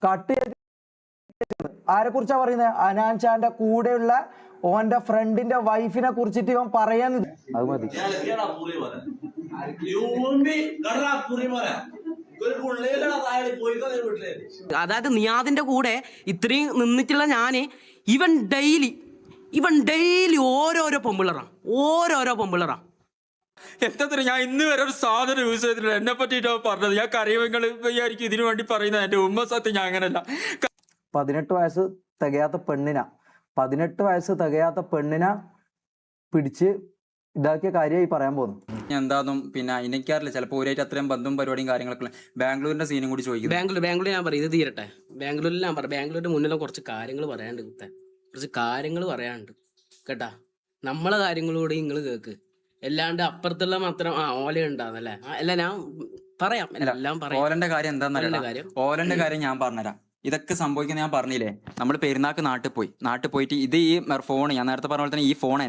Cut ചെയ്ത് ആരെ കുറിച്ചാ പറയുന്നത്? അനാൻചാന്റെ കൂടെയുള്ള ഓന്റെ ഫ്രണ്ടിന്റെ വൈഫിനെ കുറിച്ചിട്ട് ഇവൻ പറയാൻ അത് മതി. അതായത് നിയാദിന്റെ കൂടെ ഇത്രയും നിന്നിട്ടുള്ള ഞാന് ഇവൻ ഡെയിലി ഓരോരോ പൊമ്പിളറാ. എത്ര ഞാൻ ഇന്ന് വരെ ഒരു സാധനം യൂസ് ചെയ്തിട്ടില്ല. എന്നെ പറ്റിയിട്ടോ പറഞ്ഞത്. ഞാൻ കറിയവങ്ങൾ വിചാരിക്കും ഇതിനു വേണ്ടി പറയുന്നത്. എന്റെ ഉമ്മ സത്യം ഞാൻ അങ്ങനല്ല. 18 വയസ്സ് തികയാത്ത പെണ്ണിനെ പിടിച്ച് ഇതാക്കിയ കാര്യമായി പറയാൻ പോകുന്നു. എന്താന്നും പിന്നെ എനിക്കറിയില്ല. ചിലപ്പോൾ ഒരായിട്ട് അത്രയും ബന്ധവും പരിപാടിയും കാര്യങ്ങളൊക്കെ. ബാംഗ്ലൂരിന്റെ സീനും കൂടി ചോദിക്കും. ബാംഗ്ലൂർ ഞാൻ പറയും, ഇത് തീരട്ടെ. ബാംഗ്ലൂരിന്റെ മുന്നിലും കുറച്ച് കാര്യങ്ങൾ പറയാനുണ്ട് കേട്ടാ. നമ്മളെ കാര്യങ്ങളോട് നിങ്ങൾ കേക്ക്. എല്ലാണ്ട് അപ്പുറത്തുള്ള മാത്രം ഓല ഉണ്ടാവുന്നല്ലേ. അല്ല ഞാൻ പറയാം, എല്ലാം പറയാം. ഓലന്റെ കാര്യം എന്താന്നറിയാം. ഓലന്റെ കാര്യം ഞാൻ പറഞ്ഞുതരാം. ഇതൊക്കെ സംഭവിക്കുന്നത് ഞാൻ പറഞ്ഞില്ലേ. നമ്മൾ പെരുന്നാൾക്ക് നാട്ടിൽ പോയിട്ട് ഇത് ഈ ഫോൺ ഞാൻ നേരത്തെ പറഞ്ഞ പോലെ തന്നെ ഈ ഫോൺ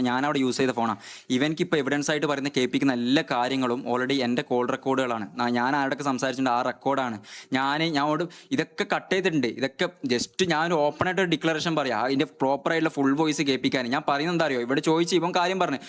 ഞാൻ അവിടെ യൂസ് ചെയ്ത ഫോണാണ്. ഇവൻക്ക് ഇപ്പോൾ എവിഡൻസ് ആയിട്ട് പറയുന്ന കേൾപ്പിക്കുന്ന എല്ലാ കാര്യങ്ങളും ഓൾറെഡി എൻ്റെ കോൾ റെക്കോർഡുകളാണ്. ഞാൻ ആരോടൊക്കെ സംസാരിച്ചിട്ടുണ്ട് ആ റെക്കോർഡാണ്. ഞാനോട് ഇതൊക്കെ കട്ട് ചെയ്തിട്ടുണ്ട്. ഇതൊക്കെ ജസ്റ്റ് ഞാൻ ഓപ്പൺ ആയിട്ട് ഒരു ഡിക്ലറേഷൻ പറയാം. അതിൻ്റെ പ്രോപ്പറായിട്ടുള്ള ഫുൾ വോയിസ് കേൾപ്പിക്കാൻ ഞാൻ പറയുന്നത് എന്താ അറിയോ. ഇവിടെ ചോദിച്ചു ഇവൻ കാര്യം പറഞ്ഞു.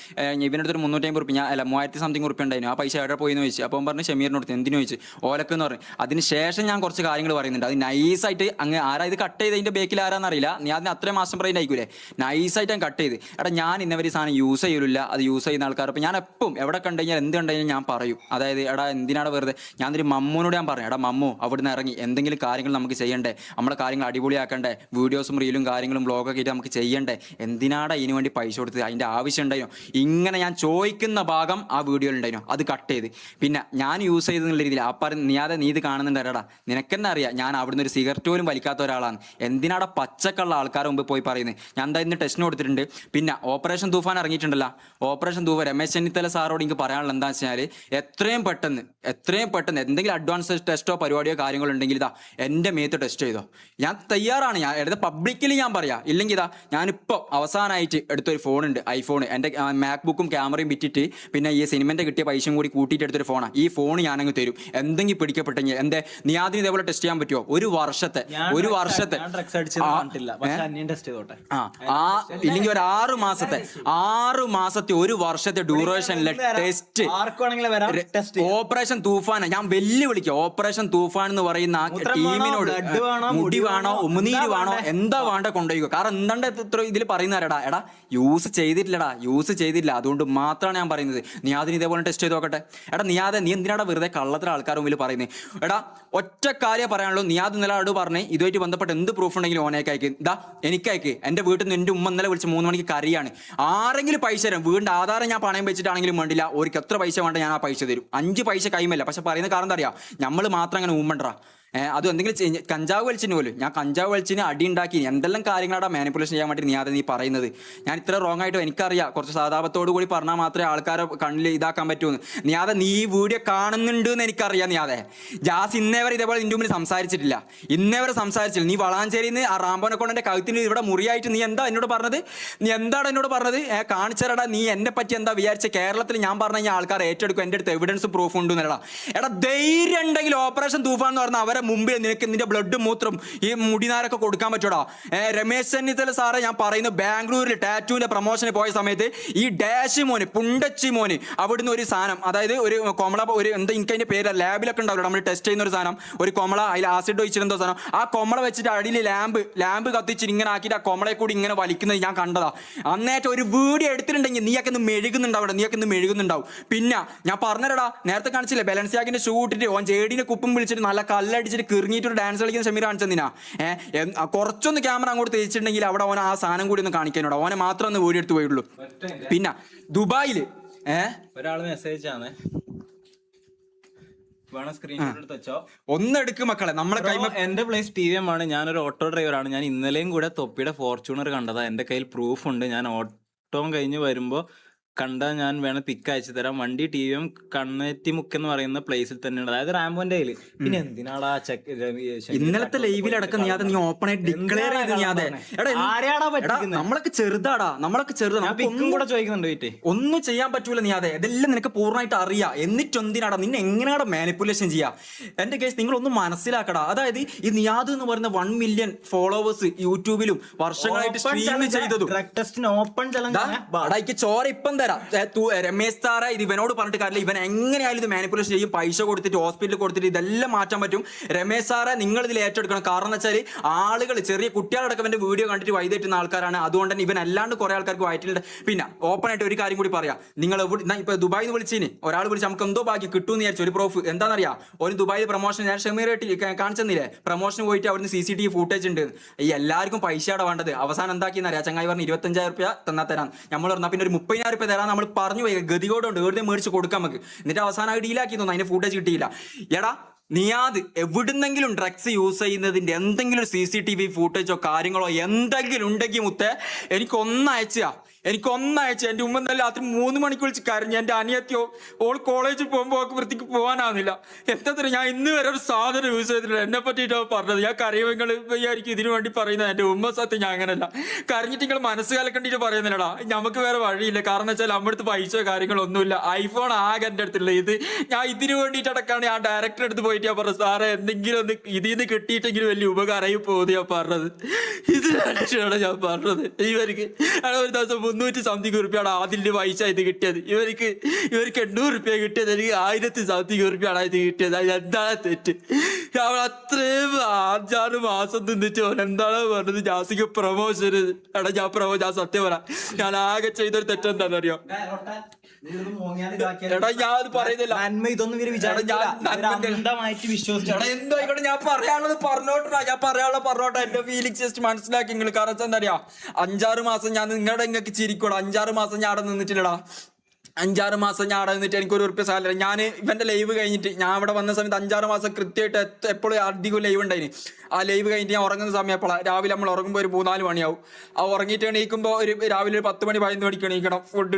ഇവനടുത്തൊരു 350 റുപ്യ അല്ല 3000 സംതിങ് റുപ്യ ഉണ്ടായിരുന്നു. ആ പൈസ എവിടെ പോയി എന്ന് ചോദിച്ചു. അപ്പം പറഞ്ഞു ഷമീറിനോട് എന്തിനു ചോദിച്ചു. ഓലക്കെന്ന് പറഞ്ഞു. അതിന് ശേഷം ഞാൻ കുറച്ച് കാര്യങ്ങൾ പറയുന്നുണ്ട്. അത് നൈസായിട്ട് അങ്ങ് ആരാ ഇത് കട്ട് ചെയ്ത് അതിന്റെ ബേക്കിൽ ആരാന്നറിയില്ല. നീ അതിന് അത്രയും മാസം പറയുന്നത് ആയിക്കൂലേ. നൈസായിട്ട് ഞാൻ കട്ട് ചെയ്ത്. ഞാൻ ഇന്നവർ സാധനം യൂസ് ചെയ്യൂല. അത് യൂസ് ചെയ്യുന്ന ആൾക്കാർ അപ്പം ഞാൻ എപ്പം എവിടെ കണ്ടുകഴിഞ്ഞാൽ എന്ത് കണ്ടുകഴിഞ്ഞാൽ ഞാൻ പറയും. അതായത് എന്തിനാണ് വെറുതെ. ഞാൻ ഒരു മമ്മൂനോട് ഞാൻ പറഞ്ഞു, മമ്മു അവിടുന്ന് ഇറങ്ങി എന്തെങ്കിലും കാര്യങ്ങൾ നമുക്ക് ചെയ്യണ്ടേ, നമ്മളെ കാര്യങ്ങൾ അടിപൊളിയാക്കണ്ടേ, വീഡിയോസും റീലും കാര്യങ്ങളും വ്ളോഗൊക്കെ ആയിട്ട് നമുക്ക് ചെയ്യണ്ടേ, എന്തിനാടാ ഇതിനു വേണ്ടി പൈസ കൊടുത്തത്, അതിൻ്റെ ആവശ്യം ഉണ്ടായിരുന്നു. ഇങ്ങനെ ഞാൻ ചോദിക്കുന്ന ഭാഗം ആ വീഡിയോയിൽ ഉണ്ടായിരുന്നു. അത് കട്ട് ചെയ്ത് പിന്നെ ഞാൻ യൂസ് ചെയ്തെന്നുള്ള രീതിയിൽ നീ ഇത് കാണുന്നുണ്ടാടാ, നിനക്കെന്നെ അറിയാം ഞാൻ അവിടുന്ന് ഒരു സിഗരറ്റ് പോലും വലിക്കാത്ത ഒരാളാണ്. എന്തിനാടെ പച്ചക്കുള്ള ആൾക്കാരുടെ മുമ്പ് പോയി പറയുന്നത്. ഞാൻ എന്തായാലും ടെസ്റ്റിന് കൊടുത്തിട്ടുണ്ട്. പിന്നെ ഓപ്പറേഷൻ തൂഫാൻ ഇറങ്ങിയിട്ടുണ്ടല്ലോ. ഓപ്പറേഷൻ തൂഫാൻ രമേശ് ചെന്നിത്തല സാറോട് എനിക്ക് പറയാനുള്ള എന്താണെന്ന് വെച്ചാൽ എത്രയും പെട്ടെന്ന് എന്തെങ്കിലും അഡ്വാൻസ് ടെസ്റ്റോ പരിപാടിയോ കാര്യങ്ങളോ ഉണ്ടെങ്കിൽ ഇതാ എൻ്റെ മേത്ത് ടെസ്റ്റ് ചെയ്തോ. ഞാൻ തയ്യാറാണ്. ഞാൻ എടുത്ത പബ്ലിക്കലി ഞാൻ പറയാം. ഇല്ലെങ്കിൽ ഇതാ ഞാനിപ്പോൾ അവസാനമായിട്ട് എടുത്തൊരു ഫോണുണ്ട്, ഐഫോൺ. എൻ്റെ മാക്ബുക്കും ക്യാമറയും വിറ്റിട്ട് പിന്നെ ഈ സിനിമൻ്റെ കിട്ടിയ പൈസയും കൂടി കൂട്ടിയിട്ട് എടുത്തൊരു ഫോണാണ്. ഈ ഫോൺ ഞാനങ്ങ് തരും. എന്തെങ്കിലും പിടിക്കപ്പെട്ടെങ്കിൽ എൻ്റെ നീയാദിന് ഇതേപോലെ ടെസ്റ്റ് ചെയ്യാൻ പറ്റുമോ? ഒരു വർഷത്തെ ഇല്ലെങ്കിൽ ഒരു 6 മാസത്തെ 1 വർഷത്തെ ഡ്യൂറേഷനിലെ ടെസ്റ്റ് ഓപ്പറേഷൻ തൂഫാൻ ഞാൻ വെല്ലുവിളിക്കാം. ഓപ്പറേഷൻ തൂഫാൻ എന്ന് പറയുന്ന ടീമിനോട് മുടി വേണോ ഉമിനീര് വേണോ എന്താ വേണ്ട കൊണ്ടുപോയിക്കോ. കാരണം എന്താണ്ട് ഇത്ര ഇതിൽ പറയുന്നവരടാ യൂസ് ചെയ്തിട്ടില്ല അതുകൊണ്ട് മാത്രമാണ് ഞാൻ പറയുന്നത്. നീ അതിന് ഇതേപോലെ ടെസ്റ്റ് ചെയ്ത് നോക്കട്ടെ. നീ എന്തിനാടാ വെറുതെ കള്ളത്തിലെ ആൾക്കാരുടെ മുമ്പിൽ പറയുന്നത്? ഒറ്റ കാര്യം പറയാനുള്ളൂ. നീയാദ് നിലപാട് പറഞ്ഞ് ഇതുമായിട്ട് ബന്ധപ്പെട്ട് എന്ത് പ്രൂഫ് ഉണ്ടെങ്കിലും ഓനേക്ക് അയക്ക്. എനിക്കയക്ക്. എൻ്റെ വീട്ടിൽ നിന്ന് എൻ്റെ ഉമ്മ ഇന്നലെ വിളിച്ച് 3 മണിക്ക് കറിയാണ്. ആരെങ്കിലും പൈസ തരും. വീടിൻ്റെ ആധാരം ഞാൻ പണയം വെച്ചിട്ടാണെങ്കിലും വേണ്ടില്ല. ഒരിക്കൽ എത്ര പൈസ വേണ്ട ഞാൻ ആ പൈസ തരും. 5 പൈസ കൈമല്ല. പക്ഷെ പറയുന്ന കാരണം എന്താ അറിയാം, നമ്മൾ മാത്രം അങ്ങനെ ഉമ്മണ്ടാ. അത് എന്തെങ്കിലും കഞ്ചാവ് വലിച്ചിന് പോലും ഞാൻ കഞ്ചാവ് വലിച്ചിന് അടി ഉണ്ടാക്കി എന്തെല്ലാം കാര്യങ്ങളാണ് മാനിപ്പുലേഷൻ ചെയ്യാൻ വേണ്ടി നീ പറയുന്നത്. ഞാൻ ഇത്ര റോങ് ആയിട്ട് എനിക്കറിയാം. കുറച്ച് സാധാപത്തോടു കൂടി പറഞ്ഞാൽ മാത്രമേ ആൾക്കാരെ കണ്ണിൽ ഇതാക്കാൻ പറ്റുമെന്ന്. നീ ഈ വീഡിയോ കാണുന്നുണ്ട് എന്ന് എനിക്കറിയാം. ജാസ് ഇന്നേവരെ ഇതേപോലെ നിന്റെ മുമ്പിൽ സംസാരിച്ചിട്ടില്ല. നീ വളാഞ്ചേരിയിൽ നിന്ന് ആ റാംബോനെ കൊണ്ട് എൻ്റെ കഴുത്തിന് ഇവിടെ മുറിയായിട്ട് നീ എന്താണ് എന്നോട് പറഞ്ഞത്? കാണിച്ചരടാ നീ എന്നെ പറ്റി എന്താ വിചാരിച്ച? കേരളത്തിൽ ഞാൻ പറഞ്ഞു കഴിഞ്ഞാൽ ആൾക്കാർ ഏറ്റെടുക്കും. എൻ്റെ അടുത്ത് എവിഡൻസ് പ്രൂഫ് ഉണ്ട് എന്നടാ. ധൈര്യം ഉണ്ടെങ്കിൽ ഓപ്പറേഷൻ തൂഫാൻ എന്ന് പറഞ്ഞാൽ അവരെ മുമ്പിൽ നിനക്ക് നിന്റെ ബ്ലഡും മൂത്രം ഈ മുടിനാരൊക്കെ കൊടുക്കാൻ പറ്റൂടാ. രമേശ് ചെന്നിത്തല സാറെ ഞാൻ പറയുന്നു, ബാംഗ്ലൂരിൽ ടാറ്റൂവിന്റെ പ്രൊമോഷന് പോയ സമയത്ത് ഈ ഡാഷ് മോന് പുണ്ടച്ചി മോന് അവിടുന്ന് ഒരു സാധനം, അതായത് ഒരു കൊമള എന്താ എനിക്ക് അതിന്റെ പേര് ലാബിലൊക്കെ ഉണ്ടാവില്ല, നമ്മൾ ടെസ്റ്റ് ചെയ്യുന്ന ഒരു സാധനം, ഒരു കൊമള അതിൽ ആസിഡ് ഒഴിച്ചിരുന്ന സാധനം, ആ കൊമള വെച്ചിട്ട് അടിയിൽ ലാമ്പ് കത്തിച്ചിട്ട് ഇങ്ങനെ ആക്കിയിട്ട് ആ കൊമളയെ കൂടി ഇങ്ങനെ വലിക്കുന്നത് ഞാൻ കണ്ടതാ. അന്നേറ്റം ഒരു വീഡിയോ എടുത്തിട്ടുണ്ടെങ്കിൽ നീയൊക്കെ ഒന്ന് മെഴുകുന്നുണ്ടാവും. പിന്നെ ഞാൻ പറഞ്ഞടാ, നേരത്തെ കാണിച്ചില്ലേ ബലൻസിയാഗിന്റെ ഷൂ ഇട്ടിട്ട് ഓൻ ജേഡിനെ കുപ്പം വിളിച്ചിട്ട് നല്ല കല്ലടിച്ചിട്ട് കിറങ്ങിയിട്ടൊരു ഡാൻസ് കളിക്കുന്ന ഷമീർ കാണിച്ചെന്തിനാ? കുറച്ചൊന്ന് ക്യാമറ അങ്ങോട്ട് തിരിച്ചിട്ടുണ്ടെങ്കിൽ അവിടെ ഓന ആ സാധനം കൂടി ഒന്ന് കാണിക്കാനോടാ. ഓനെ മാത്രം ഒന്ന് വീഡിയോ എടുത്ത് പോയുള്ളൂ. പിന്നെ ദുബായില് ഒരാള് മെസ്സേജ് ആണ്, ഒന്നെടുക്ക് മക്കളെ. നമ്മളെ എന്റെ പ്ലേസ് TVM ആണ്. ഞാനൊരു ഓട്ടോ ഡ്രൈവറാണ്. ഞാൻ ഇന്നലെയും കൂടെ തൊപ്പിയുടെ ഫോർച്യൂണർ കണ്ടതാ. എന്റെ കയ്യിൽ പ്രൂഫ് ഉണ്ട്. ഞാൻ ഓട്ടോ കഴിഞ്ഞ് വരുമ്പോ കണ്ട ഞാൻ വേണം പിക്ക് അയച്ചു തരാം. വണ്ടി TVM കണ്ണേറ്റിമുക്ക് എന്ന് പറയുന്ന പ്ലേസിൽ തന്നെയാണ്, അതായത് റാംബോന്റെ കയ്യില്. പിന്നെ എന്തിനാടാ ഇന്നലത്തെ ലൈവിലടക്കം നീ ഓപ്പൺ ആയിട്ട് ഡിക്ലെയർ ചെയ്ത് ആരെയാടാ പറ്റിക്കുന്നത്? നമ്മളൊക്കെ ചെറുതാടാ, പിക്കും കൂടെ ചോദിക്കുന്നുണ്ട്. വീട്ടെ ഒന്നും ചെയ്യാൻ പറ്റൂല നീ. ഇതെല്ലാം നിനക്ക് പൂർണ്ണമായിട്ട് അറിയാം. എന്നിട്ടെന്തിനാടാ നിന്നെ എങ്ങനെയാടാ മാനിപ്പുലേഷൻ ചെയ്യാ? എന്റെ കേസ് നിങ്ങളൊന്നും മനസ്സിലാക്കടാ. അതായത് ഈ നിയാദ് എന്ന് പറയുന്ന 1 മില്യൺ ഫോളോവേഴ്സ് യൂട്യൂബിലും വർഷങ്ങളായിട്ട് സ്ട്രീം ചെയ്തതും ഓപ്പൺ ചാലഞ്ച് ചോര ഇപ്പം തരാം. രമേശ് സാറെ ഇത് ഇവനോട് പറഞ്ഞിട്ട് കാര്യമില്ല. ഇവൻ എങ്ങനെയായാലും ഇത് മാനിപ്പുലേഷൻ ചെയ്യും. പൈസ കൊടുത്തിട്ട് ഹോസ്പിറ്റലിൽ കൊടുത്തിട്ട് ഇതെല്ലാം മാറ്റാൻ പറ്റും. രമേശ് സാറെ നിങ്ങൾ ഇതിൽ ഏറ്റെടുക്കണം. കാരണം എന്ന് വെച്ചാൽ ആളുകൾ, ചെറിയ കുട്ടികളടക്കം എന്റെ വീഡിയോ കണ്ടിട്ട് വൈകിട്ടുന്ന ആൾക്കാരാണ്. അതുകൊണ്ട് തന്നെ ഇവൻ അല്ലാണ്ട് കുറെ ആൾക്കാർക്ക് വയറ്റിലുണ്ട്. പിന്നെ ഓപ്പൺ ആയിട്ട് ഒരു കാര്യം കൂടി പറയാം. നിങ്ങൾ ഇപ്പൊ ദുബായിൽ നിന്ന് വിളിച്ചിന് ഒരാൾ വിളിച്ച് നമുക്ക് എന്തോ ബാക്കി കിട്ടുമെന്ന് വിചാരിച്ചു. ഒരു പ്രൂഫ് എന്താണെന്നറിയാം, ഒരു ദുബായിൽ പ്രൊമോഷൻ ഞാൻ ഷമീറായിട്ട് കാണിച്ചെന്നില്ലേ, പ്രൊമോഷന് പോയിട്ട് അവിടുന്ന് CCTV ഫൂട്ടേജ് ഉണ്ട്. ഈ എല്ലാവർക്കും പൈസയാണ് വേണ്ടത്. അവസാനം എന്താക്കിയെന്നറിയാം, ചങ്ങായി പറഞ്ഞ് 25,000 രൂപ തന്നാ തരാം. നമ്മൾ പറഞ്ഞാൽ പിന്നെ ഒരു 30,000 രൂപ തരാൻ നമ്മൾ പറഞ്ഞു പോയി. ഗതികോടുണ്ട് വെറുതെ മേടിച്ച് കൊടുക്കാം നമുക്ക്. എന്നിട്ട് അവസാനം ഡീലാക്കി തോന്നുന്നു, അതിന് ഫൂട്ടേജ് കിട്ടിയില്ല. എടാ നിയാദ് എവിടുന്നെങ്കിലും ഡ്രഗ്സ് യൂസ് ചെയ്യുന്നതിന്റെ എന്തെങ്കിലും CCTV ഫൂട്ടേജോ കാര്യങ്ങളോ എന്തെങ്കിലും ഉണ്ടെങ്കിൽ മുത്തേ എനിക്കൊന്നയച്ചാ. എന്റെ ഉമ്മ നല്ല രാത്രി 3 മണിക്ക് വിളിച്ച് കരഞ്ഞു. എന്റെ അനിയത്തിയോ ഓൾ കോളേജിൽ പോകുമ്പോൾ വൃത്തിക്ക് പോകാനാവുന്നില്ല. എന്താ ഞാൻ ഇന്ന് വരെ ഒരു സാധനം യൂസ് ചെയ്തിട്ടില്ല. എന്നെ പറ്റിയിട്ടോ പറഞ്ഞത്. ഞാൻ കരയുമെങ്കിൽ വിചാരിക്കും ഇതിനു വേണ്ടി പറയുന്നത്. എന്റെ ഉമ്മ സത്യം ഞാൻ അങ്ങനല്ല. കരഞ്ഞിട്ട് നിങ്ങൾ മനസ്സ് കലക്കണ്ടിട്ട് പറയുന്നില്ലടാ. നമുക്ക് വേറെ വഴിയില്ല. കാരണം വെച്ചാൽ നമ്മുടെ അടുത്ത് പൈസ കാര്യങ്ങളൊന്നുമില്ല. ഐഫോൺ ആകെ എൻ്റെ അടുത്തുള്ള ഇത് ഞാൻ ഇതിനു വേണ്ടിയിട്ട് അടക്കാണ്. ഞാൻ ഡയറക്ടറെ അടുത്ത് പോയിട്ട് ഞാൻ പറഞ്ഞത്, സാറേ എന്തെങ്കിലും ഒന്ന് ഇതിൽ നിന്ന് കിട്ടിയിട്ടെങ്കിലും വലിയ ഉപകാരമായി പോകുന്നത് ഞാൻ പറഞ്ഞത്. ഇത് രക്ഷയാണ് ഞാൻ പറഞ്ഞത്. ഇവർക്ക് ഒരു ദിവസം 300 സംതിങ് റുപ്യാണ് ആദ്യത്തെ പൈസ ഇത് കിട്ടിയത്. ഇവർക്ക് 800 റുപ്യ കിട്ടിയത്. എനിക്ക് 1000 സംതിങ് റുപ്യാണ് ഇത് കിട്ടിയത്. അത് എന്താണ് തെറ്റ്? അവൾ അത്രയും 5-6 മാസം നിന്നിട്ട് അവൻ എന്താണ് പറഞ്ഞത്, ജാസിക്ക് പ്രൊമോഷൻ. ഞാൻ സത്യം പറയാം, ഞാൻ ആകെ ചെയ്തൊരു തെറ്റെന്താണെന്ന് അറിയോ? എടാ ഞാൻ അത് പറയുന്നില്ല. എന്തോ ആയിക്കോട്ടെ, ഞാൻ പറയാനുള്ളത് പറഞ്ഞോട്ടെ. എന്റെ ഫീലിംഗ്സ് ജസ്റ്റ് മനസ്സിലാക്കി നിങ്ങൾ. കാരണം എന്താ അറിയാ, 5-6 മാസം ഞാൻ നിങ്ങൾക്ക് ചിരിക്കൂടാ. 5-6 മാസം ഞാൻ അവിടെ നിന്നിട്ടില്ലടാ. 5-6 മാസം ഞാൻ അവിടെ നിന്നിട്ട് എനിക്ക് 1 റുപ്യ സാലറി. ഞാൻ ഇവന്റെ ലൈവ് കഴിഞ്ഞിട്ട് ഞാൻ അവിടെ വന്ന സമയത്ത് 5-6 മാസം കൃത്യമായിട്ട് എപ്പോഴും അധികം ലൈവ് ഉണ്ടായിന്. ആ ലൈവ് കഴിഞ്ഞിട്ട് ഞാൻ ഉറങ്ങുന്ന സമയം എപ്പോഴാണ്, രാവിലെ നമ്മൾ ഉറങ്ങുമ്പോൾ ഒരു 3-4 മണിയാവും. ആ ഉറങ്ങിയിട്ട് എണീക്കുമ്പോൾ രാവിലെ ഒരു 10 മണി 11 മണിക്ക് എണീക്കണം. ഫുഡ്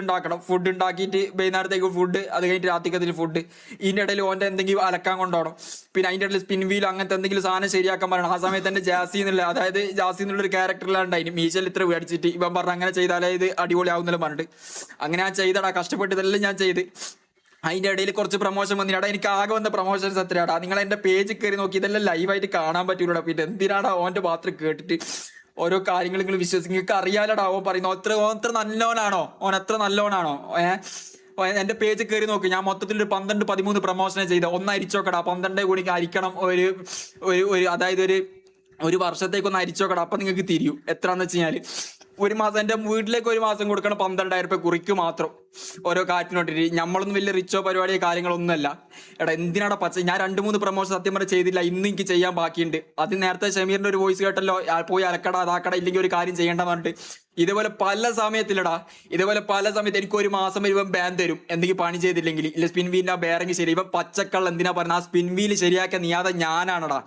ഉണ്ടാക്കിയിട്ട് വൈകുന്നേരത്തേക്ക് ഫുഡ്, അത് കഴിഞ്ഞിട്ട് രാത്രിക്കത്തിൽ ഫുഡ്. ഇതിൻ്റെ ഇടയിൽ ഓൻ്റെ എന്തെങ്കിലും അലക്കാൻ കൊണ്ടുപോകണം. പിന്നെ അതിൻ്റെ ഇടയിൽ സ്പിൻ വീൽ അങ്ങനത്തെ എന്തെങ്കിലും സാധനം ശരിയാക്കാൻ പറയണം. ആ സമയത്ത് എൻ്റെ ജാസി എന്നുള്ളൊരു ക്യാരക്ടറിലാണ്ടായി. മീശയിൽ ഇത്ര മേടിച്ചിട്ട് ഇവൻ പറഞ്ഞ അങ്ങനെ ചെയ്താലേ ഇത് അടിപൊളിയാവുന്നല്ലോ പറഞ്ഞിട്ട് അങ്ങനെ ഞാൻ ചെയ്തടാ. കഷ്ടപ്പെട്ട് ഇതെല്ലാം ഞാൻ ചെയ്ത്. അതിന്റെ ഇടയിൽ കുറച്ച് പ്രൊമോഷൻ വന്നിട്ടാ. എനിക്ക് ആകെ വന്ന പ്രൊമോഷൻസ് എത്രയാടാ? നിങ്ങൾ എന്റെ പേജിൽ കയറി നോക്കി, ഇതെല്ലാം ലൈവായിട്ട് കാണാൻ പറ്റൂലടാ. പിന്നെ എന്തിനാടാ ഓന്റെ പാത്രം കേട്ടിട്ട് ഓരോ കാര്യങ്ങൾ നിങ്ങൾ വിശ്വസിക്കും? നിങ്ങൾക്ക് അറിയാലടാ ഓൻ പറയുന്നു. ഓൻ അത്ര നല്ലോനാണോ? എന്റെ പേജ് കയറി നോക്കി. ഞാൻ മൊത്തത്തിൽ ഒരു 12-13 പ്രൊമോഷനെ ചെയ്ത. ഒന്ന് അരിച്ചോക്കടാ. 12 കൂടി അരിക്കണം. അതായത് ഒരു വർഷത്തേക്കൊന്ന് അരിച്ചോക്കടാ. അപ്പൊ നിങ്ങൾക്ക് തിരിയും എത്രയാന്ന് വെച്ച് കഴിഞ്ഞാല്. ഒരു മാസം എന്റെ വീട്ടിലേക്ക് ഒരു മാസം കൊടുക്കണം 12,000 രൂപ കുറിക്ക് മാത്രം. ഓരോ കാറ്റിനോട്ടിട്ട് നമ്മളൊന്നും വലിയ റിച്ചോ പരിപാടിയോ കാര്യങ്ങളൊന്നുമല്ല. എടാ എന്തിനാടാ പച്ച? ഞാൻ 2-3 പ്രൊമോഷൻ സത്യം പറഞ്ഞാൽ ചെയ്തില്ല. ഇന്ന് എനിക്ക് ചെയ്യാൻ ബാക്കിയുണ്ട്. അത് നേരത്തെ ഷമീറിന്റെ ഒരു വോയിസ് കേട്ടല്ലോ, പോയി അലക്കട അതാക്കട ഇല്ലെങ്കിൽ ഒരു കാര്യം ചെയ്യേണ്ടെന്ന് പറഞ്ഞിട്ട്. ഇതേപോലെ പല സമയത്ത് എനിക്ക് 1 മാസം വരുമ്പം ബാൻ തരും എന്തെങ്കിലും പണി ചെയ്തില്ലെങ്കിൽ. ഇല്ല സ്പിൻ വീലിന്റെ ആ ബെയറിംഗ് ശരി. ഇപ്പൊ പച്ചക്കള്ള എന്തിനാ പറഞ്ഞ ആ സ്പിൻ വീല് ശരിയാക്കിയ നീയാതെ ഞാനാണടാ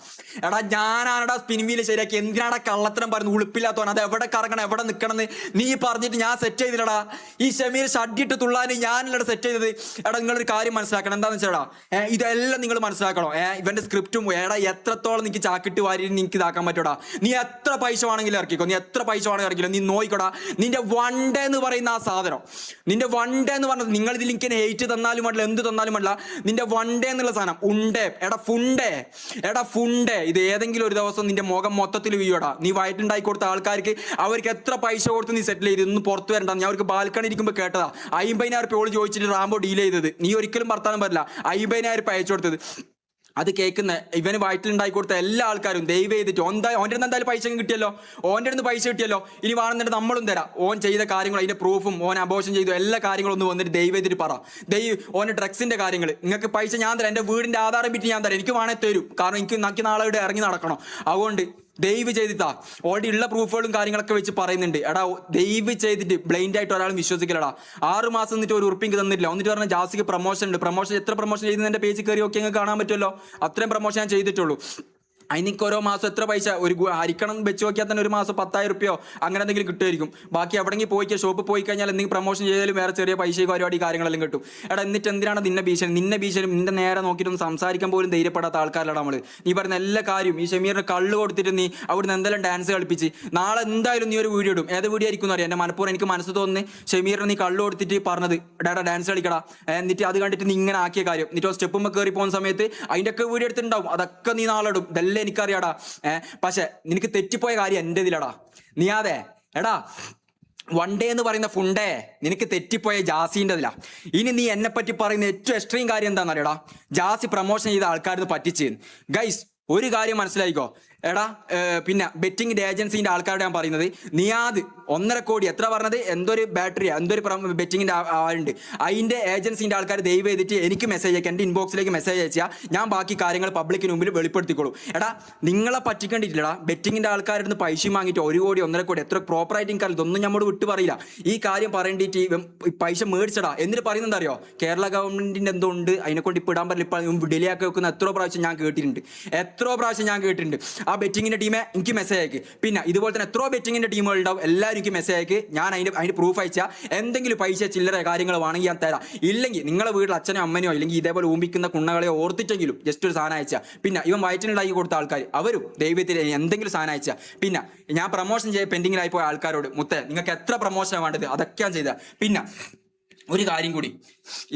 സ്പിൻ വീല് ശരിയാക്കി. എന്തിനാടാ കള്ളത്തരം പറഞ്ഞു ഉളുപ്പില്ലാത്തവൻ? അത് എവിടെ കറങ്ങണം എവിടെ നിൽക്കണമെന്ന് നീ പറഞ്ഞിട്ട് ഞാൻ സെറ്റ് ചെയ്തില്ലടാ. ഈ ഷമീർ ഷഡ്ഡിട്ട് തുള്ളാൻ ഞാനല്ലടാ സെറ്റ് ചെയ്തത്. എടാ നിങ്ങളൊരു കാര്യം മനസ്സിലാക്കണം. എന്താന്ന് വെച്ചാടാ, ഇതെല്ലാം നിങ്ങൾ മനസ്സിലാക്കണോ? ഇവന്റെ സ്ക്രിപ്റ്റും എത്രത്തോളം നിനക്ക് ചാക്കിട്ട് വാരി നിനക്ക് ഇതാക്കാൻ പറ്റൂടാ. നീ എത്ര പൈസ വേണമെങ്കിലും ഇറക്കിക്കോ. നീ നോയിക്കോടാ. നിന്റെ 1 ഡേ എന്ന് പറയുന്ന ആ സാധനം, നിന്റെ 1 ഡേ എന്ന് പറഞ്ഞത്, നിങ്ങൾ ഇതിൽ എനിക്ക് ഹെയ്റ്റ് തന്നാലും വേണ്ട എന്ത് തന്നാലും വേണ്ട, നിന്റെ 1 ഡേ എന്നുള്ള സാധനം ഉണ്ടേ. ഫുണ്ടേ ഇത് ഏതെങ്കിലും ഒരു ദിവസം നിന്റെ മുഖം മൊത്തത്തിൽ വീയോടാ. നീ വയറ്റുണ്ടാക്കി കൊടുത്ത ആൾക്കാർക്ക് അവർക്ക് എത്ര പൈസ കൊടുത്ത് നീ സെറ്റിൽ ചെയ്ത് ഇതൊന്നും പുറത്തു വരണ്ട. ഞാൻ അവർക്ക് ബാൽക്കണി ഇരിക്കുമ്പോൾ കേട്ടതാ. 50,000 രൂപ ഓള് ചോദിച്ചിട്ട് റാംബോ ഡീൽ ചെയ്തത്. നീ ഒരിക്കലും വർത്താനം പറ്റില്ല. 50,000 രൂപ അയച്ചു കൊടുത്തത്. അത് കേൾക്കുന്ന ഇവന് വയറ്റിലുണ്ടാക്കി കൊടുത്ത എല്ലാ ആൾക്കാരും ദയവ് ചെയ്തിട്ട് ഓൻ്റെ അടുത്ത് എന്തായാലും പൈസ കിട്ടിയല്ലോ, ഇനി വേണമെന്നിട്ട് നമ്മളും തരാം. ഓൻ ചെയ്ത കാര്യങ്ങൾ അതിന്റെ പ്രൂഫും ഓൻ അബോർഷൻ ചെയ്തു എല്ലാ കാര്യങ്ങളും ഒന്ന് വന്നിട്ട് ദയവ് ചെയ്തിട്ട് പറ. ഓൻ്റെ ഡ്രഗ്സിന്റെ കാര്യങ്ങൾ നിങ്ങൾക്ക് പൈസ ഞാൻ തരാം. എൻ്റെ വീടിന്റെ ആധാരം വിറ്റ് ഞാൻ തരാം. എനിക്ക് വേണേൽ തരും. കാരണം എനിക്ക് നാളെ ഇവിടെ ഇറങ്ങി നടക്കണം. അതുകൊണ്ട് ദയവ് ചെയ്തിട്ടാ ഓൾറെഡി ഉള്ള പ്രൂഫുകളും കാര്യങ്ങളൊക്കെ വെച്ച് പറയുന്നുണ്ട്. എടാ ദയവ് ചെയ്തിട്ട് ബ്ലൈൻഡ് ആയിട്ട് ഒരാളും വിശ്വസിക്കലടാ. 6 മാസം എന്നിട്ട് 1 ഉറുപ്പിക്ക് തന്നില്ല. എന്നിട്ട് പറഞ്ഞാൽ ജാസിക്ക് പ്രൊമോഷൻ ഉണ്ട്. പ്രൊമോഷൻ എത്ര പ്രൊമോഷൻ ചെയ്ത് എന്റെ പേജിൽ കയറി ഒക്കെ കാണാൻ പറ്റുമല്ലോ. അത്രയും പ്രൊമോഷൻ ഞാൻ ചെയ്തിട്ടുള്ളൂ. അതിനൊക്കെ ഓരോ മാസം എത്ര പൈസ ഒരു അരിക്കണം വെച്ച് നോക്കിയാൽ തന്നെ ഒരു മാസം 10,000 രൂപയോ അങ്ങനെ എന്തെങ്കിലും കിട്ടുമായിരിക്കും. ബാക്കി എവിടെയെങ്കിലും പോയി ഷോപ്പിൽ പോയി കഴിഞ്ഞാൽ എന്തെങ്കിലും പ്രൊമോഷൻ ചെയ്താലും വേറെ ചെറിയ പൈസ പരിപാടി കാര്യങ്ങളെല്ലാം കിട്ടും. എടാ എന്നിട്ട് എന്തിനാണ് നിന്നെ ഭീഷണി നിന്റെ നേരെ നോക്കിയിട്ടൊന്നും സംസാരിക്കാൻ പോലും ധൈര്യപ്പെടാത്ത ആൾക്കാരല്ല നമ്മൾ. നീ പറയുന്ന എല്ലാ കാര്യവും ഈ ഷമീറിന് കള്ള് കൊടുത്തിട്ട് നീ അവിടുന്ന് എന്തെല്ലാം ഡാൻസ് കളിപ്പിച്ച് നാളെ എന്തായാലും നീ ഒരു വീഡിയോ ഇടും. ഏത് വീഡിയോ ആയിരിക്കും അറിയാം. എൻ്റെ മനപ്പൂർവ്വം എനിക്ക് മനസ്സ് തോന്നുന്നു ഷമീറിന് നീ കള്ള് കൊടുത്തിട്ട് പറഞ്ഞത് ഡാഡാ ഡാൻസ് കളിക്കടാ, എന്നിട്ട് അത് കണ്ടിട്ട് നീ ഇങ്ങനെ ആക്കിയ കാര്യം, എന്നിട്ട് സ്റ്റെപ്പുമ്പോൾ കയറി പോകുന്ന സമയത്ത് അതിൻ്റെയൊക്കെ വീഡിയോ എടുത്തിട്ടുണ്ടാവും. അതൊക്കെ നീ നാളെ ഇടും. ഇതെല്ലാം എനിക്കറിയാടാ. പക്ഷെ നിനക്ക് തെറ്റിപ്പോയ കാര്യം എൻ്റെ ഇതിലടാ. നീ അതെ എടാ വൺ ഡേ എന്ന് പറയുന്ന ഫുണ്ടേ നിനക്ക് തെറ്റിപ്പോയ ജാസിൻ്റെ ഇതിലാ. ഇനി നീ എന്നെ പറ്റി പറയുന്ന ഏറ്റവും എക്സ്ട്രീം കാര്യം എന്താണെന്നറിയടാ, ജാസി പ്രൊമോഷൻ ചെയ്ത ആൾക്കാരിന്ന് പറ്റിച്ച്. ഗൈസ് ഒരു കാര്യം മനസ്സിലായിക്കോ എടാ, പിന്നെ ബെറ്റിംഗിന്റെ ഏജൻസിന്റെ ആൾക്കാരോട് ഞാൻ പറയുന്നത്, നിയാദ് 1.5 കോടി എത്ര പറഞ്ഞത് എന്തൊരു ബാറ്ററി എന്തൊരു ബെറ്റിംഗിന്റെ ആളുണ്ട്, അതിന്റെ ഏജൻസിന്റെ ആൾക്കാർ ദയവ് ചെയ്തിട്ട് എനിക്ക് മെസ്സേജ് അയക്കാം, എൻ്റെ ഇൻബോക്സിലേക്ക് മെസ്സേജ് അയച്ചാൽ ഞാൻ ബാക്കി കാര്യങ്ങൾ പബ്ലിക്കിന് മുമ്പിൽ വെളിപ്പെടുത്തിക്കോളൂ. എടാ നിങ്ങളെ പറ്റിക്കേണ്ടിട്ടില്ലടാ. ബെറ്റിംഗിന്റെ ആൾക്കാരുടെ നിന്ന് പൈസ വാങ്ങിയിട്ട് 1 കോടി 1.5 കോടി എത്ര പ്രോപ്പറായിട്ട് എനിക്ക് അറിയില്ല, ഇതൊന്നും നമ്മോട് വിട്ടു പറയില്ല. ഈ കാര്യം പറയേണ്ടിയിട്ട് പൈസ മേടിച്ചടാ എന്നിട്ട് പറയുന്നത് എന്താ അറിയോ, കേരള ഗവൺമെന്റിന്റെ എന്തോ ഉണ്ട് അതിനെക്കൊണ്ട് ഇപ്പം ഇടാൻ പറ്റില്ല, ഇപ്പം ഡിലേ ആക്കി വെക്കുന്ന എത്രയോ പ്രാവശ്യം ഞാൻ കേട്ടിട്ടുണ്ട്. ആ ബെറ്റിങ്ങിന്റെ ടീമെ എനിക്ക് മെസ്സേജ് അയക്ക്. പിന്നെ ഇതുപോലെ തന്നെ എത്രയോ ബെറ്റിങ്ങിന്റെ ടീമുകൾ ഉണ്ടാവും, എല്ലാവരും എനിക്ക് മെസ്സേജ് അയക്ക്. ഞാൻ അതിന്റെ പ്രൂഫ് അയച്ചാൽ എന്തെങ്കിലും പൈസ ചില്ലറ കാര്യങ്ങൾ വേണമെങ്കിൽ ഞാൻ തരാം. ഇല്ലെങ്കിൽ നിങ്ങളെ വീട്ടിൽ അച്ഛനോ അമ്മനോ ഇല്ലെങ്കിൽ ഇതേപോലെ ഊമ്പിക്കുന്ന കുണ്ണകളെയോ ഓർത്തിട്ടെങ്കിലും ജസ്റ്റ് ഒരു സാധനം അയച്ചാൽ, പിന്നെ ഇവൻ വയറ്റിനുണ്ടാക്കി കൊടുത്ത ആൾക്കാർ അവരും ദൈവത്തിൽ എന്തെങ്കിലും സാധനം അയച്ചാൽ, പിന്നെ ഞാൻ പ്രൊമോഷൻ ചെയ്ത് പെൻഡിങ്ങിലായി പോയ ആൾക്കാരോട് മുത്തേ നിങ്ങൾക്ക് എത്ര പ്രൊമോഷനാണ് വേണ്ടത് അതൊക്കെ ഞാൻ ചെയ്താൽ. പിന്നെ ഒരു കാര്യം കൂടി,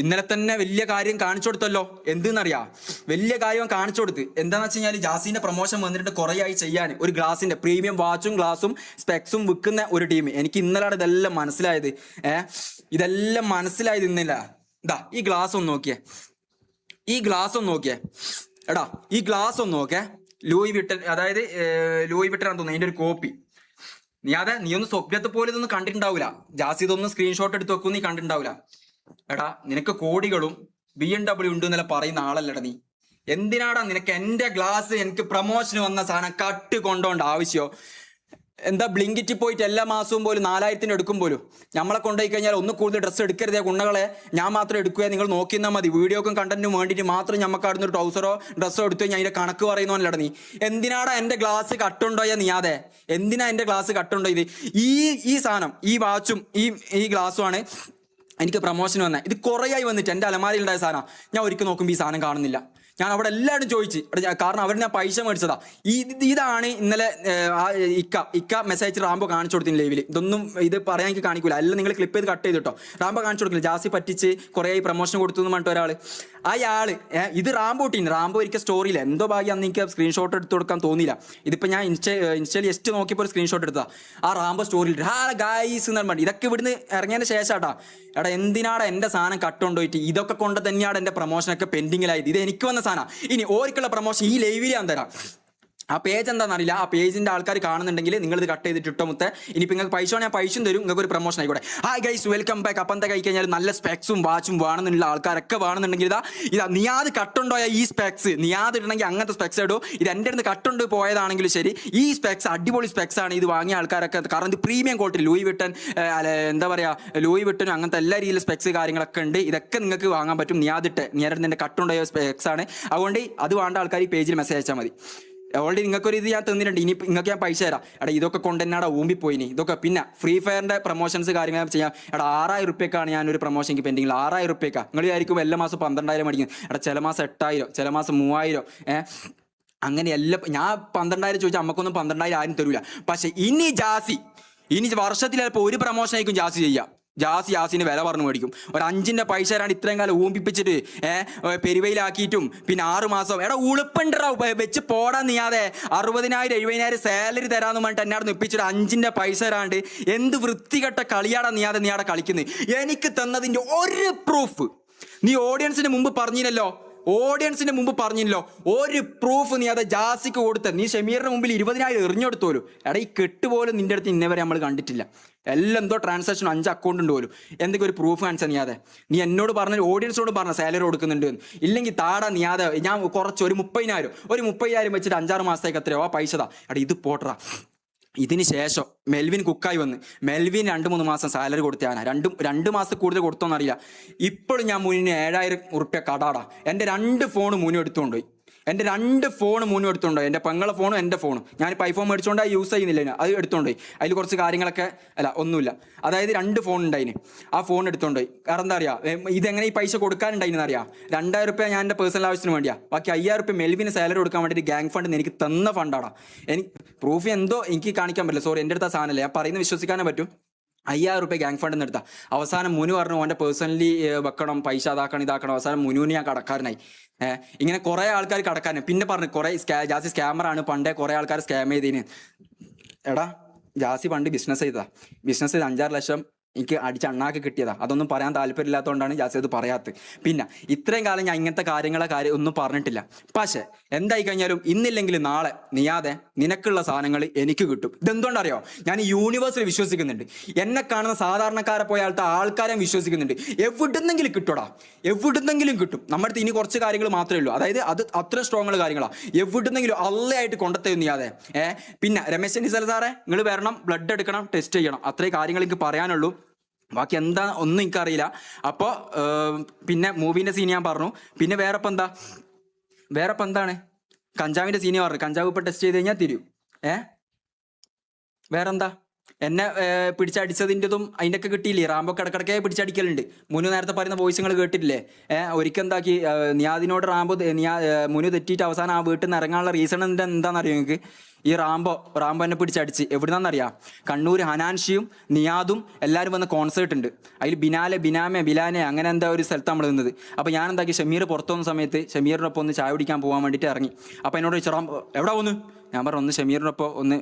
ഇന്നലെ തന്നെ വലിയ കാര്യം കാണിച്ചു കൊടുത്തല്ലോ. എന്തെന്നറിയാം, വലിയ കാര്യം കാണിച്ചു കൊടുത്ത് എന്താണെന്ന് വെച്ച് കഴിഞ്ഞാൽ ജാസിന്റെ പ്രൊമോഷൻ വന്നിട്ട് കുറേയായി ചെയ്യാൻ ഒരു ഗ്ലാസിന്റെ പ്രീമിയം വാച്ചും ഗ്ലാസും സ്പെക്സും വിൽക്കുന്ന ഒരു ടീം. എനിക്ക് ഇന്നലാണ് ഇതെല്ലാം മനസ്സിലായത്. ഇതെല്ലാം മനസ്സിലായത് ഇന്നില്ല. ഇതാ ഈ ഗ്ലാസ് ഒന്ന് നോക്കിയേ, എടാ ഈ ഗ്ലാസ് ഒന്ന് നോക്കേ. ലൂയി വിട്ടൻ, അതായത് ലൂയി വിട്ടനാന്ന് തോന്നുന്നു അതിന്റെ ഒരു കോപ്പി. നീ ഒന്ന് സ്വപ്നത്തെ പോലെ ഇതൊന്നും കണ്ടിട്ടുണ്ടാവില്ല. ജാസി ഇതൊന്നും സ്ക്രീൻഷോട്ട് എടുത്ത് വെക്കും നീ കണ്ടിട്ടുണ്ടാവില്ല. എടാ നിനക്ക് കോടികളും BMW ഉണ്ട് എന്നല്ല പറയുന്ന ആളല്ലടാ നീ. എന്തിനാടാ നിനക്ക് എൻ്റെ ഗ്ലാസ് എനിക്ക് പ്രൊമോഷന് വന്ന സാധനം കട്ട് കൊണ്ടോണ്ട ആവശ്യമോ? എന്താ ബ്ലിങ്കിറ്റ് പോയിട്ട് എല്ലാ മാസവും പോലും 4,000 എടുക്കും പോലും. നമ്മളെ കൊണ്ടുപോയി കഴിഞ്ഞാൽ ഒന്ന് കൂടുതൽ ഡ്രസ്സ് എടുക്കരുതേ കുണ്ണകളെ, ഞാൻ മാത്രം എടുക്കുക, നിങ്ങൾ നോക്കിയെന്നാൽ മതി. വീഡിയോക്കും കണ്ടന്റിനും വേണ്ടിയിട്ട് മാത്രം നമുക്ക് അവിടുന്ന് ഒരു ട്രൗസറോ ഡ്രസ്സോ എടുത്തു കഴിഞ്ഞാൽ അതിന്റെ കണക്ക് പറയുന്നവനല്ലടാ നീ. എന്തിനാടാ എൻ്റെ ഗ്ലാസ് കട്ടുണ്ടോയാ നീ? അതെ എന്തിനാ എൻ്റെ ഗ്ലാസ് കട്ടുണ്ടോ? ഇത് ഈ സാധനം ഈ വാച്ചും ഈ ഗ്ലാസ്സുമാണ് എനിക്ക് പ്രൊമോഷൻ വന്നത്. ഇത് കുറേയായി വന്നിട്ട് എൻ്റെ അലമാരിയിൽ ഉണ്ടായ സാധനം ഞാൻ ഒരിക്കൽ നോക്കുമ്പോൾ ഈ സാധനം കാണുന്നില്ല. ഞാൻ അവിടെ എല്ലാവരും ചോദിച്ചു, കാരണം അവർ ഞാൻ പൈസ മേടിച്ചതാ. ഇതാണ് ഇന്നലെ ഇക്ക മെസ്സേജ് റാംബോ കാണിച്ചു കൊടുത്തില്ല ലൈവിൽ. ഇതൊന്നും ഇത് പറയാൻ എനിക്ക് കാണിക്കില്ല, എല്ലാം നിങ്ങൾ ക്ലിപ്പ് ചെയ്ത് കട്ട് ചെയ്തിട്ടോ. റാംബോ കാണിച്ചു കൊടുക്കില്ല, ജാസി പറ്റിച്ച് കുറേ പ്രൊമോഷൻ കൊടുത്തു എന്ന് പറഞ്ഞിട്ട് ഒരാൾ. അയാള് ഇത് റാംബോ ഇട്ടീന്. റാംബോ ഒരിക്കൽ സ്റ്റോറിയില്ല, എന്തോ ഭാഗ്യം അന്ന് എനിക്ക് സ്ക്രീൻഷോട്ട് എടുത്ത് കൊടുക്കാൻ തോന്നിയില്ല. ഇതിപ്പോൾ ഞാൻ ഇൻസ്റ്റയിൽ ജസ്റ്റ് നോക്കിയപ്പോൾ ഒരു സ്ക്രീൻഷോട്ട് എടുത്താ. ആ റാംബോ സ്റ്റോറിയിൽ ഗായ്സ് എന്ന് പറഞ്ഞിട്ട് ഇതൊക്കെ ഇവിടുന്ന് ഇറങ്ങിയതിന് ശേഷാട്ടാ. എടാ എന്തിനാടാ എൻ്റെ സാധനം കട്ടുകൊണ്ടുപോയിട്ട്? ഇതൊക്കെ കൊണ്ട് തന്നെയാണ് എൻ്റെ പ്രൊമോഷനൊക്കെ പെൻഡിങ്ങിലായത്. ഇത് എനിക്ക് വന്ന സാധനം. ഇനി ഓർക്കുള്ള പ്രൊമോഷൻ ഈ ലൈവിൽ ഞാൻ തരാം. ആ പേജ് എന്താണെന്നറിയില്ല, ആ പേജിന്റെ ആൾക്കാർ കാണുന്നുണ്ടെങ്കിൽ നിങ്ങൾ ഇത് കട്ട് ചെയ്തിട്ട് ഇട്ടോ മുത്തേ. ഇനിയിപ്പോൾ നിങ്ങൾക്ക് പൈസ ഞാൻ പൈസയും തരും, നിങ്ങൾക്ക് ഒരു പ്രൊമോഷൻ ആയിക്കോട്ടെ. Hi guys welcome back. അപ്പം എന്താ കഴിക്കഴിഞ്ഞാൽ നല്ല സ്പെക്സും വാച്ചും വേണമെന്നുള്ള ആൾക്കാരൊക്കെ വേണമെന്നുണ്ടെങ്കിൽ ഇതാ നിയാദ് കട്ടുണ്ടോയ ഈ സ്പെക്സ്, നിയാദ് ഇടണമെങ്കിൽ അങ്ങനത്തെ സ്പെക്സ് ഇടൂ. ഇത് എൻ്റെ അടുത്ത് കട്ടുണ്ട് പോയതാണെങ്കിലും ശരി, ഈ സ്പെക്സ് അടിപൊളി സ്പെക്സ് ആണ്. ഇത് വാങ്ങിയ ആൾക്കാരൊക്കെ, കാരണം ഇത് പ്രീമിയം ക്വാളിറ്റി ലൂയി വിട്ടൻ, എന്താ പറയുക ലൂയി വിട്ടനും അങ്ങനത്തെ എല്ലാ രീതിയിലും സ്പെക്സ് കാര്യങ്ങളൊക്കെ ഉണ്ട്. ഇതൊക്കെ നിങ്ങൾക്ക് വാങ്ങാൻ പറ്റും. നിയാദിട്ട് നിയാദിട്ട് എൻ്റെ കട്ടുണ്ടോയ സ്പെക്സ് ആണ്. അതുകൊണ്ട് അത് വേണ്ട ആൾക്കാർ ഈ പേജിൽ മെസ്സേജ് അയച്ചാൽ മതി. ഓൾറെഡി നിങ്ങൾക്കൊരു ഇത് ഞാൻ തന്നിട്ടുണ്ട്, ഇനി നിങ്ങൾക്ക് ഞാൻ പൈസ തരാം. എടാ ഇതൊക്കെ കൊണ്ടുതന്നെയാടാ ഊമ്പിപ്പോയിനി ഇതൊക്കെ. പിന്നെ ഫ്രീ ഫയറിന്റെ പ്രൊമോഷൻസ് കാര്യങ്ങൾ ചെയ്യാം. എടാ 6,000 രൂപയ്ക്കാണ് ഞാനൊരു പ്രൊമോഷൻക്ക് പെൻഡിങ്ങിൽ. 6,000 രൂപയ്ക്കാണ്. നിങ്ങൾ വിചാരിക്കും എല്ലാ മാസം 12,000 മേടിക്കും. എടാ ചില മാസം 8,000, ചില മാസം 3,000. അങ്ങനെ എല്ലാം ഞാൻ 12,000 ചോദിച്ചാൽ നമുക്കൊന്നും 12,000 ആരും തരൂല. പക്ഷെ ഇനി വർഷത്തിൽ ചിലപ്പോൾ ഒരു പ്രൊമോഷൻ ആയിരിക്കും ജാസി ചെയ്യുക. ജാസിന് വില പറഞ്ഞു മേടിക്കും. ഒരു 5ന്റെ പൈസ തരാണ്ട് ഇത്രയും കാലം ഊമ്പിപ്പിച്ചിട്ട് പെരുവയിലാക്കിയിട്ടും പിന്നെ 6 മാസം എടാ ഉളുപ്പുണ്ടാ വെച്ച് പോടാൻ നീയാതെ 60,000 70,000 സാലറി തരാന്ന് പറഞ്ഞിട്ട് എന്നാട് നിപ്പിച്ചിട്ട് 5ന്റെ പൈസ തരാണ്ട് എന്ത് വൃത്തികെട്ട കളിയാടാ നീയാടെ കളിക്കുന്നത്. എനിക്ക് തന്നതിൻ്റെ ഒരു പ്രൂഫ് നീ ഓഡിയൻസിന് മുമ്പ് പറഞ്ഞില്ലല്ലോ, ഒരു പ്രൂഫ് നീ അത് ജാസിക്ക് കൊടുത്ത. നീ ഷമീറിന് മുമ്പിൽ 20,000 എറിഞ്ഞെടുത്തോലു. എടാ ഈ കെട്ടുപോലും നിന്റെ അടുത്ത് ഇന്നവരെ നമ്മൾ കണ്ടിട്ടില്ല. എല്ലാം എന്തോ ട്രാൻസാക്ഷൻ 5 അക്കൗണ്ട് ഉണ്ട് പോലും. എന്തെങ്കിലും ഒരു പ്രൂഫ് കാണിച്ചാൽ നീയാതെ. നീ എന്നോട് പറഞ്ഞ ഓഡിയൻസിനോട് പറഞ്ഞ സാലറി കൊടുക്കുന്നുണ്ട്. ഇല്ലെങ്കിൽ താടാ നീയാതെ ഞാൻ കുറച്ച് ഒരു 30,000 വെച്ചിട്ട് 5-6 മാസത്തേക്ക് എത്രയോ ആ പൈസ താ. എടാ ഇത് പോട്ടറാ. ഇതിന് ശേഷം മെൽവിൻ കുക്കായി വന്ന് മെൽവിൻ 2-3 മാസം സാലറി കൊടുത്തതാണ്. 2 മാസം കൂടുതൽ കൊടുത്തോന്നറിയില്ല. ഇപ്പോഴും ഞാൻ മുന്നിന് 7,000 ഉറുപ്പ്യ കടാടാ. എൻ്റെ 2 ഫോൺ മുന്നും എടുത്തുകൊണ്ടുപോയി. എൻ്റെ 2 ഫോൺ മുന്നും എടുത്തോണ്ടോ, എൻ്റെ പെങ്ങളെ ഫോണും എൻ്റെ ഫോണും. ഞാനിപ്പോൾ ഐഫോൺ മേടിച്ചോണ്ട് യൂസ് ചെയ്യുന്നില്ല, അത് എടുത്തോണ്ടോയി. അതിൽ കുറച്ച് കാര്യങ്ങളൊക്കെ ഒന്നുമില്ല. അതായത് 2 ഫോൺ ഉണ്ടായിന്, ആ ഫോൺ എടുത്തോണ്ടോയി. കാരണം എന്താ പറയുക, ഇതെങ്ങനെ ഈ പൈസ കൊടുക്കാനുണ്ടായിന്ന് അറിയാം. 2000 രൂപ ഞാൻ എൻ്റെ പേഴ്സണൽ ആവശ്യത്തിന് വേണ്ടിയാ, ബാക്കി 5000 രൂപ മെൽവിന് സാലറി കൊടുക്കാൻ വേണ്ടിയിട്ട് ഗ്യാങ് ഫണ്ട് എനിക്ക് തന്ന ഫണ്ടാടാ. എനിക്ക് പ്രൂഫ് എന്തോ എനിക്ക് കാണിക്കാൻ പറ്റില്ല, സോറി, എൻ്റെ അടുത്ത സാധനമല്ലേ, ഞാൻ പറയുന്നത് വിശ്വസിക്കാനേ പറ്റും. 5000 രൂപ ഗ്യാങ് ഫണ്ട് നിന്ന് എടുത്താൽ അവസാനം മുനു പറഞ്ഞു ഓൻ്റെ പേഴ്സണലി വെക്കണം, പൈസ അതാക്കണം ഇതാക്കണം. അവസാനം മുനുവിന് ഞാൻ കടക്കാരനായി. ഇങ്ങനെ കുറേ ആൾക്കാർ കടക്കാരൻ. പിന്നെ പറഞ്ഞു കുറേ ജാസി സ്കാമറാണ്, പണ്ടേ കുറേ ആൾക്കാർ സ്കാം ചെയ്തതിന്. എടാ ജാസി പണ്ട് ബിസിനസ് ചെയ്തതാ, ബിസിനസ് ചെയ്ത് 5-6 ലക്ഷം എനിക്ക് അടിച്ചണ്ണാക്കി കിട്ടിയതാ. അതൊന്നും പറയാൻ താല്പര്യമില്ലാത്തതുകൊണ്ടാണ് ജാസി അത് പറയാത്തത്. പിന്നെ ഇത്രയും കാലം ഞാൻ ഇങ്ങനത്തെ ഒന്നും പറഞ്ഞിട്ടില്ല. പക്ഷെ എന്തായി കഴിഞ്ഞാലും ഇന്നില്ലെങ്കിൽ നാളെ നിയാതെ നിനക്കുള്ള സാധനങ്ങൾ എനിക്ക് കിട്ടും. ഇതെന്തുകൊണ്ടറിയോ, ഞാൻ യൂണിവേഴ്സിൽ വിശ്വസിക്കുന്നുണ്ട്. എന്നെ കാണുന്ന സാധാരണക്കാരെ പോയ ആൾക്കാരെ വിശ്വസിക്കുന്നുണ്ട്. എവിടുന്നെങ്കിലും കിട്ടൂടാ, എവിടുന്നെങ്കിലും കിട്ടും. നമ്മുടെ അടുത്ത് ഇനി കുറച്ച് കാര്യങ്ങൾ മാത്രമേ ഉള്ളൂ, അതായത് അത് അത്ര സ്ട്രോങ് കാര്യങ്ങളാണ്. എവിടുന്നെങ്കിലും അള്ളയായിട്ട് കൊണ്ടെത്തും നീയാതെ. പിന്നെ രമേശ് ചെന്നിത്തല സാറേ നിങ്ങൾ വരണം, ബ്ലഡ് എടുക്കണം, ടെസ്റ്റ് ചെയ്യണം, അത്രയും കാര്യങ്ങൾ എനിക്ക് പറയാനുള്ളൂ. ബാക്കി എന്താ ഒന്നും എനിക്കറിയില്ല. അപ്പോൾ പിന്നെ മൂവീൻ്റെ സീൻ ഞാൻ പറഞ്ഞു. പിന്നെ വേറെ എന്താണ്, കഞ്ചാവിൻ്റെ സീനി പറഞ്ഞു. കഞ്ചാവ് ഇപ്പോൾ ടെസ്റ്റ് ചെയ്ത് കഴിഞ്ഞാൽ തിരിയും. വേറെന്താ, എന്നെ പിടിച്ചടിച്ചതിൻ്റെതും അതിൻ്റെ ഒക്കെ കിട്ടിയില്ലേ. റാംബോ കിടക്കിടക്കേ പിടിച്ചടിക്കലുണ്ട്. മുനു നേരത്തെ പറയുന്ന വോയിസ് നിങ്ങൾ കേട്ടിട്ടില്ലേ? ഒരിക്കൽ എന്താക്കി നിയാദിനോട് മുനു തെറ്റിയിട്ട് അവസാനം ആ വീട്ടിൽ നിന്ന് ഇറങ്ങാനുള്ള റീസൺ എന്താണെന്നറിയോ നിങ്ങൾക്ക്? ഈ റാംബോ എന്നെ പിടിച്ചടിച്ച് എവിടുന്നാന്നറിയാം, കണ്ണൂർ ഹനാൻഷിയും നിയാദും എല്ലാവരും വന്ന കോൺസേർട്ട് ഉണ്ട്. അതിൽ ബിലാനെ അങ്ങനെ എന്താ ഒരു സ്ഥലത്ത് നമ്മൾ നിന്നത്. അപ്പോൾ ഞാൻ എന്താക്കി, ഷമീർ പുറത്തു വന്ന സമയത്ത് ഷമീറിനൊപ്പം ഒന്ന് ചായ കുടിക്കാൻ പോകാൻ വേണ്ടിയിട്ട് ഇറങ്ങി. അപ്പോൾ എന്നോട് ചോദിച്ചു റാംബോ എവിടെ വന്നു? ഞാൻ പറഞ്ഞു ഒന്ന് ഷമീറിനൊപ്പം ഒന്ന്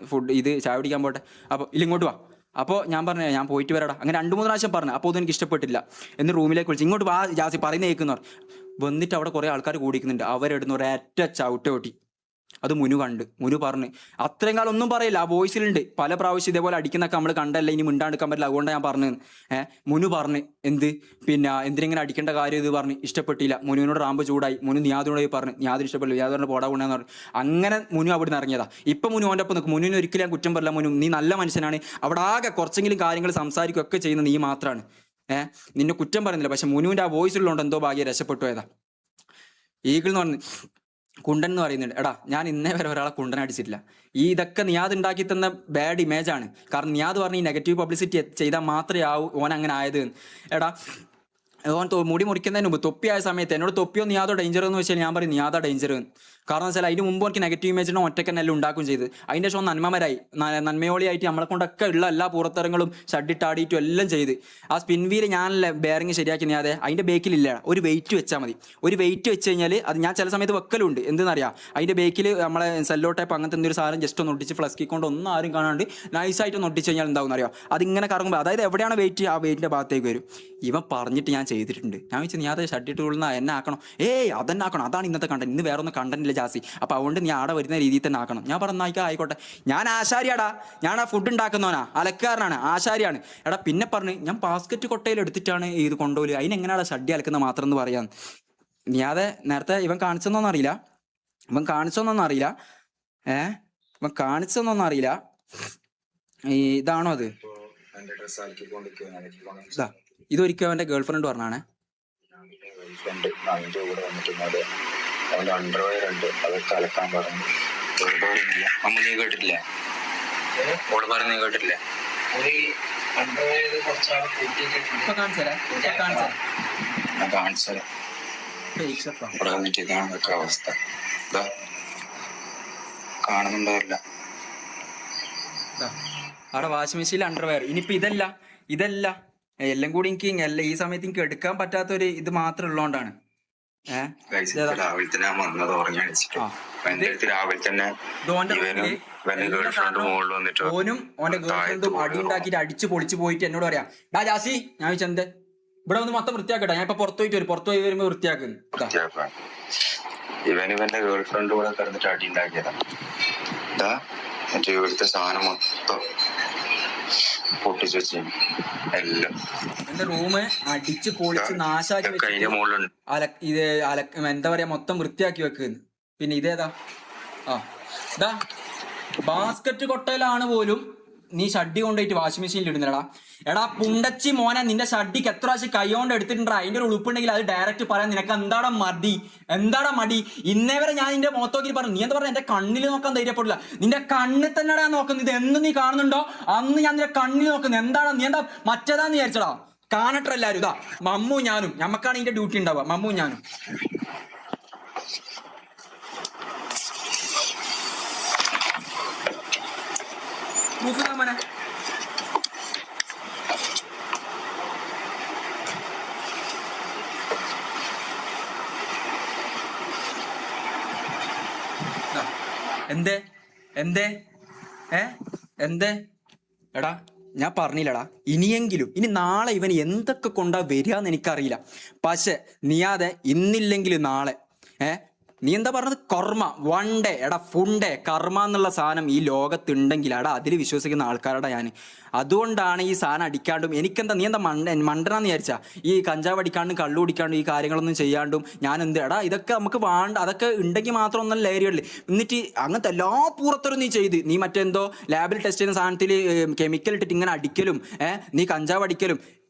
ചായ കുടിക്കാൻ പോട്ടെ. അപ്പോൾ ഇങ്ങോട്ട് വാ. അപ്പോൾ ഞാൻ പറഞ്ഞു ഞാൻ പോയിട്ട് വരാടാ. അങ്ങനെ 2-3 പ്രാവശ്യം പറഞ്ഞു. അപ്പോൾ അതെനിക്ക് ഇഷ്ടപ്പെട്ടില്ല. എന്ന് റൂമിലേക്ക് വിളിച്ചു, ഇങ്ങോട്ട് വാ ജാസി പറയുന്ന കേൾക്കുന്നവർ. വന്നിട്ട് അവിടെ കുറേ ആൾക്കാർ കൂടിക്കുന്നുണ്ട്. അവരെടുന്ന് ഒരൊറ്റ ചവിട്ടി. അത് മുനു കണ്ട്. മുനു പറഞ്ഞ് അത്രയും കാലം ഒന്നും പറയില്ല, ആ വോയിസിലുണ്ട്. പല പ്രാവശ്യം ഇതേപോലെ അടിക്കുന്നൊക്കെ നമ്മൾ കണ്ടല്ല, ഇനി മിണ്ടാണ്ടിക്കാൻ പറ്റില്ല, അതുകൊണ്ടാണ് ഞാൻ പറഞ്ഞത്. മുനു പറഞ്ഞ് പിന്നെ എന്തിനെങ്ങനെ അടിക്കേണ്ട കാര്യം ഇത് പറഞ്ഞ് ഇഷ്ടപ്പെട്ടില്ല. മുനുവിനോട് റാംബോ ചൂടായി. മുനു നിയാദിനോട് പറഞ്ഞു, നിയാദിന് ഇഷ്ടപ്പെട്ടില്ല. നിയാദിനോട് പോടാ കൊണ്ടാന്ന് പറഞ്ഞു. അങ്ങനെ മുനു അവിടെ നിന്ന് ഇറങ്ങിയതാ. ഇപ്പം മുനു അവൻ്റെ ഒപ്പം നിൽക്കും. മുനുവിന് ഒരിക്കലും ഞാൻ കുറ്റം പറയില്ല. മുനു നീ നല്ല മനുഷ്യനാണ്, അവിടെ ആകെ കുറച്ചെങ്കിലും കാര്യങ്ങൾ സംസാരിക്കുകയൊക്കെ ചെയ്യുന്ന നീ മാത്രമാണ്. നിന്നെ കുറ്റം പറയുന്നില്ല. പക്ഷെ മുനുവിൻ്റെ ആ വോയിസിലുണ്ട് എന്തോ ഭാഗ്യം രക്ഷപ്പെട്ടു പോയതാ. ഈഗിൾ എന്ന് പറഞ്ഞ് കുണ്ടൻ എന്ന് പറയുന്നുണ്ട്. എടാ ഞാൻ ഇന്നേ വരെ ഒരാളെ കുണ്ടൻ അടിച്ചിട്ടില്ല. ഇതൊക്കെ നിയാദ് ഉണ്ടാക്കി തന്ന ബാഡ് ഇമേജാണ്. കാരണം നിയാദ് പറഞ്ഞ് ഈ നെഗറ്റീവ് പബ്ലിസിറ്റി ചെയ്താൽ മാത്രമേ ഓൻ അങ്ങനെ ആയത്. എടാ ഓൻ മുടി മുറിക്കുന്നതിന് മുമ്പ് തൊപ്പിയായ സമയത്ത് എന്നോട് തൊപ്പിയോ നിയാദോ ഡേഞ്ചർ എന്ന് വെച്ചാൽ ഞാൻ പറയും നിയാദാ ഡേഞ്ചർ. കാരണം വെച്ചാൽ അതിന് മുമ്പ് എനിക്ക് നെഗറ്റീവ് ഇമേജിനെ ഒറ്റക്കെന്നെല്ലാം ഉണ്ടാക്കുകയും ചെയ്ത്. അതിൻ്റെ ഷോ നന്മയോളിയായിട്ട് നമ്മളെ കൊണ്ടൊക്കെ ഉള്ള എല്ലാ പുറത്തിറങ്ങളും ഷഡിട്ടാടിയിട്ടും എല്ലാം ചെയ്ത്. ആ സ്പിൻ വീല് ഞാനല്ലേ ബെയറിങ് ശരിയാക്കി നിയാതെ, അതിൻ്റെ ബേക്കിലില്ല, ഒരു വെയിറ്റ് വെച്ചാൽ മതി. ഒരു വെയിറ്റ് വെച്ച് കഴിഞ്ഞാൽ അത് ഞാൻ ചില സമയത്ത് വെക്കലുണ്ട്. എന്തെന്നറിയാം, അതിൻ്റെ ബേക്കിൽ നമ്മളെ സെല്ലോ ടൈപ്പ് അങ്ങനത്തെ എന്തൊരു സാധനം ജസ്റ്റ് ഒന്ന് ഒട്ടിച്ച് ഫ്ലസ്കിക്കൊണ്ട് ഒന്നും ആരും കാണാണ്ട് നൈസായിട്ട് ഒന്ന് ഒട്ടിച്ച് കഴിഞ്ഞാൽ എന്താവും അറിയാം, അതിങ്ങനെ കറങ്ങുമ്പോൾ അതായത് എവിടെയാണ് വെയിറ്റ് ആ വെയിറ്റിൻ്റെ ഭാഗത്തേക്ക് വരും. ഇവൻ പറഞ്ഞിട്ട് ഞാൻ ചെയ്തിട്ടുണ്ട്. ഞാൻ വെച്ചാൽ നീ അത് ഷഡിട്ട് കൊള്ളുന്ന എന്നെ ആക്കണം, അതെന്നെ ആക്കണം, അതാണ് ഇന്നത്തെ കണ്ടന്റ്, ഇന്ന് വേറെ ഒന്നും കണ്ടന്റില്ല ജാസി, അപ്പോൾ അതുകൊണ്ട് നീ ആടെ വരുന്ന രീതിയിൽ തന്നെ ആക്കണം. ഞാൻ പറഞ്ഞാൽ ആയിക്കോട്ടെ, ഞാൻ ആശാരിയാടാ, ഞാൻ ആ ഫുഡ് ഉണ്ടാക്കുന്നവനാ, അലക്കാരനാണ്, ആശാരിയാണ്. എടാ പിന്നെ പറഞ്ഞ് ഞാൻ ബാസ്ക്കറ്റ് കൊട്ടയിൽ എടുത്തിട്ടാണ് ഇത് കൊണ്ടുപോലും, അതിനെങ്ങനെയാണ് ഷഡ്ഡി അലക്കുന്നത് മാത്രം എന്ന് പറയാൻ. നീ അത് നേരത്തെ ഇവൻ കാണിച്ചെന്നൊന്നും അറിയില്ല. ഇതാണോ അത്? ഇതൊരിക്കലും അവൻ്റെ ഗേൾ ഫ്രണ്ട് പറഞ്ഞാണ്. അവന്റെ അണ്ടർവെയർ ഉണ്ട്, അതൊക്കെ അലക്കാൻ പറഞ്ഞു. അമ്മ നീ കേട്ടിട്ടില്ലേ? ഓട് പറഞ്ഞ് നീ കേട്ടിട്ടില്ലേ? ഞാൻ കാണിച്ചത് ഇവിടെ വന്നിട്ട് ഇതാണ് ഇതൊക്കെ അവസ്ഥ. ഇതാ കാണുന്നുണ്ടാവില്ല. അവിടെ വാഷിംഗ് മെഷീനിൽ അണ്ടർവെയർ. ഇനിയിപ്പോൾ ഇതല്ല എല്ലാം കൂടി എനിക്ക് ഈ സമയത്ത് എനിക്ക് എടുക്കാൻ പറ്റാത്തൊരു ഇത് മാത്രം ഉള്ളതുകൊണ്ടാണ്. രാവിലെ തന്നെ വന്നത് ഉറങ്ങി അടിച്ചിട്ട് രാവിലെ തന്നെ ഓനും ഓന്റെ ഗേൾഫ്രണ്ടും അടി ഉണ്ടാക്കിയിട്ട് അടിച്ച് പൊളിച്ചു പോയിട്ട് എന്നോട് പറയാം, ഡാ ജാസി, ഞാൻ ചോദിച്ചെന്ത് ഇവിടെ ഒന്ന് മൊത്തം വൃത്തിയാക്കട്ടെ, ഞാൻ ഇപ്പൊ പുറത്തു പോയി വരുമ്പോ വൃത്തിയാക്കുന്നു. ഇവന്റെ ഗേൾഫ്രണ്ട് കൂടെ കിടന്നിട്ട് അടി ഉണ്ടാക്കിയതാ. ഇവിടുത്തെ സാധനം മൊത്തം പൊട്ടിച്ചു വെച്ചു എല്ലാം. എന്റെ റൂമ് അടിച്ച് പൊളിച്ച് നാശാക്കി എന്താ പറയാ മൊത്തം വൃത്തിയാക്കി വെക്കുന്നു. പിന്നെ ഇതേതാ, ബാസ്കറ്റ് കൊട്ടയിലാണ് പോലും നീ ഷഡ്ഡി കൊണ്ടുപോയിട്ട് വാഷിംഗ് മെഷീനിൽ ഇടുന്നില്ലടാ. എടാ പുണ്ടച്ചി മോനെ, നിന്റെ ഷഡ്ഡിക്ക് എത്ര പ്രാവശ്യം കൈ കൊണ്ട് എടുത്തിട്ടുണ്ടാ? അതിന്റെ ഒരു ഉളുപ്പുണ്ടെങ്കിൽ അത് ഡയറക്റ്റ് പറയാൻ നിനക്ക് എന്താടാ മടി? ഇന്നേ വരെ ഞാൻ നിന്റെ മുഖത്തോക്കി പറഞ്ഞു, നീ എന്താ പറഞ്ഞ എന്റെ കണ്ണിൽ നോക്കാൻ ധൈര്യപ്പെടില്ല. നിന്റെ കണ്ണിൽ തന്നെടാ നോക്കുന്നത്. ഇത് എന്ന് നീ കാണുന്നുണ്ടോ അന്ന് ഞാൻ നിന്റെ കണ്ണിൽ നോക്കുന്നത്. എന്താടാ നീ എന്താ മറ്റേതാന്ന് വിചാരിച്ചടാ? കാണട്ടെ എല്ലാരും. ഇതാ മമ്മു ഞാനും, ഞമ്മക്കാണ് ഇതിന്റെ ഡ്യൂട്ടി ഉണ്ടാവുക. മമ്മു ഞാനും മോനെ. എന്തേ എന്തേ എന്തേ എടാ ഞാൻ പറഞ്ഞില്ലടാ, ഇനി നാളെ ഇവൻ എന്തൊക്കെ കൊണ്ടാ വരികയെന്ന് എനിക്കറിയില്ല. പക്ഷെ നീയാതെ ഇന്നില്ലെങ്കിൽ നാളെ നീ എന്താ പറഞ്ഞത്? കർമ്മ വൺ ഡേ. എടാ ഫുണ്ടേ കർമ്മ എന്നുള്ള സാധനം ഈ ലോകത്തുണ്ടെങ്കിൽ എടാ അതിൽ വിശ്വസിക്കുന്ന ആൾക്കാരടാ ഞാൻ. അതുകൊണ്ടാണ് ഈ സാധനം അടിക്കാണ്ടും എനിക്കെന്താ നീ എന്താ മണ്ടനാന്ന് വിചാരിച്ചാ ഈ കഞ്ചാവ് അടിക്കാണ്ടും കള്ളു കുടിക്കാണ്ടും ഈ കാര്യങ്ങളൊന്നും ചെയ്യാണ്ടും ഞാൻ എന്ത് എടാ ഇതൊക്കെ നമുക്ക് വേണ്ട, അതൊക്കെ ഉണ്ടെങ്കിൽ മാത്രം ഒന്നും ലഹരികളിൽ എന്നിട്ട് അങ്ങനത്തെ എല്ലാ പൂറത്തരും നീ ചെയ്ത് നീ മറ്റെന്തോ ലാബിൽ ടെസ്റ്റ് ചെയ്യുന്ന സാധനത്തിൽ കെമിക്കൽ ഇട്ടിട്ട് ഇങ്ങനെ അടിക്കലും നീ കഞ്ചാവ് അടിക്കലും.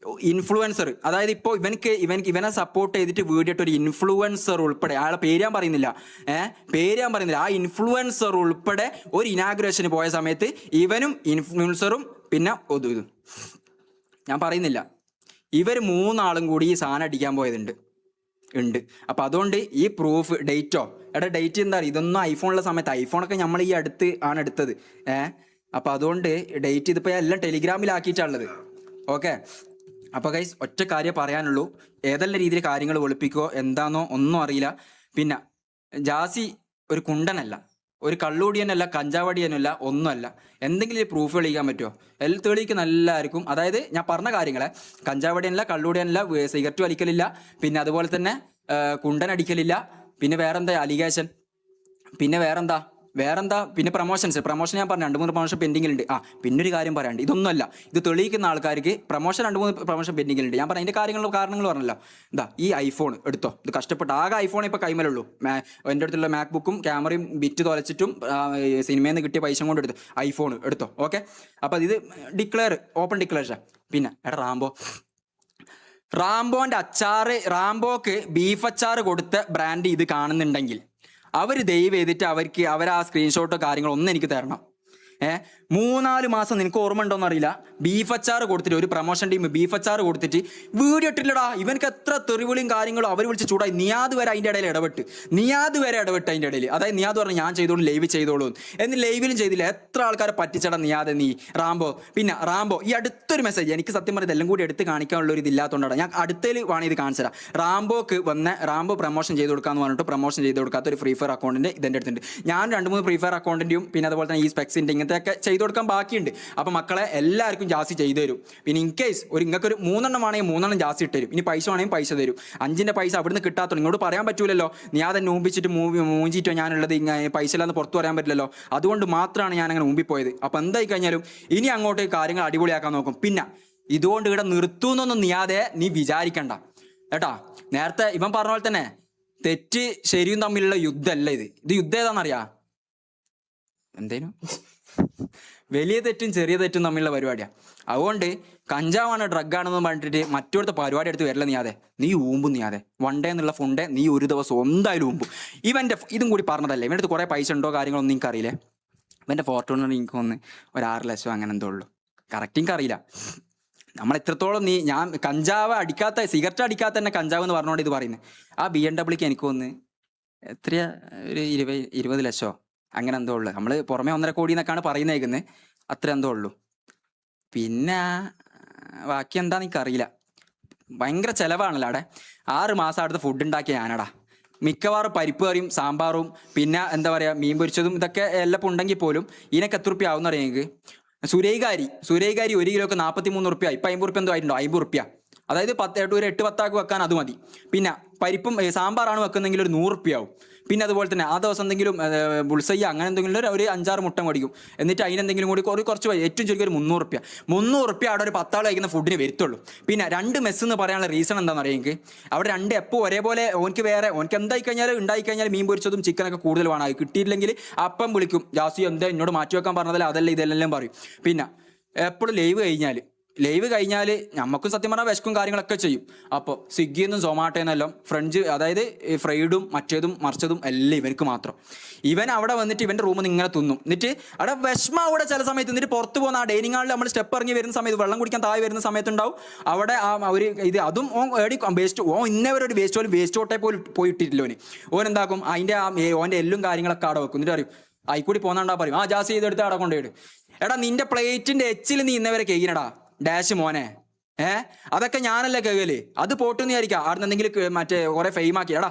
ഇൻഫ്ലുവൻസർ, അതായത് ഇപ്പോൾ ഇവനെ സപ്പോർട്ട് ചെയ്തിട്ട് വീഡിയോ ഒരു ഇൻഫ്ലുവൻസർ ഉൾപ്പെടെ, അയാളെ പേര് ഞാൻ പറയുന്നില്ല, ആ ഇൻഫ്ലുവൻസർ ഉൾപ്പെടെ ഒരു ഇനാഗുറേഷന് പോയ സമയത്ത് ഇവനും ഇൻഫ്ലുവൻസറും പിന്നെ ഇതും ഞാൻ പറയുന്നില്ല, ഇവർ മൂന്നാളും കൂടി ഈ സാധനം അടിക്കാൻ പോയതുണ്ട്. അപ്പം അതുകൊണ്ട് ഈ പ്രൂഫ് ഡേറ്റോ ഡേറ്റ് എന്താ പറയുക, ഇതൊന്നും ഐഫോണുള്ള സമയത്ത്, ഐഫോണൊക്കെ നമ്മൾ ഈ അടുത്ത് ആണ് എടുത്തത്. അപ്പം അതുകൊണ്ട് ഡേറ്റ് ഇതിപ്പോൾ എല്ലാം ടെലിഗ്രാമിലാക്കിയിട്ടുള്ളത്. ഓക്കെ, അപ്പോൾ ഗൈസ് ഒറ്റ കാര്യം പറയാനുള്ളൂ, ഏതെല്ലാം രീതിയിൽ കാര്യങ്ങൾ വെളുപ്പിക്കോ എന്താണെന്നോ ഒന്നും അറിയില്ല. പിന്നെ ജാസി ഒരു കുണ്ടനല്ല, ഒരു കള്ളുകൂടിയനല്ല, കഞ്ചാവടിയനല്ല, ഒന്നുമല്ല. എന്തെങ്കിലും പ്രൂഫ് തെളിയിക്കാൻ പറ്റുമോ? തെളിയിക്കുന്ന എല്ലാവർക്കും, അതായത് ഞാൻ പറഞ്ഞ കാര്യങ്ങളെ, കഞ്ചാവടിയനല്ല, കള്ളുകൂടിയനല്ല, സിഗരറ്റ് വലിക്കലില്ല, പിന്നെ അതുപോലെ തന്നെ കുണ്ടനടിക്കലില്ല, പിന്നെ വേറെന്താ അലിഗേഷൻ, പിന്നെ വേറെന്താ പിന്നെ പ്രൊമോഷൻ ഞാൻ പറഞ്ഞു 2-3 പ്രൊമോഷൻ പെൻഡിങ്ങിലുണ്ട്. പിന്നൊരു കാര്യം പറയാണ്ട്, ഇതൊന്നുമല്ല, ഇത് തെളിയിക്കുന്ന ആൾക്കാർക്ക് 2-3 പ്രൊമോഷൻ പെൻഡിങ്ങിലുണ്ട്. ഞാൻ പറഞ്ഞ അതിൻ്റെ കാരണങ്ങൾ പറഞ്ഞല്ലോ. ഈ ഐഫോൺ എടുത്തോ, ഇത് കഷ്ടപ്പെട്ട് ആകെ ഐഫോൺ ഇപ്പോൾ കൈമലുള്ളൂ. എൻ്റെ അടുത്തുള്ള മാക് ബുക്കും ക്യാമറയും വിറ്റ് തുലച്ചിട്ടും സിനിമയിൽ നിന്ന് കിട്ടിയ പൈസ കൊണ്ട് എടുത്തു ഐഫോൺ എടുത്തോ. ഓക്കെ, അപ്പോൾ ഇത് ഓപ്പൺ ഡിക്ലറേഷൻ. പിന്നെ റാംബോന്റെ അച്ചാറ്, റാംബോക്ക് ബീഫ് അച്ചാറ് കൊടുത്ത ബ്രാൻഡ് ഇത് കാണുന്നുണ്ടെങ്കിൽ അവർ ദയവ് ചെയ്തിട്ട് അവർ ആ സ്ക്രീൻഷോട്ടോ കാര്യങ്ങളോ ഒന്നും എനിക്ക് തരണം. 3-4 മാസം നിനക്ക് ഓർമ്മ ഉണ്ടോന്ന് അറിയില്ല, ബീഫ് അച്ചാറ് കൊടുത്തിട്ട് ഒരു പ്രൊമോഷൻ ടീം ബീഫ് അച്ചാറ് കൊടുത്തിട്ട് വീഡിയോ ഇട്ടില്ലടാ. ഇവനക്ക് എത്ര തെറിവിളിയും കാര്യങ്ങളും അവർ വിളിച്ച് ചൂടായി. നിയാദ് വരെ അതിൻ്റെ ഇടയിൽ ഇടപെട്ട് അതിൻ്റെ ഇടയിൽ. അതായത് നിയാദ് പറഞ്ഞു ഞാൻ ചെയ്തോളൂ, ലൈവ് ചെയ്തോളൂ എന്ന്. ലൈവിലും ചെയ്തില്ല. എത്ര ആൾക്കാരെ പറ്റിച്ചടാ നിയാദ് നീ. പിന്നെ റാംബോ ഈ അടുത്തൊരു മെസ്സേജ്, എനിക്ക് സത്യം പറഞ്ഞത് എല്ലാം കൂടി എടുത്ത് കാണിക്കാനുള്ള ഒരു ഇതില്ലാത്തതുകൊണ്ടാണ് ഞാൻ അടുത്തതിൽ വേണം ഇത് കാണിച്ചു തരാം. റാംബോ പ്രൊമോഷൻ ചെയ്ത് കൊടുക്കാന്ന് പറഞ്ഞിട്ട് പ്രൊമോഷൻ ചെയ്ത് കൊടുക്കാത്ത ഒരു ഫ്രീ ഫയർ അക്കൗണ്ടിൻ്റെ ഇതിൻ്റെ അടുത്തുണ്ട്. ഞാൻ 2-3 ഫ്രീ ഫയർ അക്കൗണ്ടിൻ്റെയും പിന്നെ അതുപോലെ തന്നെ ഈ സ്പെക്സിൻ്റെ ഇങ്ങനത്തെയൊക്കെ ചെയ്ത് കൊടുക്കാൻ ബാക്കിയുണ്ട്. അപ്പം മക്കളെ എല്ലാവർക്കും ജാസി ചെയ്തു തരും. പിന്നെ ഇൻ കേസ് ഇങ്ങൾക്കൊരു 3 ആണെങ്കിൽ 3 ജാസി ഇട്ട് തരും. ഇനി പൈസ വേണമെങ്കിൽ പൈസ തരും. 5 പൈസ അവിടുന്ന് കിട്ടാത്തോ നിങ്ങളോട് പറയാൻ പറ്റൂലല്ലോ. നീ അതെന്നെ ഊമ്പിച്ചിട്ട് മൂഞ്ചിട്ടോ ഞാനുള്ളത് പൈസ ഇല്ലാന്ന് പുറത്തു പറയാൻ പറ്റില്ലല്ലോ. അതുകൊണ്ട് മാത്രമാണ് ഞാൻ അങ്ങനെ ഊമ്പിപ്പോയത്. അപ്പം എന്തായി കഴിഞ്ഞാലും ഇനി അങ്ങോട്ട് കാര്യങ്ങൾ അടിപൊളിയാക്കാൻ നോക്കും. പിന്നെ ഇതുകൊണ്ട് ഇവിടെ നിർത്തുന്നൊന്നും നീ വിചാരിക്കണ്ട കേട്ടാ. നേരത്തെ ഇവൻ പറഞ്ഞ പോലെ തന്നെ തെറ്റ് ശരിയും തമ്മിലുള്ള യുദ്ധമല്ല ഇത് യുദ്ധം ഏതാണെന്നറിയാ? എന്തേനും വലിയ തെറ്റും ചെറിയ തെറ്റും തമ്മിലുള്ള പരിപാടിയാണ്. അതുകൊണ്ട് കഞ്ചാവാണ് ഡ്രഗാണെന്ന് പറഞ്ഞിട്ട് മറ്റൊരുത്ത പരിപാടി എടുത്ത് വരില്ല. നീ ഊമ്പും വൺ ഡേ എന്നുള്ള ഫുണ്ടേ നീ ഒരു ദിവസം എന്തായാലും ഊമ്പും. ഇവൻ്റെ ഇതും കൂടി പറഞ്ഞതല്ലേ, ഇവൻ്റെ അടുത്ത് കുറേ പൈസ ഉണ്ടോ കാര്യങ്ങളൊന്നും എനിക്ക് അറിയില്ലേ. ഇവൻ്റെ ഫോർച്യൂണർ എനിക്ക് ഒന്ന് ഒരു 6 ലക്ഷം അങ്ങനെ എന്തോ ഉള്ളൂ. കറക്റ്റ് എനിക്ക് അറിയില്ല. നമ്മൾ എത്രത്തോളം ഞാൻ കഞ്ചാവ് അടിക്കാത്ത, സിഗരറ്റ് അടിക്കാത്ത തന്നെ കഞ്ചാവ് എന്ന് പറഞ്ഞുകൊണ്ട് ഇത് പറയുന്നത്. ആ BMW എനിക്ക് ഒന്ന് എത്രയാ, ഒരു 20 ലക്ഷമോ അങ്ങനെ എന്തോ ഉള്ളു. നമ്മൾ പുറമെ 1.5 കോടി എന്നൊക്കെയാണ് പറയുന്നേക്കുന്നത്. അത്ര എന്തോ ഉള്ളൂ. പിന്നെ ബാക്കി എന്താന്ന് എനിക്കറിയില്ല. ഭയങ്കര ചിലവാണല്ലോ അവിടെ. 6 മാസം അടുത്ത് ഫുഡ് ഉണ്ടാക്കിയ ഞാനടാ. മിക്കവാറും പരിപ്പ് കറിയും സാമ്പാറും പിന്നെ എന്താ പറയുക മീൻ പൊരിച്ചതും ഇതൊക്കെ എല്ലാം ഉണ്ടെങ്കിൽ പോലും ഇതിനൊക്കെ എത്ര റുപ്യ ആവും എന്നറിയാം എനിക്ക്. സുരൈകാരി 1 കിലോക്ക് 43 റുപ്യ. ഇപ്പം 50 റുപ്യ എന്തോ ആയിട്ടുണ്ടോ, 50 റുപ്യ. അതായത് 8-10 വെക്കാൻ അത് മതി. പിന്നെ പരിപ്പും സാമ്പാറാണ് വെക്കുന്നെങ്കിൽ ഒരു 100 റുപ്യ ആവും. പിന്നെ അതുപോലെ തന്നെ ആ ദിവസം എന്തെങ്കിലും ബുൾസയ്യ അങ്ങനെ എന്തെങ്കിലും ഒരു 5-6 മുട്ട മേടിക്കും. എന്നിട്ട് അതിനെന്തെങ്കിലും കൂടി കുറച്ച് ഏറ്റവും ചുരുക്കി ഒരു 300 റുപ്യ അവിടെ ഒരു 10 ആൾ കഴിക്കുന്ന ഫുഡിന് വരുത്തുള്ളൂ. പിന്നെ 2 മെസ്സ് എന്ന് പറയാനുള്ള റീസൺ എന്താണെന്ന് അറിയാം എനിക്ക്. അവിടെ 2 എപ്പോൾ ഒരേപോലെ ഓനക്ക് എന്തായി കഴിഞ്ഞാൽ മീൻ പൊരിച്ചതും ചിക്കനൊക്കെ കൂടുതൽ വേണം. കിട്ടിയില്ലെങ്കിൽ അപ്പം വിളിക്കും, ജാസി എന്താ എന്നോട് മാറ്റി വെക്കാൻ പറഞ്ഞതല്ല അതല്ല ഇതെല്ലാം പറയും. പിന്നെ എപ്പോഴും ലൈവ് കഴിഞ്ഞാൽ നമുക്കും സത്യം പറഞ്ഞാൽ വിശക്കും കാര്യങ്ങളൊക്കെ ചെയ്യും. അപ്പോൾ സ്വിഗ്ഗിയിൽ നിന്നും സൊമാറ്റോയിൽ നിന്നെല്ലാം ഫ്രഞ്ച്, അതായത് ഫ്രൈഡും മറ്റേതും മറിച്ചതും എല്ലാം ഇവർക്ക് മാത്രം. ഇവൻ അവിടെ വന്നിട്ട് ഇവൻ്റെ റൂമിൽ നിന്ന് ഇങ്ങനെ തിന്നും. എന്നിട്ട് അവിടെ വിഷമ അവിടെ ചില സമയത്ത് എന്നിട്ട് പുറത്ത് പോകുന്ന ആ ഡൈനിങ് ഹാളിൽ നമ്മൾ സ്റ്റെപ്പ് ഇറങ്ങി വരുന്ന സമയത്ത് വെള്ളം കുടിക്കാൻ താഴെ വരുന്ന സമയത്തുണ്ടാവും അവിടെ ആ ഒരു ഇത് അതും വേസ്റ്റ് ഇന്നവരെ ഒരു വേസ്റ്റ് ഓട്ടെ പോയിട്ടില്ലോ ഓൻ എന്താക്കും അതിൻ്റെ ഓൻ്റെ എല്ലും കാര്യങ്ങളൊക്കെ അവിടെ വെക്കും. എന്നിട്ട് അറിയും ആയിക്കൂടി പോന്നാണ്ടാ പറയും ആ ജാസ് ചെയ്തെടുത്ത് അവിടെ കൊണ്ടുപോയിട്. എടാ നിന്റെ പ്ലേറ്റിന്റെ എച്ചിൽ നീ ഇന്നവരെ കഴിയണടാ ഡാഷ് മോനെ. അതൊക്കെ ഞാനല്ലേ കേകല്. അത് പോട്ടെന്ന് വിചാരിക്കാം അവിടെ എന്തെങ്കിലും മറ്റേ കുറെ ഫെയിമാക്കി. എടാ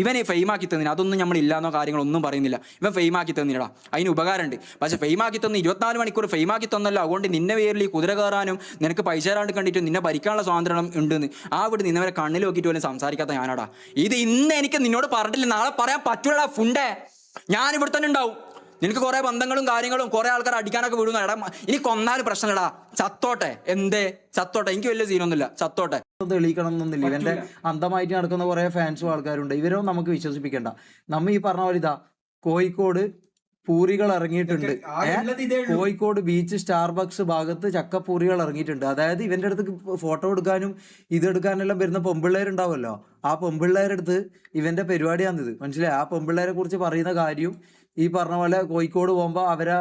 ഇവനെ ഫെയിമാക്കി തന്നില്ല, അതൊന്നും നമ്മൾ ഇല്ലാന്നോ കാര്യങ്ങളൊന്നും പറയുന്നില്ല. ഇവൻ ഫെയിമാക്കി തന്നില്ലടാ, അതിന് ഉപകാരമുണ്ട്. പക്ഷെ ഫെയിമാക്കി തന്നു 24 മണിക്കൂർ ഫെയിമാക്കി തന്നല്ലോ. അതുകൊണ്ട് നിന്നെ പേരിൽ ഈ കുതിര കയറാനും നിനക്ക് പൈസ തരാണ്ട് കണ്ടിട്ടും നിന്നെ ഭരിക്കാനുള്ള സ്വാതന്ത്ര്യം ഉണ്ടെന്ന് ആ വീട് നിന്നവരെ കണ്ണിൽ നോക്കിയിട്ട് പോലും സംസാരിക്കാത്ത ഞാനാടാ. ഇത് ഇന്ന് എനിക്ക് നിന്നോട് പറഞ്ഞിട്ടില്ല, നാളെ പറയാൻ പറ്റൂലടാ ഫുണ്ടേ. ഞാൻ ഇവിടെ തന്നെ ഉണ്ടാവും. നിനക്ക് കുറെ ബന്ധങ്ങളും കാര്യങ്ങളും കുറെ ആൾക്കാർ അടിക്കാനൊക്കെ വിടുന്നു. എടാ ഇനി കൊന്നാലും പ്രശ്നമില്ലടാ, ചത്തോട്ടെ. ചത്തോട്ടെ, എനിക്ക് വലിയ സീനൊന്നുമില്ല, ചത്തോട്ടെ. തെളിയിക്കണം എന്നൊന്നുമില്ല. ഇവന്റെ അന്ധമായിട്ട് നടക്കുന്ന കുറെ ഫാൻസും ആൾക്കാരുണ്ട്. ഇവരും നമുക്ക് വിശ്വസിപ്പിക്കണ്ട. നമ്മ ഈ പറഞ്ഞ പോലെ ഇതാ കോഴിക്കോട് പൂരികൾ ഇറങ്ങിയിട്ടുണ്ട്. കോഴിക്കോട് ബീച്ച് സ്റ്റാർബക്സ് ഭാഗത്ത് ചക്കപ്പൂരികൾ ഇറങ്ങിയിട്ടുണ്ട്. അതായത് ഇവന്റെ അടുത്ത് ഫോട്ടോ എടുക്കാനും ഇതെടുക്കാനെല്ലാം വരുന്ന പെമ്പിള്ളേരുണ്ടാവുമല്ലോ, ആ പെമ്പിള്ളേരടുത്ത് ഇവന്റെ പരിപാടിയാണിത്. മനസ്സിലായി? ആ പെമ്പിള്ളേരെ കുറിച്ച് പറയുന്ന കാര്യം ഈ പറഞ്ഞ പോലെ കോഴിക്കോട് പോകുമ്പോൾ അവരെ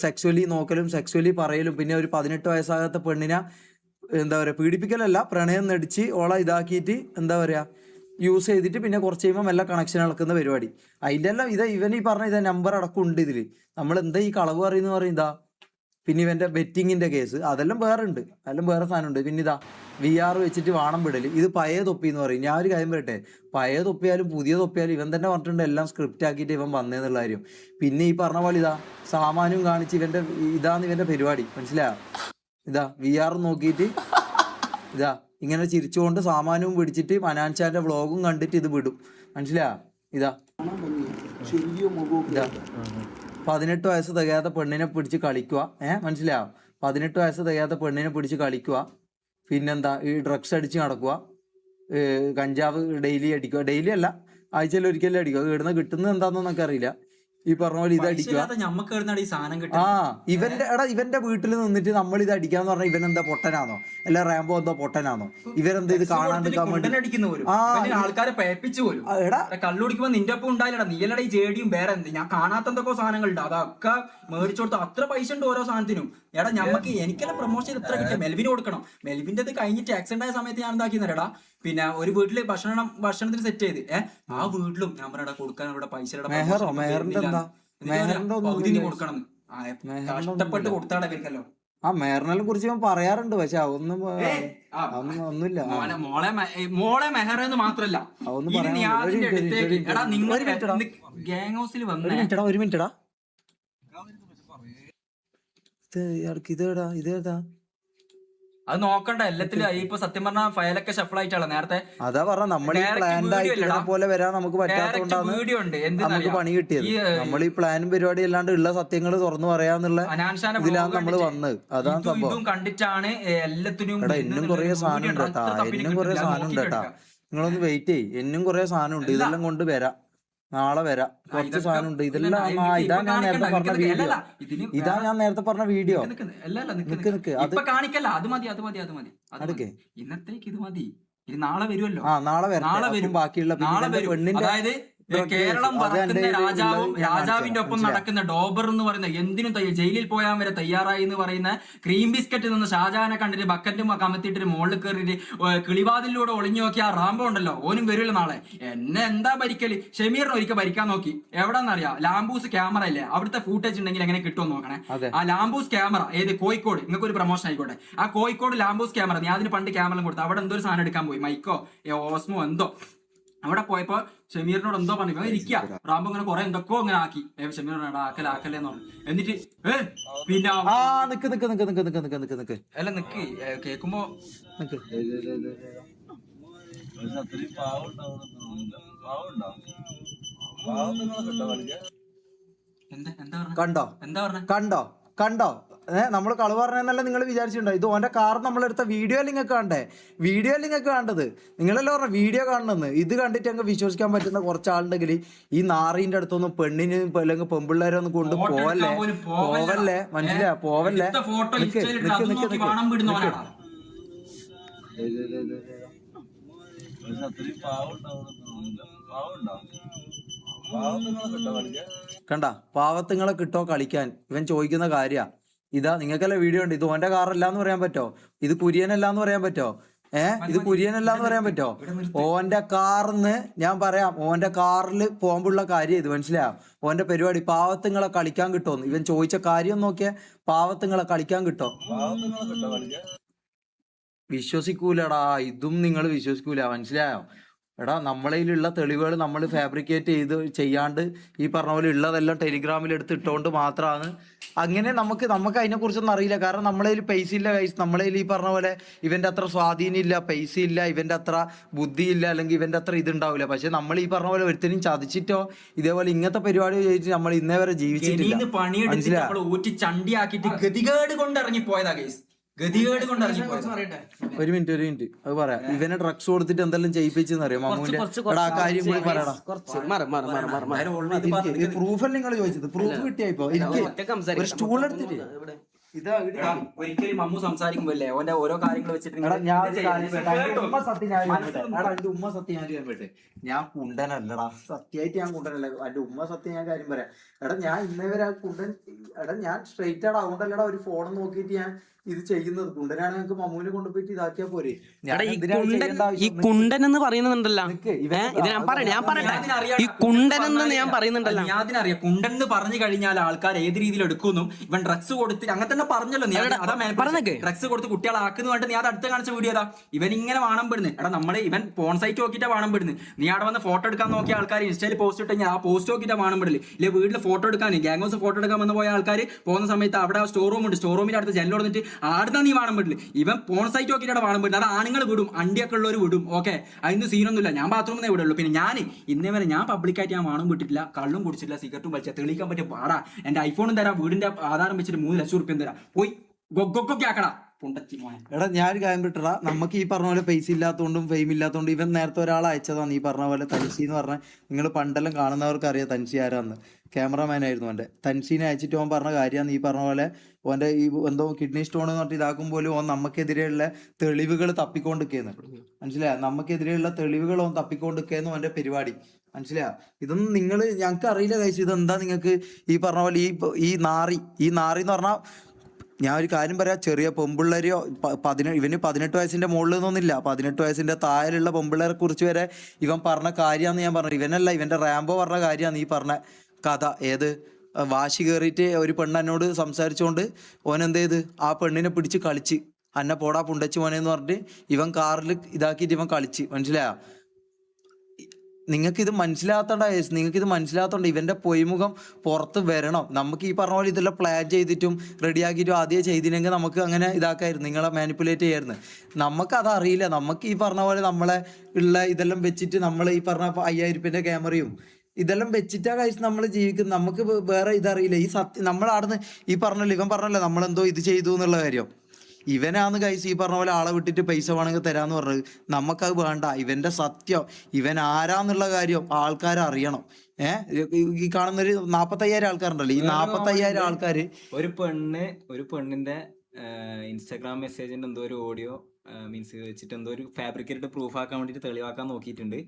സെക്സ്വലി നോക്കലും സെക്സ്വലി പറയലും പിന്നെ ഒരു 18 വയസ്സാകാത്ത പെണ്ണിനെ എന്താ പറയുക പീഡിപ്പിക്കലല്ല, പ്രണയം നടിച്ച് ഓളെ ഇതാക്കിയിട്ട് എന്താ പറയുക യൂസ് ചെയ്തിട്ട് പിന്നെ കുറച്ച് കഴിയുമ്പോൾ മെല്ലെ കണക്ഷൻ ഇളക്കുന്ന പരിപാടി. അതിൻ്റെ എല്ലാം ഇവൻ ഈ പറഞ്ഞ നമ്പർ അടക്കം ഉണ്ട് ഇതിൽ. നമ്മൾ എന്താ ഈ കളവ് പറയുന്നതാ. പിന്നെ ഇവന്റെ ബെറ്റിങ്ങിന്റെ കേസ് അതെല്ലാം വേറെ ഉണ്ട്, അതെല്ലാം വേറെ സാധനമുണ്ട്. പിന്നെ ഇതാ VR വെച്ചിട്ട് വാണം വിടല്. ഇത് പഴയ തൊപ്പി എന്ന് പറയും. ഞാൻ ഒരു കാര്യം പറയട്ടെ, പഴയ തൊപ്പിയാലും പുതിയ തൊപ്പിയാലും ഇവൻ തന്നെ പറഞ്ഞിട്ടുണ്ട് എല്ലാം സ്ക്രിപ്റ്റ് ആക്കിയിട്ട് ഇവൻ വന്നേന്നുള്ള കാര്യം. പിന്നെ ഈ പറഞ്ഞ പോലെ ഇതാ സാമാനും കാണിച്ച് ഇതാണ് ഇവന്റെ പരിപാടി. മനസ്സിലായോ? ഇതാ VR നോക്കിയിട്ട് ഇതാ ഇങ്ങനെ ചിരിച്ചുകൊണ്ട് സാമാനവും പിടിച്ചിട്ട് മനാൻചാന്റെ വ്ളോഗും കണ്ടിട്ട് ഇത് വിടും. മനസ്സിലായോ? ഇതാ 18 വയസ്സ് തികയാത്ത പെണ്ണിനെ പിടിച്ച് കളിക്കുക. മനസ്സിലായോ? 18 വയസ്സ് തികയാത്ത പെണ്ണിനെ പിടിച്ച് കളിക്കുക. പിന്നെന്താ ഈ ഡ്രഗ്സ് അടിച്ച് നടക്കുക, കഞ്ചാവ് ഡെയിലി അടിക്കുക. ഡെയിലി അല്ല, ആഴ്ചയിൽ ഒരിക്കലും അടിക്കുക. ഇവിടുന്ന് കിട്ടുന്നത് എന്താണെന്നൊക്കെ അറിയില്ല. ഈ പറഞ്ഞ പോലെ ഇത് അടിക്കുക. ഇവന്റെ വീട്ടിൽ നിന്നിട്ട് നമ്മൾ ഇത് അടിക്കാന്ന് പറഞ്ഞാൽ ഇവൻ എന്താ പൊട്ടനാണോ അല്ല റാംബോ എന്തോ പൊട്ടനാണോ? ഇവരെന്താ ഇത് കാണാണ്ടിരിക്കാൻ വേണ്ടി ആൾക്കാരെ പേപ്പിച്ചു പോലും. കള്ളുടിക്കുമ്പോ നിന്റെ ഒപ്പം ഉണ്ടായില്ലടാ, നീയല്ലടാ ഈ ജേഡിയും വേറെ എന്ത് ഞാൻ കാണാത്ത എന്തൊക്കെ സാധനങ്ങളുണ്ട് അതൊക്കെ മേടിച്ചു കൊടുത്ത അത്ര പൈസ ഉണ്ട് ഓരോ സാധനത്തിനും. എടാ ഞമ്മക്ക് എനിക്കെല്ലാം പ്രൊമോഷൻ എത്ര കിട്ടിയ മെൽവിന് കൊടുക്കണം. മെൽവിന്റെ ഇത് കഴിഞ്ഞിട്ട് ആക്സിഡന്റ് ആയ സമയത്ത് ഞാൻ എന്താക്കിയെന്നടാ, പിന്നെ ഒരു വീട്ടില് ഭക്ഷണത്തിന് സെറ്റ് ചെയ്ത് ആ വീട്ടിലും ഞാൻ പറയടാ കൊടുക്കാൻ ഇവിടെ പൈസ കൊടുക്കണം. കഷ്ടപ്പെട്ട് കൊടുത്താടാ ഇവർക്കല്ലോ. ആ മേറിനെ കുറിച്ച് ഞാൻ പറയാറുണ്ട്, പക്ഷെ അതൊന്നും ഒന്നുമില്ല. മോളെ മെഹർ എന്ന് മാത്രല്ല ഗ്യാങ് ഹൗസിൽ വന്ന ഒരു മിനിറ്റടാ ഇതേടാ അത് നോക്കണ്ട എല്ലാത്തിലും. ഇപ്പൊ സത്യം പറഞ്ഞ ഫയലൊക്കെ ഷഫിൾ ആയിട്ടാണ് നേരത്തെ. അതാ പറഞ്ഞ നമ്മൾ പോലെ വരാൻ നമുക്ക് പറ്റാത്തതുകൊണ്ടാണ് വീഡിയോ ഉണ്ട് നമുക്ക് പണി കിട്ടിയത്. നമ്മൾ ഈ പ്ലാനും പരിപാടി അല്ലാണ്ട് ഉള്ള സത്യങ്ങൾ തുറന്നു പറയാന്നുള്ള ഇതിലാണ് നമ്മൾ വന്നത്. അതാണ് സംഭവം. കണ്ടിട്ടാണ് എല്ലാത്തിനും. എന്നും കുറെ സാധനം ഉണ്ട് കേട്ടാ, എന്നും കുറെ സാധനം ഉണ്ട് കേട്ടാ. നിങ്ങളൊന്ന് വെയിറ്റ് ചെയ്യ്, എന്നും കുറെ സാധനം ഉണ്ട്. ഇതെല്ലാം കൊണ്ട് വരാം, നാളെ വരാം. കുറച്ച് സാധനം ഉണ്ട്. ഇതെല്ലാം ഇതാ ഞാൻ നേരത്തെ പറഞ്ഞ വീഡിയോ. ഇതാ ഞാൻ നേരത്തെ പറഞ്ഞ വീഡിയോ. കാണിക്കല്ല, അത് മതി, അത് മതി, അത് മതി. അതൊക്കെ ഇന്നത്തേക്ക് ഇത് മതി. ഇത് നാളെ വരുമല്ലോ. നാളെ വരും. ബാക്കിയുള്ള പെണ്ണിന്റെ അതായത് കേരളം പറക്കുന്ന രാജാവിന്റെ ഒപ്പം നടക്കുന്ന ഡോബർ എന്ന് പറയുന്ന എന്തിനും ജയിലിൽ പോയാൻ വരെ തയ്യാറായി എന്ന് പറയുന്ന ക്രീം ബിസ്ക്കറ്റ് നിന്ന് ഷാജഹാനെ കണ്ടിട്ട് ബക്കറ്റും കമത്തിട്ട് മുകളിൽ കയറിയിട്ട് കിളിവാതിലൂടെ ഒളിഞ്ഞു നോക്കി ആ റാംബോ ഉണ്ടല്ലോ, ഓനും വരുമല്ലോ നാളെ. എന്നെ എന്താ ഭരിക്കല്? ഷമീറിനെ ഒരിക്കൽ ഭരിക്കാൻ നോക്കി. എവിടെന്നറിയാം? ലാംബൂസ് ക്യാമറ ഇല്ലേ, അവിടുത്തെ ഫൂട്ടേജ് ഉണ്ടെങ്കിൽ എങ്ങനെ കിട്ടുമെന്ന് നോക്കണേ. ആ ലാംബൂസ് ക്യാമറ ഏത് കോഴിക്കോട്, നിങ്ങൾക്ക് ഒരു പ്രൊമോഷൻ ആയിക്കോട്ടെ. ആ കോഴിക്കോട് ലാംബൂസ് ക്യാമറ ഞാൻ അതിന് പണ്ട് ക്യാമറ കൊടുത്തു. അവിടെ എന്തോ ഒരു സാധനം എടുക്കാൻ പോയി, മൈക്കോ ഓസ്മോ എന്തോ. അവിടെ പോയപ്പോ ഷമീറിനോട് എന്തോ പറഞ്ഞു ഇരിക്കുക. റാംബോ ഇങ്ങനെ കുറെ എന്തൊക്കെയോ ഇങ്ങനെ ആക്കി. ഷമീറിനോട് ആക്കലേന്ന് പറഞ്ഞു. എന്നിട്ട് പിന്നെ അല്ല നിക്ക് കേക്കുമ്പോ കണ്ടോ നമ്മൾ കളവ് പറഞ്ഞെന്നല്ല നിങ്ങൾ വിചാരിച്ചിട്ടുണ്ടോ? ഇത് ഓന്റെ കാർ നമ്മളെടുത്ത വീഡിയോ നിങ്ങൾക്ക് കണ്ടേ? വീഡിയോ നിങ്ങൾക്ക് കണ്ടത്? നിങ്ങളെല്ലാം പറഞ്ഞ വീഡിയോ കാണണമെന്ന്. ഇത് കണ്ടിട്ട് അങ്ങ് വിശ്വസിക്കാൻ പറ്റുന്ന കുറച്ച് ആളുണ്ടെങ്കിൽ ഈ നാറിന്റെ അടുത്തൊന്നും പെണ്ണിന് അല്ലെങ്കിൽ പെമ്പിള്ളേരെ ഒന്നും കൊണ്ട് പോവല്ലേ, മനസ്സിലാ? പോവല്ലേ. കണ്ട പാവത്തുങ്ങളെ കിട്ടോ കളിക്കാൻ ഇവൻ ചോദിക്കുന്ന കാര്യ ഇതാ. നിങ്ങൾക്കല്ല വീഡിയോ ഉണ്ട്. ഇത് ഓന്റെ കാറല്ല എന്ന് പറയാൻ പറ്റോ? ഇത് കുര്യനല്ല എന്ന് പറയാൻ പറ്റോ? ഇത് കുര്യനല്ല എന്ന് പറയാൻ പറ്റോ? ഓന്റെ കാറിന്ന് ഞാൻ പറയാം, ഓന്റെ കാറിൽ പോകുമ്പോഴുള്ള കാര്യം ഇത്, മനസ്സിലായോ? ഓന്റെ പരിപാടി പാവത്തുങ്ങളെ കളിക്കാൻ കിട്ടുമെന്ന് ഇവൻ ചോദിച്ച കാര്യം നോക്കിയാ. പാവത്തുങ്ങളെ കളിക്കാൻ കിട്ടോ? വിശ്വസിക്കൂലടാ, ഇതും നിങ്ങൾ വിശ്വസിക്കൂല, മനസ്സിലായോ? എടാ നമ്മളതിലുള്ള തെളിവുകൾ നമ്മൾ ഫാബ്രിക്കേറ്റ് ചെയ്യാണ്ട് ഈ പറഞ്ഞ പോലെ ഉള്ളതെല്ലാം ടെലിഗ്രാമിൽ എടുത്ത് ഇട്ടുകൊണ്ട് മാത്രമാണ് അങ്ങനെ. നമുക്ക് അതിനെക്കുറിച്ചൊന്നും അറിയില്ല. കാരണം നമ്മളതിൽ പൈസ ഇല്ല കൈസ്. നമ്മളതിൽ ഈ പറഞ്ഞ പോലെ ഇവന്റെ അത്ര സ്വാധീനം ഇല്ല, പൈസ ഇല്ല, ഇവന്റെ അത്ര ബുദ്ധിയില്ല, അല്ലെങ്കിൽ ഇവന്റെ അത്ര ഇതുണ്ടാവില്ല. പക്ഷെ നമ്മൾ ഈ പറഞ്ഞ പോലെ ഒരുത്തരും ചതിച്ചിട്ടോ ഇതേപോലെ ഇങ്ങനത്തെ പരിപാടി ചെയ്തിട്ട് നമ്മൾ ഇന്നേ വരെ ജീവിച്ചിട്ടില്ല. ഒരു മിനിറ്റ് അത് പറയാം. ഇവനെ ഡ്രഗ്സ് കൊടുത്തിട്ട് എന്തെല്ലാം ചെയ്യിപ്പിച്ചെന്ന് അറിയാം മമ്മൂന്റെ. എടാ ആ കാര്യം കൂടി പറയടാ. പ്രൂഫല്ലേ നിങ്ങൾ ചോദിച്ചത്? പ്രൂഫ് കിട്ടിയപ്പോ എനിക്ക് ഒരു സ്റ്റൂൾ എടുത്തിട്ട് ഒരിക്കലും മമ്മു സംസാരിക്കുമ്പോല്ലേ ഓന്റെ ഓരോ കാര്യങ്ങൾ വെച്ചിട്ട് ഉമ്മ സത്യം ഞാൻ കുണ്ടനല്ലടാ, സത്യമായിട്ട് ഞാൻ കുണ്ടനല്ല. എന്റെ ഉമ്മ സത്യം ഞാൻ കാര്യം പറയാം. എടാ ഞാൻ ഇന്നേ വരെ കുണ്ടൻ, എടാ ഞാൻ സ്ട്രെയിറ്റ് ആടാ. അതുകൊണ്ടല്ലടാ ഒരു ഫോൺ നോക്കിയിട്ട് ഞാൻ ഇത് ചെയ്യുന്നത്. കുണ്ടനാണ് ഞങ്ങൾക്ക് മമ്മൂനെ കൊണ്ടുപോയിട്ട് ഇതാക്കിയാ പോരെ. ഈ കുണ്ടൻ എന്ന് പറയുന്നുണ്ടല്ലോ, ഇത് ഞാൻ പറയട്ടെ, ഈ കുണ്ടൻ എന്ന് ഞാൻ പറയുന്നുണ്ടല്ലോ. ഞാൻ അതിനറിയാം കുണ്ടൻ എന്ന് പറഞ്ഞു കഴിഞ്ഞാൽ ആൾക്കാർ ഏത് രീതിയിൽ എടുക്കുന്നു. ഇവൻ ഡ്രഗ്സ് കൊടുത്തിട്ട് അങ്ങനെ തന്നെ പറഞ്ഞല്ലോ നീ. ഡ്രഗ്സ് കൊടുത്ത് കുട്ടികളാക്കുന്നു വേണ്ട. നീ അത് അടുത്ത കാണിച്ച വീഡിയോ അതാ. ഇവൻ ഇങ്ങനെ വാണം പെടുന്നത്. എടാ നമ്മള് ഇവൻ ഫോൺ സൈറ്റ് നോക്കിയിട്ടാ വാണം പെടുന്നത്. നീ അവിടെ വന്ന് ഫോട്ടോ എടുക്കാൻ നോക്കിയ ആൾക്കാർ ഇൻസ്റ്റയിൽ പോസ്റ്റ് ഇട്ട് ആ പോസ്റ്റ് നോക്കിയിട്ടാ വാണം പെടില്ല. ഇല്ലെ വീട്ടിൽ ഫോട്ടോ എടുക്കാൻ ഗ്യാങ് ഹൗസ് ഫോട്ടോ എടുക്കാൻ വന്ന് പോയ ആൾക്കാർ പോകുന്ന സമയത്ത് അവിടെ സ്റ്റോർ റൂം ഉണ്ട്. സ്റ്റോർ റൂമിന്റെ അടുത്ത് ജനൽ കൊടുത്തിട്ട് ആടുന്ന നീ വാണം പെടില്ല. ഇവൻ ഫോൺ സൈറ്റ് നോക്കിയിട്ടാണ് വാണം പെടുന്നത്. അത് ആണുങ്ങൾ വിടും, അണ്ടിയൊക്കെ ഉള്ളവർ വിടും. ഓക്കെ, അതിന് സീനൊന്നുമില്ല. ഞാൻ ബാത്റൂമിൽ വിടുള്ളൂ. പിന്നെ ഞാൻ ഇന്നേ വരെ ഞാൻ പബ്ലിക്കായിട്ട് ഞാൻ വാണം വിട്ടിട്ടില്ല, കള്ളും കുടിച്ചിട്ടില്ല, സിഗരറ്റും വലിച്ച. തെളിയിക്കാൻ പറ്റിയ പാടാ. എന്റെ ഐഫോണും തരാം, വീടിന്റെ ആധാരം വെച്ചിട്ട് 3 ലക്ഷം റുപ്യ തരാം. പോയി ഗൊഗൊക്കെ ആക്കടാ. എടാ ഞാൻ കാര്യം വിട്ടടാ. നമുക്ക് ഈ പറഞ്ഞ പോലെ പൈസ ഇല്ലാത്തതുകൊണ്ടും ഫെയിം ഇല്ലാത്തതുകൊണ്ടും ഇവൻ നേരത്തെ ഒരാൾ അയച്ചതാണ് ഈ പറഞ്ഞ പോലെ തൻസി എന്ന് പറഞ്ഞ. നിങ്ങൾ പണ്ടെല്ലാം കാണുന്നവർക്ക് അറിയാം തൻസി ആരാന്ന്. ക്യാമറമാൻ ആയിരുന്നു അവന്റെ. തൻസീനെ അയച്ചിട്ട് ഓൻ പറഞ്ഞ കാര്യമാണ് ഈ പറഞ്ഞ പോലെ ഓന്റെ ഈ എന്തോ കിഡ്നി സ്റ്റോൺ എന്ന് പറഞ്ഞിട്ട് ഇതാക്കുമ്പോലും ഓൻ നമുക്കെതിരെയുള്ള തെളിവുകൾ തപ്പിക്കൊണ്ടിരിക്കുന്നു. മനസ്സിലായോ? നമുക്കെതിരെയുള്ള തെളിവുകൾ ഓൻ തപ്പിക്കൊണ്ടിരിക്കുന്നു ഓന്റെ പരിപാടി. മനസ്സിലായോ? ഇതൊന്നും നിങ്ങൾ ഞങ്ങൾക്ക് അറിയില്ല കഴിച്ചു. ഇതെന്താ നിങ്ങൾക്ക് ഈ പറഞ്ഞ പോലെ ഈ നാറി എന്ന് പറഞ്ഞാൽ ഞാൻ ഒരു കാര്യം പറയാം. ചെറിയ പെമ്പിള്ളേരെയോ ഇവന് 18 വയസ്സിന്റെ മുകളിൽ നിന്നൊന്നുമില്ല, 18 വയസ്സിന്റെ താഴെയുള്ള പെമ്പിള്ളേരെ കുറിച്ച് വരെ ഇവൻ പറഞ്ഞ കാര്യമാണെന്ന് ഞാൻ പറഞ്ഞു. ഇവനല്ല, ഇവന്റെ റാംബോ പറഞ്ഞ കാര്യമാണ് ഈ പറഞ്ഞ കഥ. ഏത് വാശി കയറിയിട്ട് ഒരു പെണ്ണ് എന്നോട് സംസാരിച്ചുകൊണ്ട് ഓൻ എന്ത് ചെയ്ത് ആ പെണ്ണിനെ പിടിച്ച് കളിച്ച് അന്നെ പോടാ പുണ്ടച്ച് മോനെന്ന് പറഞ്ഞിട്ട് ഇവൻ കാറിൽ ഇതാക്കിയിട്ട് ഇവൻ കളിച്ച്. മനസ്സിലായോ? നിങ്ങൾക്കിത് മനസ്സിലാത്തോണ്ട് ഇവന്റെ പൊയ്മുഖം പുറത്ത് വരണം. നമുക്ക് ഈ പറഞ്ഞ പോലെ ഇതെല്ലാം പ്ലാൻ ചെയ്തിട്ടും റെഡിയാക്കിയിട്ടും ആദ്യം ചെയ്തില്ലെങ്കിൽ നമുക്ക് അങ്ങനെ ഇതാക്കായിരുന്നു, നിങ്ങളെ മാനിപ്പുലേറ്റ് ചെയ്യായിരുന്നു. നമുക്കത് അറിയില്ല. നമുക്ക് ഈ പറഞ്ഞ പോലെ നമ്മളെ ഉള്ള ഇതെല്ലാം വെച്ചിട്ട് നമ്മൾ ഈ പറഞ്ഞ 5000 രൂപേന്റെ ക്യാമറയും ഇതെല്ലാം വെച്ചിട്ടാ കഴിച്ച് നമ്മൾ ജീവിക്കുന്നത്. നമുക്ക് വേറെ ഇതറിയില്ല. ഈ സത്യം നമ്മളാടുന്ന് ഈ പറഞ്ഞല്ലോ, ഇവൻ പറഞ്ഞല്ലോ നമ്മളെന്തോ ഇത് ചെയ്തു എന്നുള്ള കാര്യം. ഇവനാന്ന് കഴിച്ച് ഈ പറഞ്ഞ പോലെ ആളെ വിട്ടിട്ട് പൈസ വേണമെങ്കിൽ തരാന്ന് പറഞ്ഞത്. നമുക്കത് വേണ്ട. ഇവന്റെ സത്യം, ഇവൻ ആരാന്നുള്ള കാര്യം ആൾക്കാർ അറിയണം. ഈ കാണുന്നൊരു 45,000 ആൾക്കാരുണ്ടല്ലോ, ഈ 45,000 ആൾക്കാര് ഒരു പെണ്ണിന്റെ ഇൻസ്റ്റാഗ്രാം മെസ്സേജിന്റെ എന്തോ ഒരു ഓഡിയോ മീൻസ് വെച്ചിട്ട് എന്തോ ഒരു ഫാബ്രിക്കേറ്റ് പ്രൂഫ് ആക്കാൻ വേണ്ടിട്ട് തെളിവാക്കാൻ നോക്കിയിട്ടുണ്ട്.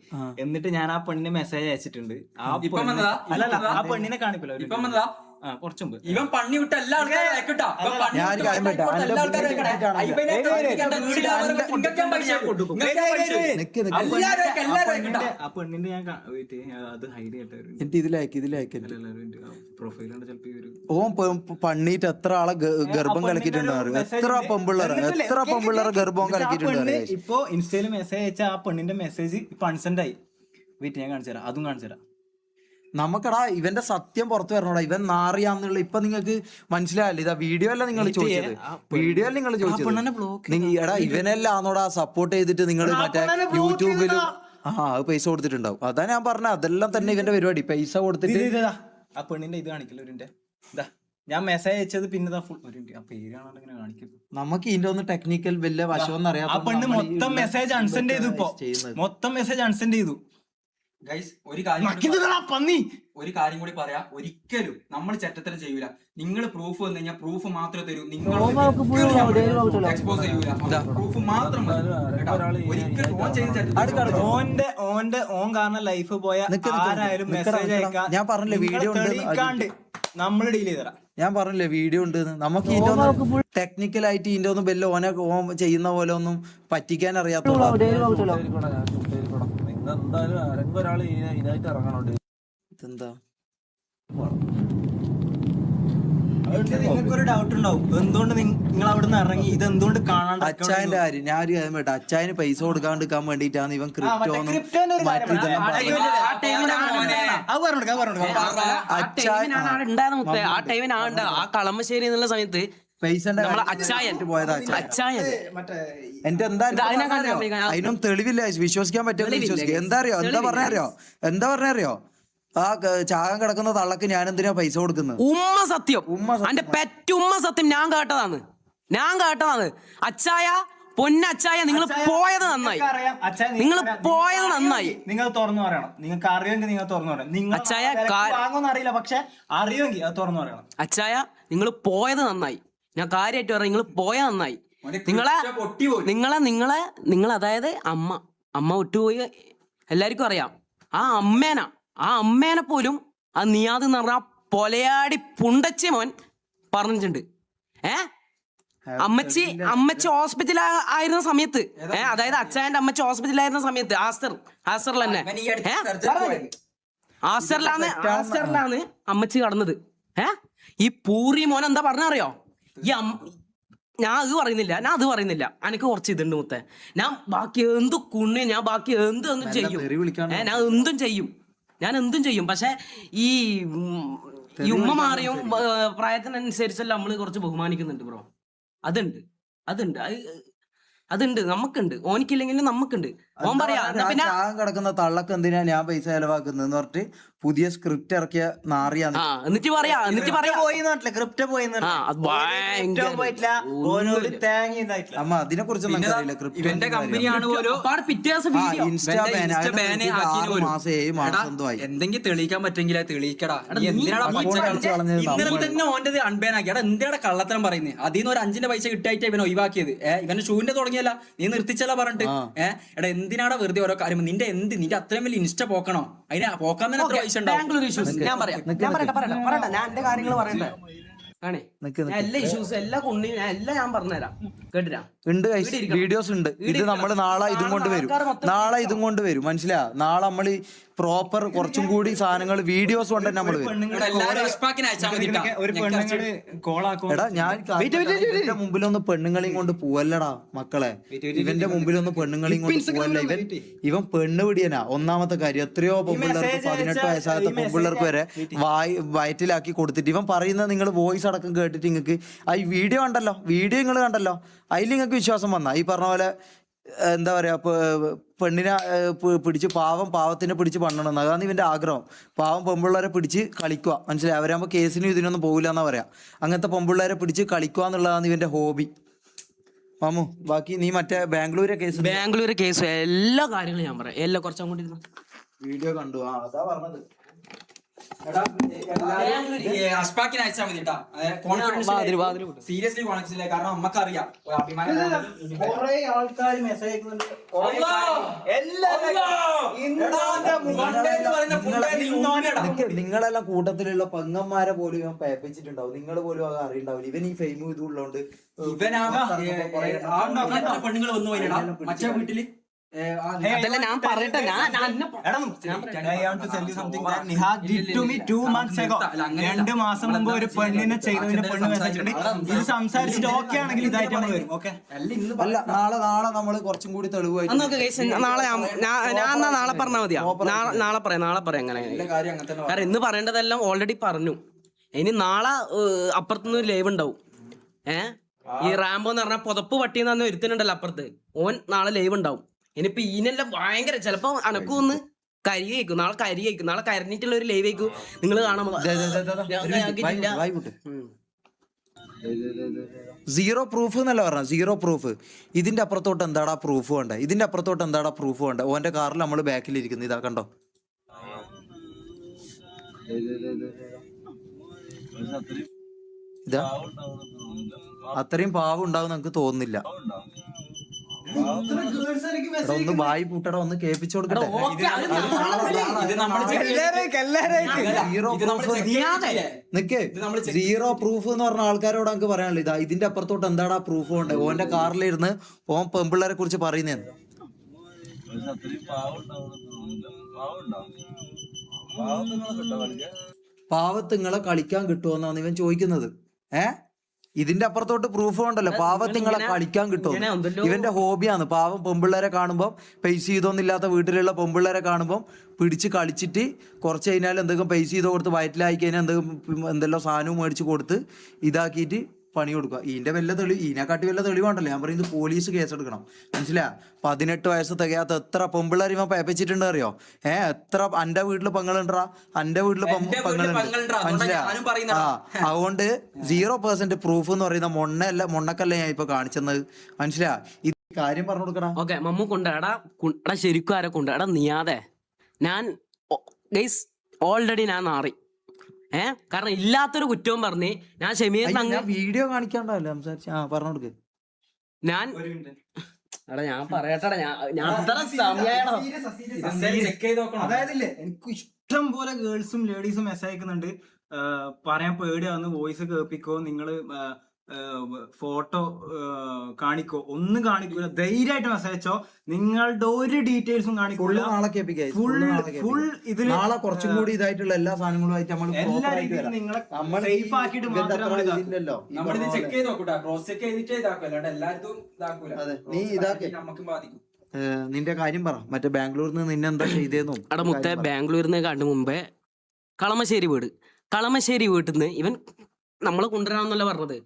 എന്നിട്ട് ഞാൻ ആ പെണ്ണിന് മെസ്സേജ് അയച്ചിട്ടുണ്ട്. ആ പെണ്ണിനെ കാണിക്കില്ല കുറച്ചും ഇവൻ പണി വിട്ട എല്ലാ ആൾക്കാരും ആ പെണ്ണിന്റെ ഞാൻ അത് ഹൈഡ് ചെയ്തിട്ട് പ്രൊഫൈലുണ്ട്. ചിലപ്പോ ഓൻ പണിയിട്ട് എത്ര ആളെ ഗർഭം കലക്കിയിട്ടുണ്ടാവും, എത്ര പെമ്പിള്ളേരെ ഗർഭം കലക്കിയിട്ടുണ്ട്. ഇപ്പൊ ഇൻസ്റ്റയിൽ മെസ്സേജ് അയച്ച ആ പെണ്ണിന്റെ മെസ്സേജ് ഇപ്പൊ അൺസെൻഡ് ആയി. വെയിറ്റ് ഞാൻ കാണിച്ചു തരാം, അതും കാണിച്ചു തരാം. നമുക്കടാ ഇവന്റെ സത്യം പുറത്തു വരണോടാ. ഇവൻ നാറിയാന്നുള്ള ഇപ്പൊ നിങ്ങൾക്ക് മനസ്സിലായല്ലോ. ഇതാ വീഡിയോ അല്ല നിങ്ങൾ ചോദിച്ചത്, എടാ ഇവനെല്ലാന്നോടാ സപ്പോർട്ട് ചെയ്തിട്ട് നിങ്ങൾ മറ്റേ യൂട്യൂബിലും പൈസ കൊടുത്തിട്ടുണ്ടാവും. അതാ ഞാൻ പറഞ്ഞ അതെല്ലാം തന്നെ ഇവന്റെ പരിപാടി. പൈസ കൊടുത്തിട്ട് ആ പെണ്ണിന്റെ ഇത് കാണിക്കില്ല. ഞാൻ മെസ്സേജ് അയച്ചത് പിന്നെ ഫുൾ ഒരു minute, ആ പേര് കാണാണ്ട് ഇങ്ങനെ കാണിക്കുന്നു. നമുക്ക് ഇതിന്റെ ഒന്ന് ടെക്നിക്കൽ വലിയ വശമൊന്നും ആ പെണ്ണ് മൊത്തം മെസ്സേജ് അൺസെൻഡ് ചെയ്തു. ഇപ്പൊ മൊത്തം മെസ്സേജ് അൺസെൻഡ് ചെയ്തു. ഗൈസ് ഒരു കാര്യം പന്നി ഒരു കാര്യം കൂടി പറയാ, ഒരിക്കലും നമ്മൾ ചെറ്റത്തരം ചെയ്യൂല. നിങ്ങൾ പ്രൂഫ് വന്നു കഴിഞ്ഞാൽ പ്രൂഫ് മാത്രമേ തരൂ, നിങ്ങൾ എക്സ്പോസ് ചെയ്യൂല. പ്രൂഫ് മാത്രം മതി. ഒരിക്കലും ഓൻ ചെയ്ത ചെറ്റത്തരം ഓൻ കാരണം ലൈഫ് പോയ ആരായാലും മെസ്സേജ് അയക്കാം. ഞാൻ പറഞ്ഞില്ലേ വീഡിയോ തെളിയിക്കാണ്ട് നമ്മൾ ഡീൽ ചെയ്തരാം. ഞാൻ പറഞ്ഞില്ലേ വീഡിയോ ഉണ്ട്. നമുക്ക് ഇതിന്റെ ഒന്ന് ടെക്നിക്കൽ ആയിട്ട് ഇതിന്റെ ഒന്നും വലിയ ഓൻ ചെയ്യുന്ന പോലെ ഒന്നും പറ്റിക്കാൻ അറിയാത്തുള്ളൂ. എന്തായാലും ആരെങ്കിലും ഒരാൾ ഇതിനായിട്ട് ഇറങ്ങണുണ്ട്. ഇതെന്താ നിങ്ങൾക്കൊരു ഡൗട്ട് ഉണ്ടാവും, എന്തുകൊണ്ട് നിങ്ങൾ അവിടെ നിന്ന് ഇറങ്ങി, ഇത് എന്തുകൊണ്ട് കാണാണ്ട്. അച്ചായന്റെ കാര്യം ഞാൻ ഒരു കാര്യം കേട്ടോ, അച്ചായന് പൈസ കൊടുക്കാണ്ടിരിക്കാൻ വേണ്ടിട്ടാണ് ഇവൻ ക്രിപ്റ്റോന്നും ആ ടൈമിനാണ് ആ കളമശ്ശേരി എന്നുള്ള സമയത്ത് പൈസ എന്റെ എന്താ അതിനൊന്നും തെളിവില്ല, വിശ്വസിക്കാൻ പറ്റുമെന്ന് വിശ്വസിക്കുക. എന്താ പറഞ്ഞറിയോ ആ ചാകം കിടക്കുന്ന തള്ളക്ക് ഞാൻ എന്തിനാ പൈസ കൊടുക്കുന്നത്? ഉമ്മ സത്യം, എന്റെ പെറ്റുമ്മ സത്യം ഞാൻ കേട്ടതാണ്. അച്ചായ പൊന്നച്ചായ നിങ്ങൾ പോയത് നന്നായി, നിങ്ങൾ പോയത് നന്നായി. നിങ്ങൾ തുറന്നു പറയണം, നിങ്ങൾക്ക് അറിയുമെങ്കിൽ നിങ്ങൾ തുറന്നു പറയണം. നിങ്ങൾ അച്ചായ വാങ്ങുമെന്ന് അറിയില്ല, പക്ഷെ അറിയുമെങ്കിൽ അത് തുറന്നു പറയണം. അച്ചായ നിങ്ങൾ പോയത് നന്നായി, ഞാൻ കാര്യമായിട്ട് പറയാം, നിങ്ങൾ പോയത് നന്നായി. നിങ്ങൾ അതായത് അമ്മ വിട്ടുപോയി എല്ലാവർക്കും അറിയാം. ആ അമ്മേനെ പോലും ആ നിയാദ് എന്ന് പറഞ്ഞ പൊലയാടി പുണ്ടച്ചി മോൻ പറഞ്ഞിട്ടുണ്ട്. അമ്മച്ചി ഹോസ്പിറ്റൽ ആയിരുന്ന സമയത്ത്, അതായത് അച്ചായന്റെ അമ്മച്ചി ഹോസ്പിറ്റലായിരുന്ന സമയത്ത് ആസ്റ്ററിൽ തന്നെ ആസ്റ്ററിലാണ് അമ്മച്ചി കടന്നത്. ഈ പൂറി മോൻ എന്താ പറഞ്ഞറിയോ? ഞാൻ അത് പറയുന്നില്ല. എനിക്ക് കുറച്ച് ഇതുണ്ട് മുത്തേ. ഞാൻ ബാക്കി എന്തും ചെയ്യും. ഞാൻ എന്തും ചെയ്യും. പക്ഷെ ഈ ഉമ്മ മാറിയും പ്രായത്തിനനുസരിച്ചല്ല നമ്മള് കുറച്ച് ബഹുമാനിക്കുന്നുണ്ട് ബ്രോ. അതുണ്ട് നമുക്കുണ്ട്. ഓനിക്കില്ലെങ്കിലും നമുക്കുണ്ട്. ഓൻ പറയാ പിന്നെ കിടക്കുന്ന തള്ളക്ക് എന്തിനാ ഞാൻ പൈസ ചെലവാക്കുന്നതെന്ന് പറഞ്ഞിട്ട് പുതിയ സ്ക്രിപ്റ്റ് ഇറക്കിയ നാറിയാണ്. എന്നിട്ട് പറയാ അമ്മ അതിനെ കുറിച്ചൊന്നും ഇവന്റെ കമ്പനിയാണ് പോലും എന്തെങ്കിലും തെളിയിക്കാൻ പറ്റെങ്കിൽ തെളിയിക്കടാ. ഇന്നലെ തന്നെ ഓന്റെ അൺബാൻ ആക്കി. എന്തിനാ കള്ളത്തരം പറയുന്നത്? അതിൽ നിന്ന് ഒരു 5 പൈസ കിട്ടായിട്ട് ഇവൻ ഒഴിവാക്കിയത്. ഇവന്റെ ഷൂവിന്റെ തുടങ്ങിയല്ല, നീ നിർത്തിച്ചല്ല പറഞ്ഞിട്ട്. എടാ എന്തിനാടാ വെറുതെ ഓരോ കാര്യം? നിന്റെ അത്രയും വലിയ ഇൻസ്റ്റ പോക്കണോ? അതിനെ പോക്കാൻ തന്നെ എത്ര പൈസ ഉണ്ടാവും? ഞാൻ പറയട്ടെ, ഞാൻ എന്റെ കാര്യങ്ങൾ പറയട്ടെ. എല്ലാ ഇഷ്യൂസ് എല്ലാ കുണ്ണിയും എല്ലാം ഞാൻ പറഞ്ഞുതരാം. കേട്ടിരാ ഉണ്ട്, വീഡിയോസ് ഉണ്ട്. ഇത് നമ്മള് നാളെ ഇതും കൊണ്ട് വരും. മനസ്സിലാ? നാളെ നമ്മള് പ്രോപ്പർ കുറച്ചും കൂടി സാധനങ്ങൾ വീഡിയോസ് കൊണ്ട് തന്നെ നമ്മള് എടാ ഞാൻ ഇവന്റെ മുമ്പിലൊന്ന് പെണ്ണുങ്ങളെയും കൊണ്ട് പോവല്ലടാ മക്കളെ. ഇവന്റെ മുമ്പിലൊന്ന് പെണ്ണുങ്ങളെയും കൊണ്ട് പോവല്ല. ഇവൻ പെണ്ണ് പിടിയനാ. ഒന്നാമത്തെ കാര്യം, എത്രയോ പെൺപിള്ളേർക്ക് 18 വയസ്സാകാത്ത പെൺപിള്ളേർക്ക് വരെ വയറ്റിലാക്കി കൊടുത്തിട്ട് ഇവൻ പറയുന്നത് നിങ്ങൾ വോയിസ് അടക്കം കേട്ടിട്ട് നിങ്ങൾക്ക് ആ വീഡിയോ നിങ്ങൾ കണ്ടല്ലോ, അതിൽ നിങ്ങൾക്ക് വിശ്വാസം വന്നാ ഈ പറഞ്ഞ പോലെ എന്താ പറയാ പെണ്ണിനെ പിടിച്ച് പാവത്തിനെ പിടിച്ച് പണ്ണണം. അതാണ് ഇവന്റെ ആഗ്രഹം. പാവം പെൺപിള്ളേരെ പിടിച്ച് കളിക്കുക. മനസ്സിലായി? അവരാകുമ്പോൾ കേസിനും ഇതിനൊന്നും പോകില്ല എന്നാ പറയാ. അങ്ങനത്തെ പെൺപിള്ളേരെ പിടിച്ച് കളിക്കുക എന്നുള്ളതാണ് ഇവന്റെ ഹോബി. മാമു ബാക്കി നീ മറ്റേ ബാംഗ്ലൂരെ കേസ് എല്ലാ കാര്യങ്ങളും ഞാൻ പറയാം. എല്ലാം കുറച്ചും കൂടി വീഡിയോ കണ്ടു. അതാ പറഞ്ഞത്. സീരിയസ്ലി കോൺഫിഡൻസ്, കാരണം നമുക്കറിയാം നിങ്ങളെല്ലാം കൂട്ടത്തിലുള്ള പെങ്ങന്മാരെ പോലും ഇവൻ പേപ്പിച്ചിട്ടുണ്ടാവും. നിങ്ങൾ പോലും അത് അറിയണ്ടാവില്ല. ഇവൻ ഈ ഫെയിം ഇതുള്ളതുകൊണ്ട് പെണ്ണുങ്ങൾ വന്നു പോയിട്ടാ മറ്റേ വീട്ടില്. അതല്ല ഞാൻ പറയട്ടെ. രണ്ട് മാസം മുമ്പ് ഒരു പെണ്ണിനെ ചെയ്തതിന് പെണ്ണ് മെസ്സേജ് ഇത് സംസാരിച്ചിട്ട് ഓക്കെ ആണെങ്കിൽ ഇതായിട്ട് നമ്മൾ വരും. ഓക്കെ അല്ല നാളെ നമ്മള് കുറച്ചും കൂടി തെളിവായിട്ട് നാളെ പറഞ്ഞാൽ മതിയാ. നാളെ പറയാം അങ്ങനെ. കാരണം ഇന്ന് പറയേണ്ടതെല്ലാം ഓൾറെഡി പറഞ്ഞു. ഇനി നാളെ അപ്പുറത്തുനിന്ന് ഒരു ലൈവ് ഉണ്ടാവും. ഈ റാംബോ എന്ന് പറഞ്ഞാൽ പുതപ്പ് പട്ടിയെന്ന് ഒരുത്തനുണ്ടല്ലോ അപ്പുറത്ത്, ഓൻ നാളെ ലൈവ് ഉണ്ടാവും. ഇനിയിപ്പോ ഇതിനെല്ലാം ഭയങ്കര ചിലപ്പോ അനക്കൊന്ന് കരി കഴിക്കും, നാളെ കരി കഴിക്കും, നാളെ കരഞ്ഞിട്ടുള്ള ഒരു ലൈവ് കഴിക്കും നിങ്ങൾ കാണാൻ സീറോ പ്രൂഫ് എന്നല്ല പറഞ്ഞ, സീറോ പ്രൂഫ്. ഇതിന്റെ അപ്പുറത്തോട്ട് എന്താടാ പ്രൂഫ് വേണ്ട, ഇതിന്റെ അപ്പുറത്തോട്ട് എന്താടാ പ്രൂഫ് വേണ്ട. ഓന്റെ കാറിൽ നമ്മൾ ബാക്കിലിരിക്കുന്നു, ഇതാ കണ്ടോ. ഇതാ അത്രയും പാവം ഉണ്ടാവും നമുക്ക് തോന്നുന്നില്ല. ഒന്ന് വായി പൂട്ടട, ഒന്ന് കേൾപ്പിച്ചു കൊടുക്കട്ടെ. നിക്ക്, സീറോ പ്രൂഫ് എന്ന് പറഞ്ഞ ആൾക്കാരോട് നമുക്ക് പറയാനുള്ളത് ഇതാ, ഇതിന്റെ അപ്പുറത്തോട്ട് എന്താടാ പ്രൂഫ് ഉണ്ട്. ഓന്റെ കാറിലിരുന്ന് ഓൻ പെമ്പിള്ളേരെ കുറിച്ച് പറയുന്നേന്ന്. പാവത്തുങ്ങളെ കളിക്കാൻ കിട്ടുമെന്നാണ് ഇവൻ ചോദിക്കുന്നത്. ഇതിന്റെ അപ്പുറത്തോട്ട് പ്രൂഫ് ഉണ്ടല്ലോ, പാവത്തുങ്ങളെ കളിക്കാൻ കിട്ടുമോ. ഇവന്റെ ഹോബിയാണ്. പാവം പെമ്പിള്ളേരെ കാണുമ്പോൾ, പൈസ ചെയ്തൊന്നില്ലാത്ത വീട്ടിലുള്ള പെമ്പിള്ളേരെ കാണുമ്പോൾ പിടിച്ച് കളിച്ചിട്ട് കുറച്ച് കഴിഞ്ഞാൽ എന്തെങ്കിലും പൈസ ചെയ്ത് കൊടുത്ത് വയറ്റിലായി കഴിഞ്ഞാൽ എന്തെല്ലാം സാധനവും മേടിച്ച് കൊടുത്ത് ഇതാക്കിയിട്ട് പണി കൊടുക്കുക. ഇതിന്റെ ഇതിനെക്കാട്ടി വല്ല തെളിവുണ്ടല്ലോ. ഞാൻ പറയുന്നത് പോലീസ് കേസെടുക്കണം, മനസ്സിലാ. 18 വയസ്സ് തികയാത്ത എത്ര പെമ്പിള്ളേർ ഇവൻ പേപ്പിച്ചിട്ടുണ്ട് അറിയോ. എത്ര അന്റെ വീട്ടില് പെങ്ങളുണ്ടാ, അന്റെ വീട്ടില് പെങ്ങളുണ്ട്, മനസ്സിലാ. അതുകൊണ്ട് 0% പ്രൂഫ് എന്ന് പറയുന്ന മൊണ്ണക്കല്ല ഞാൻ ഇപ്പൊ കാണിച്ചത്, മനസ്സിലാ. ഇത് കാര്യം പറഞ്ഞു കൊടുക്കണ. ഓക്കെ, മമ്മു കൊണ്ടാടാ ശരിക്കും ആരെ കൊണ്ടാടാ നീയാതെ. ഞാൻ ഗൈസ് ഓൾറെഡി ഞാൻ നാറി. കാരണം ഇല്ലാത്തൊരു കുറ്റവും പറഞ്ഞ് ഞാൻ ഷമീറിന് വീഡിയോ കാണിക്കാണ്ടല്ലേ സംസാരിച്ച. പറഞ്ഞു കൊടുക്ക്. ഞാൻ ഞാൻ പറയട്ടെടാ, ഞാൻ അത്ര സമയാണോ. അതായത് എനിക്ക് ഇഷ്ടം പോലെ ഗേൾസും ലേഡീസും മെസ്സേജ് അയക്കുന്നുണ്ട്. പറയാൻ പേടിയാവുന്ന, വോയിസ് കേൾപ്പിക്കോ, നിങ്ങള് ഫോട്ടോ കാണിക്കോ. ഒന്നും കാണിക്കൂല, ധൈര്യമായിട്ട് മെസ്സേജ് അയച്ചോ. നിങ്ങളുടെ ഒരു ഡീറ്റെയിൽസും കാണിക്കൂല. ഫുൾ ഇതിൽ നാളെ കുറച്ചും കൂടി ഇതായിട്ടുള്ള എല്ലാ സാധനങ്ങളുമായിട്ട് നമ്മൾ സേഫ് ആക്കിയിട്ട് നീ ഇതാക്കി നിന്റെ കാര്യം പറ. മറ്റേ ബാംഗ്ലൂരിൽ നിന്ന് നിന്നെ എന്താ ചെയ്തേന്നു. അവിടെ മുത്തേ ബാംഗ്ലൂരിൽ നിന്ന് കണ്ടു മുമ്പേ കളമശ്ശേരി വീട്ടിൽ നിന്ന് ഇവൻ നമ്മളെ കൊണ്ടുവരാമെന്നല്ല പറഞ്ഞത്.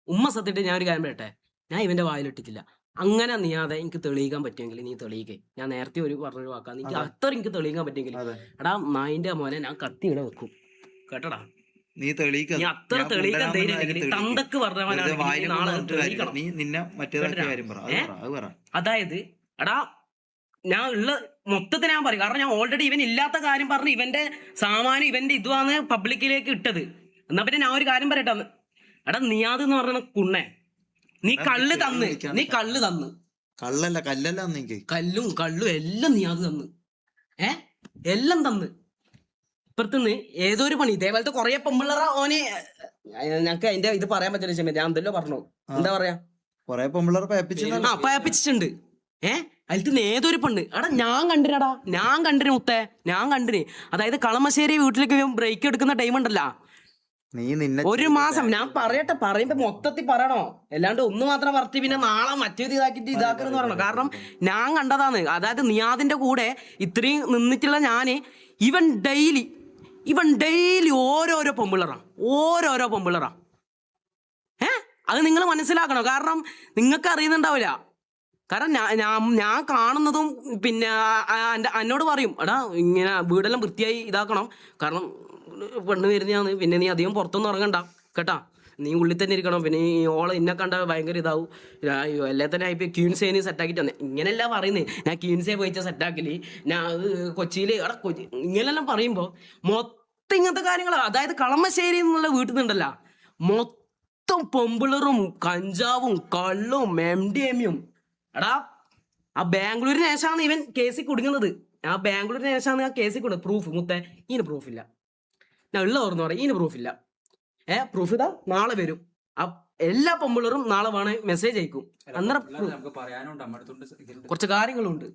ഉമ്മ സത്യമായിട്ട് ഞാൻ ഒരു കാര്യം പറയട്ടെ, ഞാൻ ഇവന്റെ വായിലിട്ടിട്ടില്ല. അങ്ങനെ നീയാതെ എനിക്ക് തെളിയിക്കാൻ പറ്റുമെങ്കിൽ നീ തെളിയിക്കേ. ഞാൻ നേരത്തെ പറഞ്ഞൊരു വാക്കാ, എനിക്ക് അത്ര എനിക്ക് തെളിയിക്കാൻ പറ്റുമെങ്കിൽ എടാ നായിന്റെ മോനെ ഞാൻ കത്തി ഇവിടെ വെക്കും കേട്ടടാ. നീ തെളിയിക്കാൻ അത്ര തെളിയിക്കാൻ ധൈര്യം തന്തക്ക് അതായത് എടാ ഞാൻ ഉള്ള മൊത്തത്തിൽ ഞാൻ പറയും. കാരണം ഞാൻ ഓൾറെഡി ഇവൻ ഇല്ലാത്ത കാര്യം പറഞ്ഞ് ഇവന്റെ സാമാനം ഇവന്റെ ഇതുവാന്ന് പബ്ലിക്കിലേക്ക് ഇട്ടത്. എന്നാ പിന്നെ ഞാൻ ഒരു കാര്യം പറയട്ടെ, എടാ നിയാദ് എന്ന് പറഞ്ഞ കുണ്ണേ, നീ കള്ള് തന്ന് കള്ളല്ല കല്ലല്ല കല്ലും എല്ലാം നിയാദ് തന്ന് എല്ലാം തന്ന്. ഇപ്പുറത്തുനിന്ന് ഏതോ ഒരു പണി ഇതേപോലത്തെ കൊറേ പെമ്പിള്ളറ ഓനെ ഞങ്ങക്ക് അതിന്റെ ഇത് പറയാൻ പറ്റില്ല. ഞാൻ എന്തല്ലോ പറഞ്ഞു, എന്താ പറയാ, കൊറേ പെമ്പിള്ളറ പേപ്പിച്ചിട്ടുണ്ട്. അതിൽ ഏതൊരു പെണ്ണ് എടാ ഞാൻ കണ്ടിന് മുത്തേ, ഞാൻ കണ്ടിന്. അതായത് കളമശ്ശേരി വീട്ടിലേക്ക് ബ്രേക്ക് എടുക്കുന്ന ടൈം ഉണ്ടല്ലോ, ഒരു മാസം. ഞാൻ പറയട്ടെ, പറയുമ്പോ മൊത്തത്തിൽ പറയണോ, അല്ലാണ്ട് ഒന്ന് മാത്രം പറത്തി പിന്നെ നാളെ മറ്റേത് ഇതാക്കരുന്ന് പറയണോ. കാരണം ഞാൻ കണ്ടതാണ്. അതായത് നിയാദിന്റെ കൂടെ ഇത്രയും നിന്നിട്ടുള്ള ഞാന് ഇവൻ ഡെയിലി ഓരോരോ പൊമ്പിളറാ. അത് നിങ്ങൾ മനസ്സിലാക്കണം. കാരണം നിങ്ങൾക്ക് അറിയുന്നുണ്ടാവില്ല. കാരണം ഞാൻ കാണുന്നതും പിന്നെ എന്നോട് പറയും എടാ ഇങ്ങനെ വീടെല്ലാം വൃത്തിയായി ഇതാക്കണം, കാരണം പെണ്ണ് വരുന്നതാണ്, പിന്നെ നീ അധികം പുറത്തൊന്നും ഇറങ്ങണ്ട കേട്ടാ, നീ ഉള്ളിൽ തന്നെ ഇരിക്കണം, പിന്നെ ഈ ഓളെ ഇന്നെ കണ്ട ഭയങ്കര ഇതാവും, എല്ലാ തന്നെ ഇപ്പൊ ക്യൂൻസേന് സെറ്റാക്കിട്ട് തന്നെ ഇങ്ങനെയല്ല പറയുന്നത്. ഞാൻ ക്യൂൻസേ പോയിച്ച സെറ്റാക്കല്, ഞാൻ കൊച്ചിയിൽ ഇങ്ങനെല്ലാം പറയുമ്പോ മൊത്തം ഇങ്ങനത്തെ കാര്യങ്ങളാണ്. അതായത് കളമശ്ശേരി എന്നുള്ള വീട്ടിൽ നിന്നുണ്ടല്ലോ മൊത്തം പെമ്പിളറും കഞ്ചാവും കള്ളും MDMA. എടാ ആ ബാംഗ്ലൂരിന് ശേഷമാണ് ഇവൻ കേസിൽ കുടുങ്ങുന്നത്. ആ ബാംഗ്ലൂരിന് ശേഷമാണ് ആ കേസിൽ കൊടുക്കുന്നത്. പ്രൂഫ് മുത്തേ, ഇതിന് പ്രൂഫില്ല. ഞാൻ ഉള്ള ഓർന്ന് പറയാം, ഇതിന് പ്രൂഫില്ല. പ്രൂഫ് ഇതാ നാളെ വരും. എല്ലാ പെമ്പിളറും നാളെ വേണേ മെസ്സേജ് അയക്കും. അന്നേരം കുറച്ച് കാര്യങ്ങളുണ്ട്.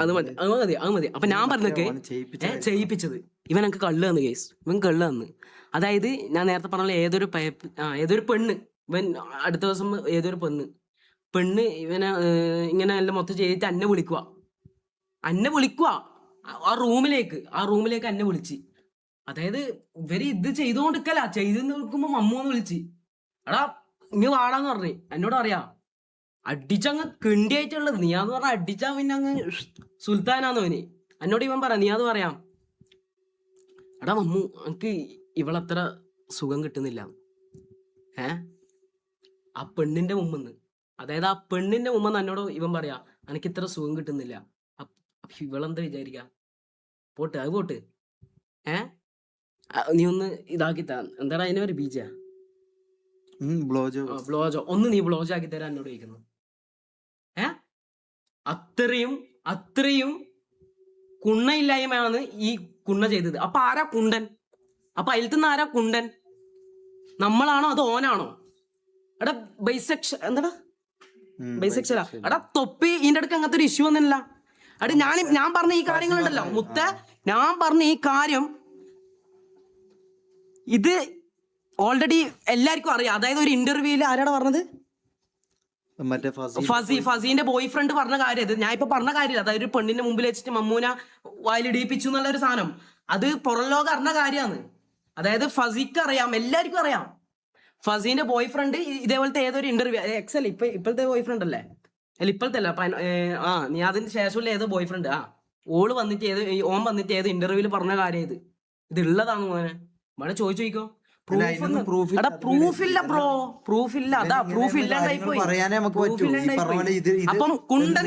അത് മതി. അപ്പൊ ഞാൻ പറഞ്ഞൊക്കെ ചെയ്യിപ്പിച്ചത് ഇവൻ എനിക്ക് കള്ള് തന്നു കേസ്. ഇവൻ കള്ള് തന്ന്. അതായത് ഞാൻ നേരത്തെ പറഞ്ഞ ഏതൊരു പെണ്ണ്, ഇവൻ അടുത്ത ദിവസം ഏതൊരു പെണ്ണ് ഇവനെ ഇങ്ങനെ എല്ലാം മൊത്തം ചെയ്തിട്ട് എന്നെ വിളിക്കുക ആ റൂമിലേക്ക് എന്നെ വിളിച്ച്. അതായത് ഇവര് ഇത് ചെയ്തുകൊണ്ടിരിക്കല, ചെയ്ത് നിൽക്കുമ്പോ മമ്മൂന്ന് വിളിച്ച് എടാ ഇങ്ങ് വാടാന്ന് പറഞ്ഞു. എന്നോട് അറിയാം അടിച്ചങ്ങ് കിണ്ടിയായിട്ടുള്ളത്. നീയാന്ന് പറഞ്ഞ അടിച്ചാ പിന്നെ അങ്ങ് സുൽത്താനാന്നോന്. എന്നോട് ഇവൻ പറ, നീ അത് പറയാം. എടാ മമ്മു, എനിക്ക് ഇവളത്ര സുഖം കിട്ടുന്നില്ല. ആ പെണ്ണിന്റെ മുമ്പെന്ന്, അതായത് ആ പെണ്ണിന്റെ മുമ്പെന്ന് എന്നോട് ഇവൻ പറയാ എനിക്ക് ഇത്ര സുഖം കിട്ടുന്നില്ല. അപ്പൊ ഇവളെന്താ വിചാരിക്ക? പോട്ട്, അത് പോട്ട്. നീ ഒന്ന് ഇതാക്കി താ, എന്താടാ അതിനെ ഒരു ബീജ ബ്ലോജോ, ഒന്ന് നീ ബ്ലോജോ ആക്കി തരാൻ എന്നോട് ചോദിക്കുന്നു. അത്രയും കുണ്ണയില്ലായ്മയാണ് ഈ കുണ്ണ ചെയ്തത്. അപ്പൊ ആരാ കുണ്ടൻ? അപ്പൊ അതിൽത്തുനിന്ന് ആരാ കുണ്ടൻ? നമ്മളാണോ അതോ ഓനാണോ? എടാ എന്താടാ ബൈസെക്ഷലാ? എടാ തൊപ്പി, ഇതിന്റെ അടുക്ക് അങ്ങനത്തെ ഒരു ഇഷ്യൂ ഒന്നുമില്ല. എടാ ഞാൻ പറഞ്ഞ ഈ കാര്യങ്ങളുണ്ടല്ലോ മുത്ത, ഞാൻ പറഞ്ഞ ഈ കാര്യം ഇത് ഓൾറെഡി എല്ലാവർക്കും അറിയാം. അതായത് ഒരു ഇന്റർവ്യൂല് ആരാടാ പറഞ്ഞത്? ഫസീന്റെ ബോയ് ഫ്രണ്ട് പറഞ്ഞ കാര്യം ഇത്. ഞാൻ ഇപ്പൊ പറഞ്ഞ കാര്യമില്ല. അതായത് ഒരു പെണ്ണിന്റെ മുമ്പിൽ വെച്ചിട്ട് മമ്മൂന വായിലിടിപ്പിച്ചു എന്നുള്ള ഒരു സാധനം, അത് പുറം ലോകം അറിഞ്ഞ കാര്യമാണ്. അതായത് ഫസിക്ക് അറിയാം, എല്ലാവർക്കും അറിയാം. ഫസീന്റെ ബോയ് ഫ്രണ്ട് ഇതേപോലത്തെ ഏതൊരു ഇന്റർവ്യൂ, എക്സൽ ഇപ്പോഴത്തെ ബോയ് ഫ്രണ്ട് അല്ലേ? അല്ല ഇപ്പോഴത്തെ അല്ല, നീ അതിന് ശേഷമുള്ള ഏതോ ബോയ് ഫ്രണ്ട്, ഓള് വന്നിട്ട് ഓൻ വന്നിട്ട് ഏത് ഇന്റർവ്യൂല് പറഞ്ഞ കാര്യം ഇത് ഉള്ളതാണ് മോനെ. മഴ ചോദിക്കോ? പ്രൂഫില്ല ബ്രോ, പ്രൂഫില്ല. അതാ പ്രൂഫ് ഇല്ലാണ്ടായി പോയി. അപ്പം കുണ്ടൻ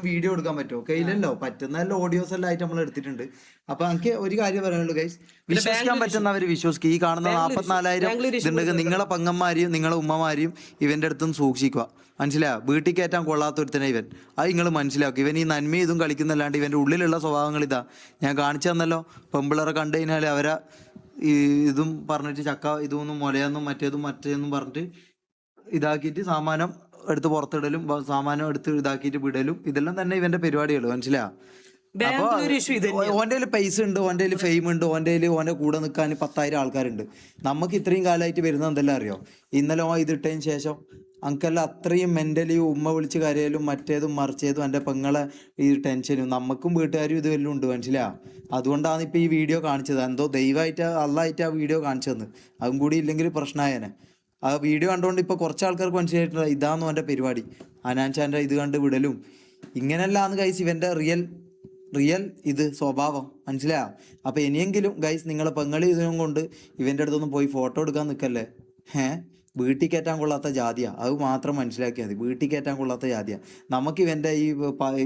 വീഡിയോ എടുക്കാൻ പറ്റുമോ? കയ്യിലല്ലോ, പറ്റുന്ന ഓഡിയോസ് എല്ലാം ആയിട്ട് നമ്മൾ എടുത്തിട്ടുണ്ട്. അപ്പൊ എനിക്ക് ഒരു കാര്യം പറയാനുള്ളൂ ഗൈസ്, വിശ്വസിക്കാൻ പറ്റുന്നവര് വിശ്വസിക്കുക. ഈ കാണുന്ന 44,000 ഇതുണ്ടെങ്കിൽ നിങ്ങളെ പെങ്ങന്മാരെയും നിങ്ങളെ ഉമ്മമാരെയും ഇവന്റെ അടുത്തും സൂക്ഷിക്കുക. മനസ്സിലായോ? വീട്ടിൽ കയറ്റാൻ കൊള്ളാത്തൊരുത്തനെ ഇവൻ. അത് നിങ്ങൾ മനസ്സിലാക്കുക. ഇവൻ ഈ നന്മ ഇതും കളിക്കുന്നല്ലാണ്ട് ഇവന്റെ ഉള്ളിലുള്ള സ്വഭാവങ്ങൾ ഇതാ ഞാൻ കാണിച്ചു തന്നല്ലോ. പെമ്പിളറെ കണ്ടു കഴിഞ്ഞാൽ അവരെ ഇതും പറഞ്ഞിട്ട് ചക്ക ഇതൊന്നും മുലയെന്നും മറ്റേന്നും പറഞ്ഞിട്ട് ഇതാക്കിയിട്ട് സാമാനം എടുത്ത് പുറത്തിടലും സാമാനം എടുത്ത് ഇതാക്കിയിട്ട് വിടലും ഇതെല്ലാം തന്നെ ഇവന്റെ പരിപാടികൾ. മനസ്സിലായോ? അപ്പൊ ഓന്റെ പൈസ ഉണ്ട്, ഓന്റെ ഫെയിം ഉണ്ട്, ഓന്റെ കൂടെ നിൽക്കാൻ 10,000 ആൾക്കാരുണ്ട്. നമുക്ക് ഇത്രയും കാലമായിട്ട് വരുന്നത് എന്തെല്ലാം അറിയോ? ഇന്നലെ ഇതിട്ടതിന് ശേഷം അങ്കെല്ലാം അത്രയും മെന്റലി ഉമ്മ വിളിച്ച് കരയലും മറ്റേതും മറിച്ചതും എൻ്റെ പെങ്ങളെ ഈ ടെൻഷനും നമുക്കും വീട്ടുകാരും ഇതെല്ലാം ഉണ്ട്. മനസ്സിലായോ? അതുകൊണ്ടാണ് ഇപ്പൊ ഈ വീഡിയോ കാണിച്ചത്. എന്തോ ദൈവമായിട്ട് അള്ളായിട്ട് ആ വീഡിയോ കാണിച്ചു തന്നു. അതും കൂടി ഇല്ലെങ്കിൽ പ്രശ്നമായേനെ. ആ വീഡിയോ കണ്ടുകൊണ്ട് ഇപ്പൊ കുറച്ച് ആൾക്കാർക്ക് മനസ്സിലായിട്ടില്ല ഇതാന്ന് അവന്റെ പരിപാടി. അനാൻചാന്റെ ഇത് കണ്ട് വിടലും ഇങ്ങനെയല്ലാന്ന് ഗൈസ് ഇവന്റെ റിയൽ ഇത് സ്വഭാവം. മനസ്സിലായോ? അപ്പൊ ഇനിയെങ്കിലും ഗൈസ് നിങ്ങളെ പെങ്ങളി ഇതിനും കൊണ്ട് ഇവന്റെ അടുത്തൊന്നും പോയി ഫോട്ടോ എടുക്കാൻ നിൽക്കല്ലേ. വീട്ടിൽ കയറ്റാൻ കൊള്ളാത്ത ജാതിയാ, അത് മാത്രം മനസ്സിലാക്കിയാൽ മതി. വീട്ടിൽ കയറ്റാൻ കൊള്ളാത്ത ജാതിയാ. നമുക്ക് ഇവന്റെ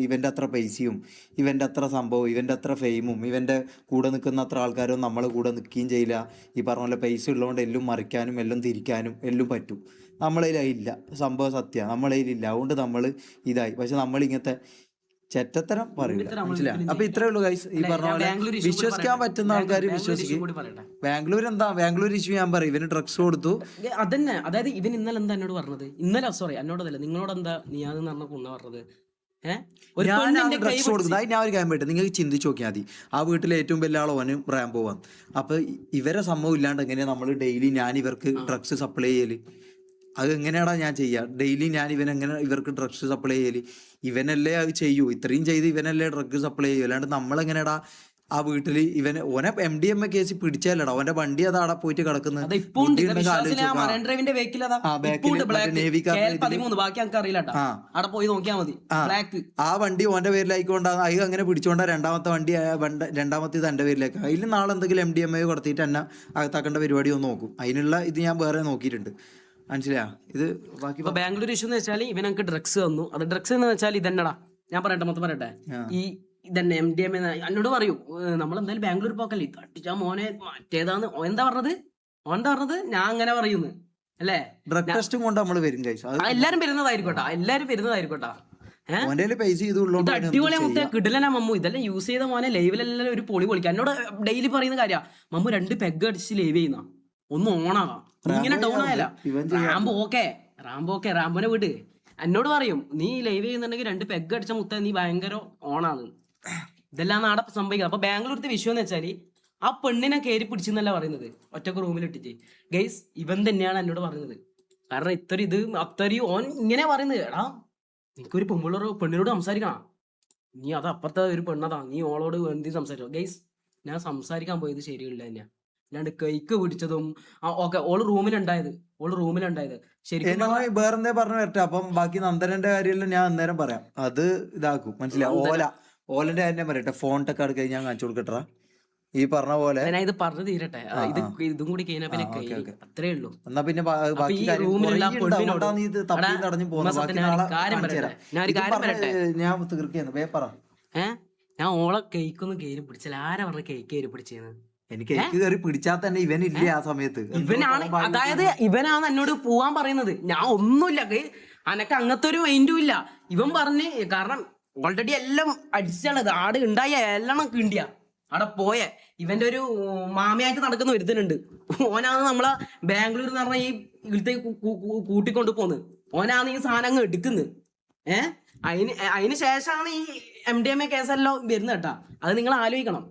ഇവന്റെ അത്ര പൈസയും ഇവന്റെ അത്ര സംഭവം ഇവന്റെ അത്ര ഫെയിമും ഇവന്റെ കൂടെ നിൽക്കുന്ന അത്ര ആൾക്കാരും നമ്മളെ കൂടെ നിൽക്കുകയും ചെയ്യില്ല. ഈ പറഞ്ഞ പോലെ പൈസ ഉള്ളതുകൊണ്ട് എല്ലാം മറിക്കാനും എല്ലാം തിരിക്കാനും എല്ലാം പറ്റും. നമ്മളതിലില്ല, സംഭവം സത്യമാണ്, നമ്മളതിലില്ല. അതുകൊണ്ട് നമ്മൾ ഇതായി. പക്ഷെ നമ്മളിങ്ങനത്തെ ചെറ്റത്തരം പറയില്ല. മനസ്സിലായി? അപ്പൊ ഇത്രേ ഉള്ളൂ ഗൈസ്. ഈ പറഞ്ഞ പോലെ വിശ്വസിക്കാൻ പറ്റുന്ന ആൾക്കാർ വിശ്വസിക്കും. ബാംഗ്ലൂർ ഇഷ്യൂ ഞാൻ പറയും. ഇവന് ഡ്രഗ്സ് കൊടുത്തു അതന്നെ. അതായത് ഇവൻ ഇന്നലെ എന്താ എന്നോട് പറഞ്ഞത്? ഇന്നലെ സോറി എന്നോടല്ല, നിങ്ങളോട് എന്താ നീയാന്ന് പറഞ്ഞ കുണ്ണ പറഞ്ഞത്? ഡ്രഗ്സ് കൊടുക്കുന്നത് ഞാൻ ഒരു കാര്യം പറ്റും. നിങ്ങൾക്ക് ചിന്തിച്ച് നോക്കിയാൽ മതി. ആ വീട്ടിലെ ഏറ്റവും വലിയ ആൾ ഓനും റാംബോ ആണ്. അപ്പൊ ഇവരെ സംഭവം ഇല്ലാണ്ട് എങ്ങനെയാ നമ്മൾ ഡെയിലി ഞാൻ ഇവർക്ക് ഡ്രഗ്സ് സപ്ലൈ ചെയ്യല്? അത് എങ്ങനെയാടാ ഞാൻ ചെയ്യാ? ഡെയിലി ഞാൻ ഇവനെങ്ങനെ ഇവർക്ക് ഡ്രഗ്സ് സപ്ലൈ ചെയ്യല്? ഇവനല്ലേ അത് ചെയ്യൂ? ഇത്രയും ചെയ്ത് ഇവനല്ലേ ഡ്രഗ് സപ്ലൈ ചെയ്യൂ? അല്ലാണ്ട് നമ്മളെങ്ങനെയാടാ ആ വീട്ടില് ഓനെ MDMA കേസ് പിടിച്ചാലടാ ഓന്റെ വണ്ടി അത് അവിടെ പോയിട്ട് കിടക്കുന്നത്. ആ വണ്ടി ഓന്റെ പേരിലായിക്കൊണ്ടാ അത് അങ്ങനെ പിടിച്ചോണ്ടാ രണ്ടാമത്തേത് എന്റെ പേരിലേക്ക്. അതിൽ നാളെ എന്തെങ്കിലും MDMA കൊടുത്തിട്ട് എന്നെ അകത്താക്കേണ്ട പരിപാടി ഒന്ന് നോക്കും. അതിനുള്ള ഇത് ഞാൻ വേറെ നോക്കിയിട്ടുണ്ട്. മനസ്സിലാ? ഇത് ബാക്കി ബാംഗ്ലൂർ ഇഷ്യൂ എന്ന് വെച്ചാൽ ഇവൻ എനിക്ക് ഡ്രഗ്സ് തന്നു. അത് ഡ്രഗ്സ് എന്ന് വെച്ചാൽ ഇതെന്നടാ ഞാൻ പറയട്ടെ ഈ ഇതന്നെ MDMA എന്നോട് പറയൂ. നമ്മളെന്തായാലും ബാംഗ്ലൂർ പോക്കല്ലേ, തട്ടിച്ചാ മോനെ മറ്റേതാന്ന് എന്താ പറഞ്ഞത് ഞാൻ അങ്ങനെ പറയുന്നു അല്ലേ? ഡ്രഗ് ടെസ്റ്റും കൊണ്ട് നമ്മള് വരും. എല്ലാരും വരുന്നതായിരിക്കോട്ടാ. അടിപൊളിയാ മുത്തേ, കിടിലനാ മമ്മു. ഇതെല്ലാം യൂസ് ചെയ്ത മോനെ ലൈവിലെല്ലാം ഒരു പൊളി പൊളിക്കാം. എന്നോട് ഡെയിലി പറയുന്ന കാര്യ മമ്മു 2 പെഗ് അടിച്ച് ലൈവ് ചെയ്യുന്ന ഒന്ന് ഓണാകാം. ഇങ്ങനെ ഡൗൺ ആയല്ല റാംബോനെ വിട്. എന്നോട് പറയും നീ ലൈവ് ചെയ്യുന്നുണ്ടെങ്കിൽ 2 പെഗ് അടിച്ച മുത്ത നീ ഭയങ്കര ഓണാണ്. ഇതെല്ലാം നാടെ സംഭവിക്കുന്നത്. അപ്പൊ ബാംഗ്ലൂരത്തെ വിഷയം എന്ന് വെച്ചാല് ആ പെണ്ണിനെ കയറി പിടിച്ചെന്നല്ല പറയുന്നത്, ഒറ്റക്ക് റൂമിലിട്ടിട്ട്. ഗൈസ് ഇവൻ തന്നെയാണ് എന്നോട് പറയുന്നത്. കാരണം അത്രയും ഓൻ ഇങ്ങനെ പറയുന്നത്, എടാ നിനക്കൊരു പെണ്ണിനോട് സംസാരിക്കണം, നീ അത് അപ്പുറത്തെ ഒരു പെണ്ണതാ, നീ ഓളോട് എന്ത് സംസാരിച്ചോ? ഗൈസ് ഞാൻ സംസാരിക്കാൻ പോയത് ശരിയല്ല തന്നെയാ. അല്ലാണ്ട് കേക്ക് പിടിച്ചതും ഓക്കെ ഓള് റൂമിലുണ്ടായത് ശരിക്കും എനിമായി വേറെന്തേ പറഞ്ഞു വരട്ടെ. അപ്പം ബാക്കി നന്ദനന്റെ കാര്യമെല്ലാം ഞാൻ അന്നേരം പറയാം. അത് ഇതാക്കും, മനസ്സിലായി. ഓലന്റെ കാര്യം ഞാൻ പറയട്ടെ. ഫോൺ ടെക്ക് അടുക്ക ഞാൻ കാണിച്ചു കൊടുക്കട്ടാ. ഈ പറഞ്ഞ പോലെ ഞാൻ ഇത് പറഞ്ഞു തീരട്ടെ. ഇതും കൂടി കഴിഞ്ഞാൽ പിന്നെ അത്രേ ഉള്ളൂ. എന്നാ പിന്നെ അപ്പൊ ഈ റൂമിലുള്ള പെണ്ണിനോട് ഞാൻ തീർക്കുന്നു. പറ. ഞാൻ ഓളെ കേക്കൊന്നും കയറി പിടിച്ചില്ല. ആരാ പറഞ്ഞ കേക്ക് കയറി പിടിച്ചേന്ന്? എനിക്ക് കേക്ക് കയറി പിടിച്ചാൽ തന്നെ ഇവനില്ലേ ആ സമയത്ത്. അതായത് ഇവനാണ് എന്നോട് പോവാൻ പറയുന്നത്. ഞാൻ ഒന്നുമില്ല, അനക്ക് അങ്ങനത്തെ ഒരു മൈൻഡും ഇല്ല. ഇവൻ പറഞ്ഞ്, കാരണം ഓൾറെഡി എല്ലാം അടിച്ചാണത്. ആട് ഉണ്ടായ എല്ലാം കിണ്ടിയ അവിടെ പോയെ. ഇവന്റെ ഒരു മാമയായിട്ട് നടക്കുന്ന ഒരുത്തനുണ്ട്. ഓനാണ് നമ്മളെ ബാംഗ്ലൂർ എന്ന് പറഞ്ഞ ഈ ഇവിടുത്തെ കൂട്ടിക്കൊണ്ട് പോന്ന്. ഓനാണ് ഈ സാധനം അങ്ങ് എടുക്കുന്നത്. അതിന് ശേഷമാണ് ഈ MDMA കേസെല്ലാം വരുന്നത് കേട്ടാ. അത് നിങ്ങൾ ആലോചിക്കണം.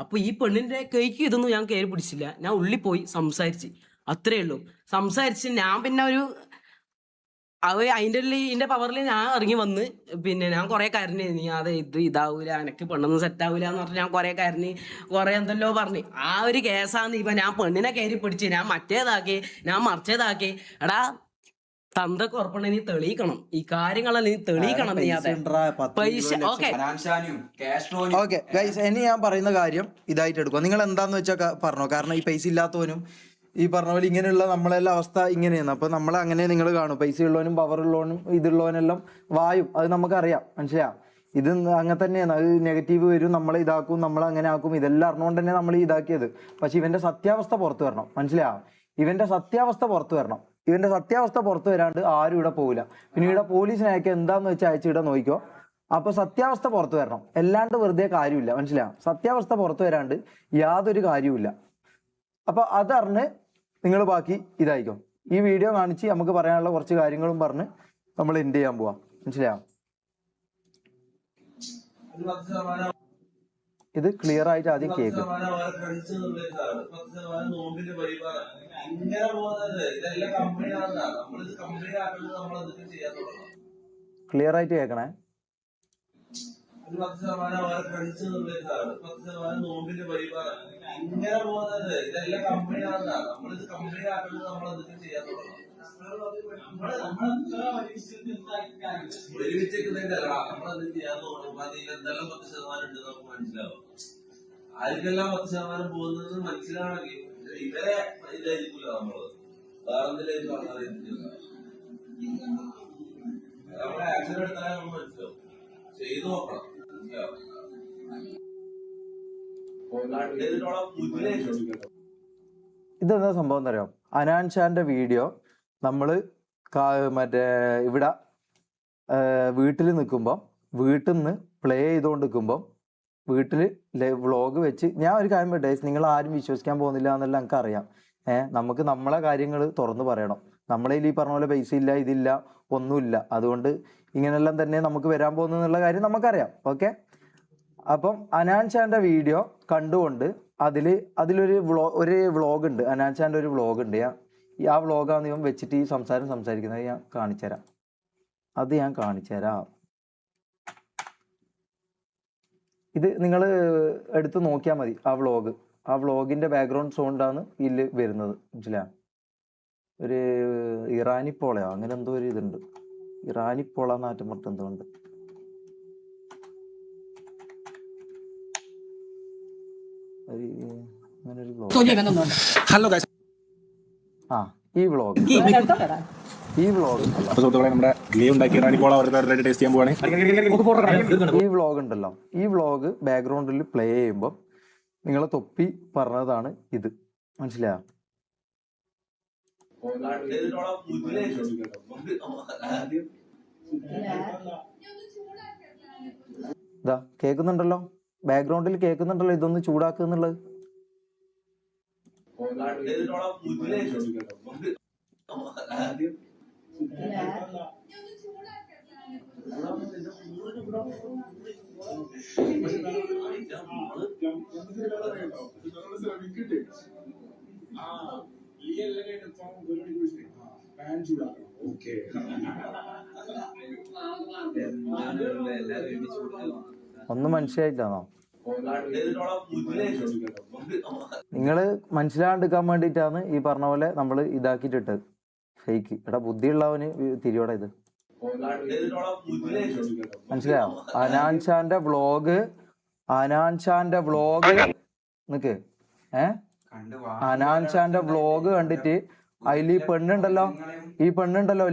അപ്പൊ ഈ പെണ്ണിന്റെ കേക്ക് ഇതൊന്നും ഞാൻ കയറി പിടിച്ചില്ല. ഞാൻ ഉള്ളിൽ പോയി സംസാരിച്ച്, അത്രേ ഉള്ളൂ. സംസാരിച്ച് ഞാൻ പിന്നെ ഒരു അതിന്റെ പവറിൽ ഞാൻ ഇറങ്ങി വന്ന്. പിന്നെ ഞാൻ കുറെ കരഞ്ഞ്, നീ അത് ഇതാവൂല, എനക്ക് പെണ്ണൊന്നും സെറ്റ് ആവൂല എന്ന് പറഞ്ഞ് ഞാൻ കുറെ കരഞ്ഞ്, കുറെ എന്തെല്ലോ പറഞ്ഞ്. ആ ഒരു കേസാന്ന് ഇപ്പൊ ഞാൻ പെണ്ണിനെ കയറി പിടിച്ച്, ഞാൻ മറ്റേതാക്കി, ഞാൻ മറിച്ചേതാക്കി. എടാ തന്തൊക്കെ ഉറപ്പുണ്ടെ നീ തെളിയിക്കണം, ഈ കാര്യങ്ങളെല്ലാം നീ തെളിയിക്കണം. നീ അതെ പൈസ ഓക്കെ ഗൈസ്. ഇനി ഞാൻ പറയുന്ന കാര്യം ഇതായിട്ട് എടുക്കുക. നിങ്ങൾ എന്താന്ന് വെച്ചാൽ പറഞ്ഞോ. കാരണം ഈ പൈസ ഇല്ലാത്തവനും ഈ പറഞ്ഞ പോലെ ഇങ്ങനെയുള്ള നമ്മളെല്ലാം അവസ്ഥ ഇങ്ങനെയാണ്. അപ്പൊ നമ്മളെ അങ്ങനെ നിങ്ങൾ കാണും. പൈസ ഉള്ളവനും പവർ ഉള്ളവനും ഇതുള്ളവനെല്ലാം വായും, അത് നമുക്കറിയാം, മനസ്സിലാ. ഇത് അങ്ങനെ തന്നെയാണ്. അത് നെഗറ്റീവ് വരും, നമ്മളെ ഇതാക്കും, നമ്മളെ അങ്ങനെ ആക്കും. ഇതെല്ലാം അറിഞ്ഞുകൊണ്ട് തന്നെ നമ്മൾ ഇതാക്കിയത്. പക്ഷെ ഇവന്റെ സത്യാവസ്ഥ പുറത്തു വരണം, മനസ്സിലാ. ഇവന്റെ സത്യാവസ്ഥ പുറത്തു വരണം. ഇവന്റെ സത്യാവസ്ഥ പുറത്തു വരാണ്ട് ആരും ഇവിടെ പോവില്ല. പിന്നെ ഇവിടെ പോലീസിനെ അയക്കുക എന്താന്ന് വെച്ചാൽ അയച്ചു ഇവിടെ നോക്കിക്കോ. അപ്പൊ സത്യാവസ്ഥ പുറത്തു വരണം, അല്ലാണ്ട് വെറുതെ കാര്യമില്ല, മനസ്സിലാ. സത്യാവസ്ഥ പുറത്തു വരാണ്ട് യാതൊരു കാര്യമില്ല. അപ്പൊ അതറിഞ്ഞ് നിങ്ങൾ ബാക്കി ഇതായിക്കോ. ഈ വീഡിയോ കാണിച്ച് നമുക്ക് പറയാനുള്ള കുറച്ച് കാര്യങ്ങളും പറഞ്ഞ് നമ്മൾ എൻഡ് ചെയ്യാൻ പോവാം, മനസ്സിലാ. ഇത് ക്ലിയർ ആയിട്ട് ആദ്യം കേക്ക്. ക്ലിയർ ആയിട്ട് കേൾക്കണേ. ഒരു 10% അവരെ ഫ്രണ്ട്സ് നോമ്പിന്റെ പരിപാടി ഇങ്ങനെ പോകുന്നത് ഇതെല്ലാം കമ്പനിയാണ്. നമ്മളിത് കമ്പനി ആക്കുന്നത് നമ്മളതൊക്കെ ചെയ്യാൻ തുടങ്ങണം. ഒരുമിച്ചിരിക്കുന്നതിന്റെ നമ്മളത് ചെയ്യാൻ തുടങ്ങുമ്പോൾ അതിൽ എന്തെല്ലാം 10% ഉണ്ട് നമുക്ക് മനസ്സിലാവും. ആർക്കെല്ലാം 10% പോകുന്നത് മനസ്സിലാണെങ്കിൽ ഇവരെ ഇതായിരിക്കില്ല. നമ്മള് വേറെ എന്തിലേക്ക് അറിയത്തില്ല. നമ്മളെ ആക്ഷൻ എടുത്താലേ നമ്മൾ മനസ്സിലാവും. ചെയ്തു നോക്കണം. ഇതെന്താ സംഭവം എന്നറിയാം. അനാൻ ഷാന്റെ വീഡിയോ നമ്മള് മറ്റേ ഇവിടെ വീട്ടിൽ നിൽക്കുമ്പോൾ, വീട്ടിൽ നിന്ന് പ്ലേ ചെയ്തുകൊണ്ട് നിൽക്കുമ്പോൾ, വീട്ടിൽ വ്ളോഗ് വെച്ച് ഞാൻ ഒരു കാര്യം പറയട്ടെ, നിങ്ങൾ ആരും വിശ്വസിക്കാൻ പോകുന്നില്ല എന്നെല്ലാം എനിക്ക് അറിയാം. നമുക്ക് നമ്മളെ കാര്യങ്ങൾ തുറന്നു പറയണം. നമ്മളെ ഈ പറഞ്ഞ പോലെ പൈസ ഇല്ല, ഇതില്ല, ഒന്നുമില്ല. അതുകൊണ്ട് ഇങ്ങനെല്ലാം തന്നെ നമുക്ക് വരാൻ പോകുന്നുള്ള കാര്യം നമുക്കറിയാം. ഓക്കെ. അപ്പം അനാൻ ഷാന്റെ വീഡിയോ കണ്ടുകൊണ്ട് അതിലൊരു വ്ളോഗ് ഉണ്ട്. അനാൻ ഷാന്റെ ഒരു വ്ളോഗ് ഉണ്ട്. ആ വ്ളോഗാണ് ഇവൻ വെച്ചിട്ട് ഈ സംസാരിക്കുന്നത്. ഞാൻ കാണിച്ചുതരാം. അത് ഞാൻ കാണിച്ചുതരാം. ഇത് നിങ്ങൾ എടുത്ത് നോക്കിയാൽ മതി. ആ വ്ളോഗിന്റെ ബാക്ക്ഗ്രൗണ്ട് സൗണ്ടാണ് ഇതിൽ വരുന്നത്, മനസ്സിലാ. ഒരു ഇറാനിപ്പോളയോ അങ്ങനെ എന്തോ ഒരു ഇതുണ്ട്. ഇറാനിപ്പോള നാറ്റം പുറത്ത് എന്തോ ഉണ്ട്. Hello guys. ഈ വ്ളോഗ് നമ്മുടെ ലീവ് ഉണ്ടാക്കി ഇറാനിപ്പോള ടേസ്റ്റ് ചെയ്യാൻ പോവാണ്. ഈ വ്ളോഗ് ഉണ്ടല്ലോ, ഈ വ്ളോഗ് ബാക്ക്ഗ്രൗണ്ടിൽ പ്ലേ ചെയ്യുമ്പോൾ നിങ്ങളെ തൊപ്പി പറഞ്ഞതാണ് ഇത്, മനസ്സിലായോ. ഇതാ കേൾക്കുന്നുണ്ടല്ലോ, ബാക്ക്ഗ്രൗണ്ടിൽ കേൾക്കുന്നുണ്ടല്ലോ. ഇതൊന്ന് ചൂടാക്കുന്നുള്ളത്. ഒന്നും മനസ്സിലായിട്ടാണോ? നിങ്ങള് മനസ്സിലാണ്ടിരിക്കാൻ വേണ്ടിയിട്ടാണ് ഈ പറഞ്ഞ പോലെ നമ്മൾ ഇതാക്കിയിട്ടിട്ട് ഫേക്ക്. എടാ ബുദ്ധിയുള്ളവന് തിരിയോടെ ഇത് മനസ്സിലായോ? അനാൻഷാന്റെ വ്ളോഗ് നിക്ക് അനാൻഷാന്റെ വ്ളോഗ് കണ്ടിട്ട് അതിൽ ഈ പെണ്ണുണ്ടല്ലോ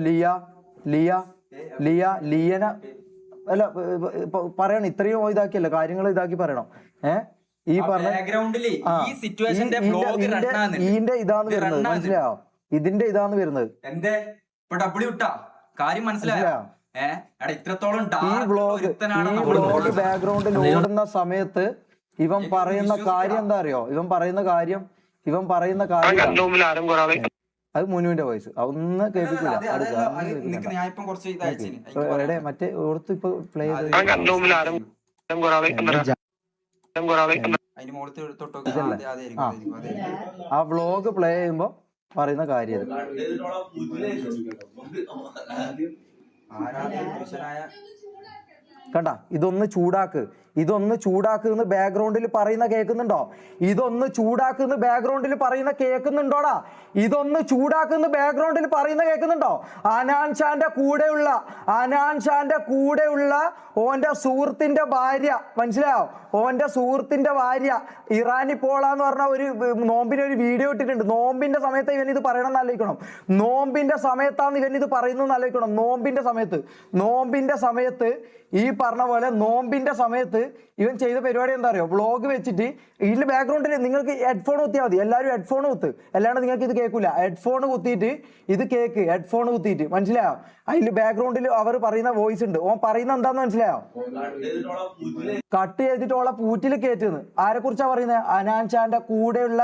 ലിയന അല്ല പറയണം, ഇത്രയും ഇതാക്കിയല്ലോ കാര്യങ്ങൾ ഇതാക്കി പറയണം. ഈ പറഞ്ഞ ഇതിന്റെ ഇതാന്ന് വരുന്നത് മനസ്സിലായോ? ഇതിന്റെ ഇതാന്ന് വരുന്നത് മനസ്സിലായോ? ഈ വ്ളോഗ് ബാക്ക്ഗ്രൗണ്ടിൽ ഓടുന്ന സമയത്ത് ഇവൻ പറയുന്ന കാര്യം എന്താ അറിയോ? ഇവൻ പറയുന്ന കാര്യം അത് മുനുവിന്റെ വോയിസ് ഒന്ന് കേൾപ്പിക്കില്ല. മറ്റേ ഓർത്ത് ഇപ്പൊ പ്ലേ ആ വ്ളോഗ് പ്ലേ ചെയ്യുമ്പോ പറയുന്ന കാര്യം കണ്ട. ഇതൊന്ന് ചൂടാക്ക് എന്ന് ബാക്ക്ഗ്രൗണ്ടിൽ പറയുന്ന കേൾക്കുന്നുണ്ടോ? ഇതൊന്ന് ചൂടാക്കുന്ന ബാക്ക്ഗ്രൗണ്ടിൽ പറയുന്ന കേൾക്കുന്നുണ്ടോടാ? ഇതൊന്ന് ചൂടാക്കുന്ന ബാക്ക്ഗ്രൗണ്ടിൽ പറയുന്ന കേൾക്കുന്നുണ്ടോ? അനാൻഷാന്റെ കൂടെയുള്ള ഓന്റെ സുഹൃത്തിന്റെ ഭാര്യ, മനസ്സിലായോ? ഓന്റെ സുഹൃത്തിന്റെ ഭാര്യ ഇറാനി പോളാന്ന് പറഞ്ഞ ഒരു നോമ്പിന് ഒരു വീഡിയോ ഇട്ടിട്ടുണ്ട്. നോമ്പിന്റെ സമയത്ത് ഇവൻ ഇത് പറയണം എന്ന് ആലോചിക്കണം. നോമ്പിന്റെ സമയത്താണ് ഇവൻ ഇത് പറയുന്നത് ആലോചിക്കണം. നോമ്പിന്റെ സമയത്ത് ഈ പറഞ്ഞ പോലെ നോമ്പിന്റെ സമയത്ത് ഇവൻ ചെയ്ത പരിപാടി എന്താ അറിയോ? വ്ളോഗ് വെച്ചിട്ട് ഇതിന്റെ ബാക്ക്ഗ്രൗണ്ടിൽ നിങ്ങൾക്ക് ഹെഡ്ഫോൺ കുത്തിയാൽ മതി. എല്ലാവരും ഹെഡ്ഫോൺ കുത്ത്, അല്ലാണ്ട് നിങ്ങൾക്ക് ഇത് കേൾക്കൂല. ഹെഡ്ഫോൺ കുത്തിയിട്ട് ഇത് കേക്ക്, ഹെഡ്ഫോൺ കുത്തിയിട്ട് മനസ്സിലായോ? അതിൽ ബാക്ക്ഗ്രൗണ്ടിൽ അവർ പറയുന്ന വോയിസ് ഉണ്ട്. ഓൻ പറയുന്ന എന്താന്ന് മനസ്സിലായോ? കട്ട് ചെയ്തിട്ട് ഓളെ പൂറ്റിൽ കയറ്റുന്നു. ആരെ കുറിച്ചാ പറയുന്നത്? അനാൻഷാന്റെ കൂടെയുള്ള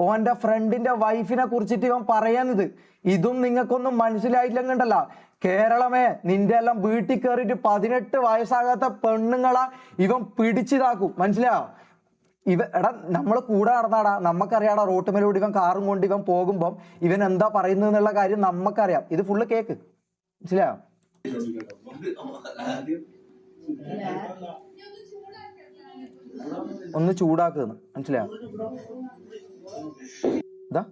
ഓന്റെ ഫ്രണ്ടിന്റെ വൈഫിനെ കുറിച്ചിട്ട് ഇവൻ പറയാനിത്. ഇതും നിങ്ങൾക്കൊന്നും മനസ്സിലായില്ലെങ്കിണ്ടല്ല കേരളമേ, നിന്റെ എല്ലാം വീട്ടിൽ കയറിയിട്ട് 18 വയസ്സാകാത്ത പെണ്ണുങ്ങളെ ഇവൻ പിടിച്ചിതാക്കും. മനസ്സിലായോ? എടാ നമ്മള് കൂടെ നടന്നാടാ, നമുക്കറിയാടാ. റോട്ടുമേലൂടെ ഇവൻ കാറും കൊണ്ട് ഇവൻ പോകുമ്പം ഇവൻ എന്താ പറയുന്നത് എന്നുള്ള കാര്യം നമുക്കറിയാം. ഇത് ഫുള്ള് കേക്ക്, മനസ്സിലായോ? ഒന്ന് ചൂടാക്കുന്നു, മനസ്സിലായോ? ഇതാ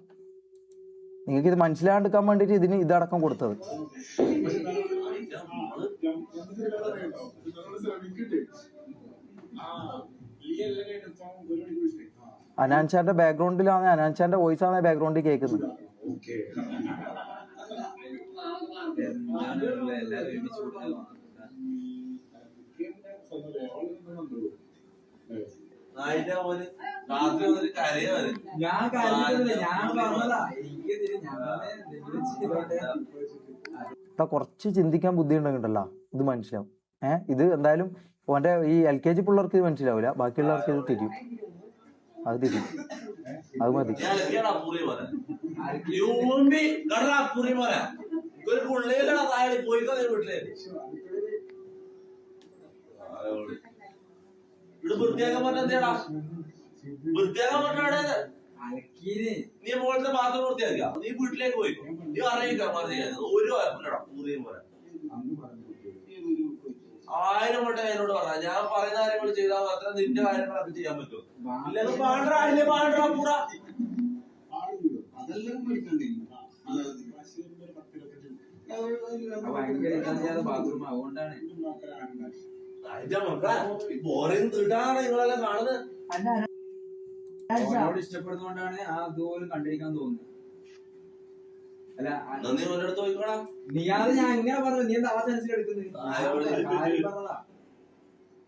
നിങ്ങൾക്ക് ഇത് മനസ്സിലാണ്ടിരിക്കാൻ വേണ്ടിട്ട് ഇതിന് ഇതടക്കം കൊടുത്തത്. അനാൻഷാന്റെ ബാക്ക്ഗ്രൗണ്ടിലാണ്, അനാൻഷാന്റെ വോയിസ് ആണ് ബാക്ക്ഗ്രൗണ്ടിൽ കേൾക്കുന്നത്. കുറച്ച് ചിന്തിക്കാൻ ബുദ്ധി ഉണ്ടെങ്കിണ്ടല്ലോ ഇത് മനസ്സിലാവും. ഇത് എന്തായാലും ഓന്റെ ഈ LKG പിള്ളേർക്ക് ഇത് മനസ്സിലാവില്ല, ബാക്കിയുള്ളവർക്ക് ഇത് തിരിയും. അത് മതി. വൃത്തിയാക്കാൻ പറഞ്ഞാ നീ മോളത്തെ ബാത്റൂം വൃത്തിയാക്കുക, നീ വീട്ടിലേക്ക് പോയിക്കോ, നീ അറിയിക്കാം ഒരു കുഴപ്പമില്ലടാ. പൂറിയും പോലെ 1000 വട്ടം എന്നോട് പറഞ്ഞ ഞാൻ പറയുന്ന കാര്യങ്ങൾ ചെയ്താൽ മാത്രം നിന്റെ കാര്യങ്ങളൊക്കെ ചെയ്യാൻ പറ്റും. ഇല്ലെങ്കിൽ പൂറ ബോറിംഗ് തീട്ടാണ് നിങ്ങളെല്ലാം കാണുന്നത്. ഇഷ്ടപ്പെടുന്നോണ്ടാണ് ആ അതുപോലും കണ്ടിരിക്കാൻ തോന്നുന്നത്. അല്ല നീ ഒരിടത്ത് പോയിക്കോടാ. നീ അത് ഞാൻ എങ്ങനെ പറഞ്ഞു? നീ എന്താ സെൻസിൽ എടുക്കുന്നത്?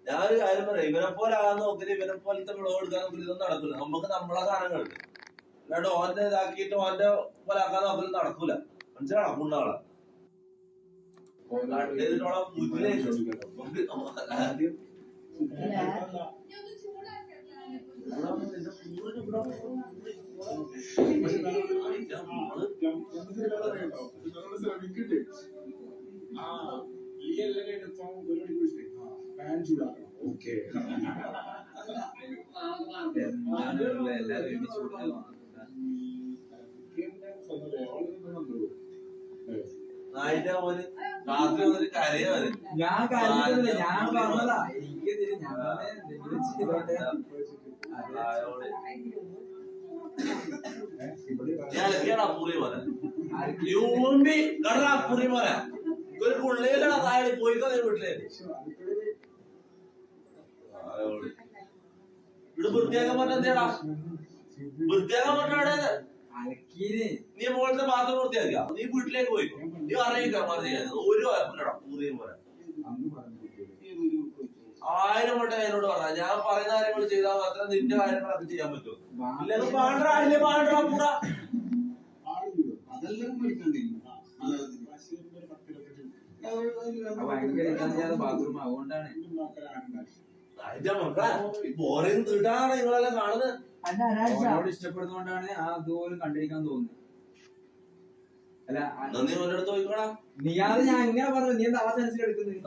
ഞാനൊരു കാര്യം പറയാം, ഇവനെ പോലെ ആകാൻ നോക്കില്ല, ഇവനെ പോലത്തെ വ്ളോഗ് എടുക്കാൻ നോക്കില്ല, ഇതൊന്നും നടക്കില്ല. നമുക്ക് നമ്മളെ സാധനങ്ങളുണ്ട്, അല്ലാണ്ട് ഓന്റെ ഇതാക്കിയിട്ട് ഓന്റെ പോലെ ആക്കാൻ നോക്കില്ല, നടക്കൂല. മനസ്സിലാണോ? പുണ്ണാളെ ഞാൻ പറഞ്ഞതാ. ഒരു പുള്ളിയിലാണ് താഴെ പോയിക്കോ വീട്ടിലേക്ക് ഇവിടെ വൃത്തിയാക്കാൻ പറഞ്ഞ എന്തേടാ വൃത്തിയാക്കാൻ പറഞ്ഞ നീ മോളത്തെ ബാത്റൂം വൃത്തിയാക്കുക നീ വീട്ടിലേക്ക് പോയിക്കോ നീ അറിയിക്കാം പറഞ്ഞു ഒരു കുഴപ്പമില്ലടാ പൂറിയും പോലെ 1000 വട്ടം എന്നോട് പറഞ്ഞ ഞാൻ പറയുന്ന കാര്യങ്ങൾ ചെയ്താൽ മാത്രം നിന്റെ കാര്യങ്ങളൊക്കെ ചെയ്യാൻ പറ്റുമോ ഇല്ലെങ്കിൽ പാണ്ടാ പൂടാ ബോറിംഗ് തീട്ടാണ് നിങ്ങളെല്ലാം കാണുന്നത് ഇഷ്ടപ്പെടുന്നോണ്ടാണ് ആ അതുപോലും കണ്ടിരിക്കാൻ തോന്നുന്നത്. അല്ല നീ ഓരോടുത്ത് പോയിക്കോടാ നീ അത് ഞാൻ എങ്ങനെ പറഞ്ഞു നീ എന്താ അവസാനിച്ചിട്ട് എടുക്കുന്നത്?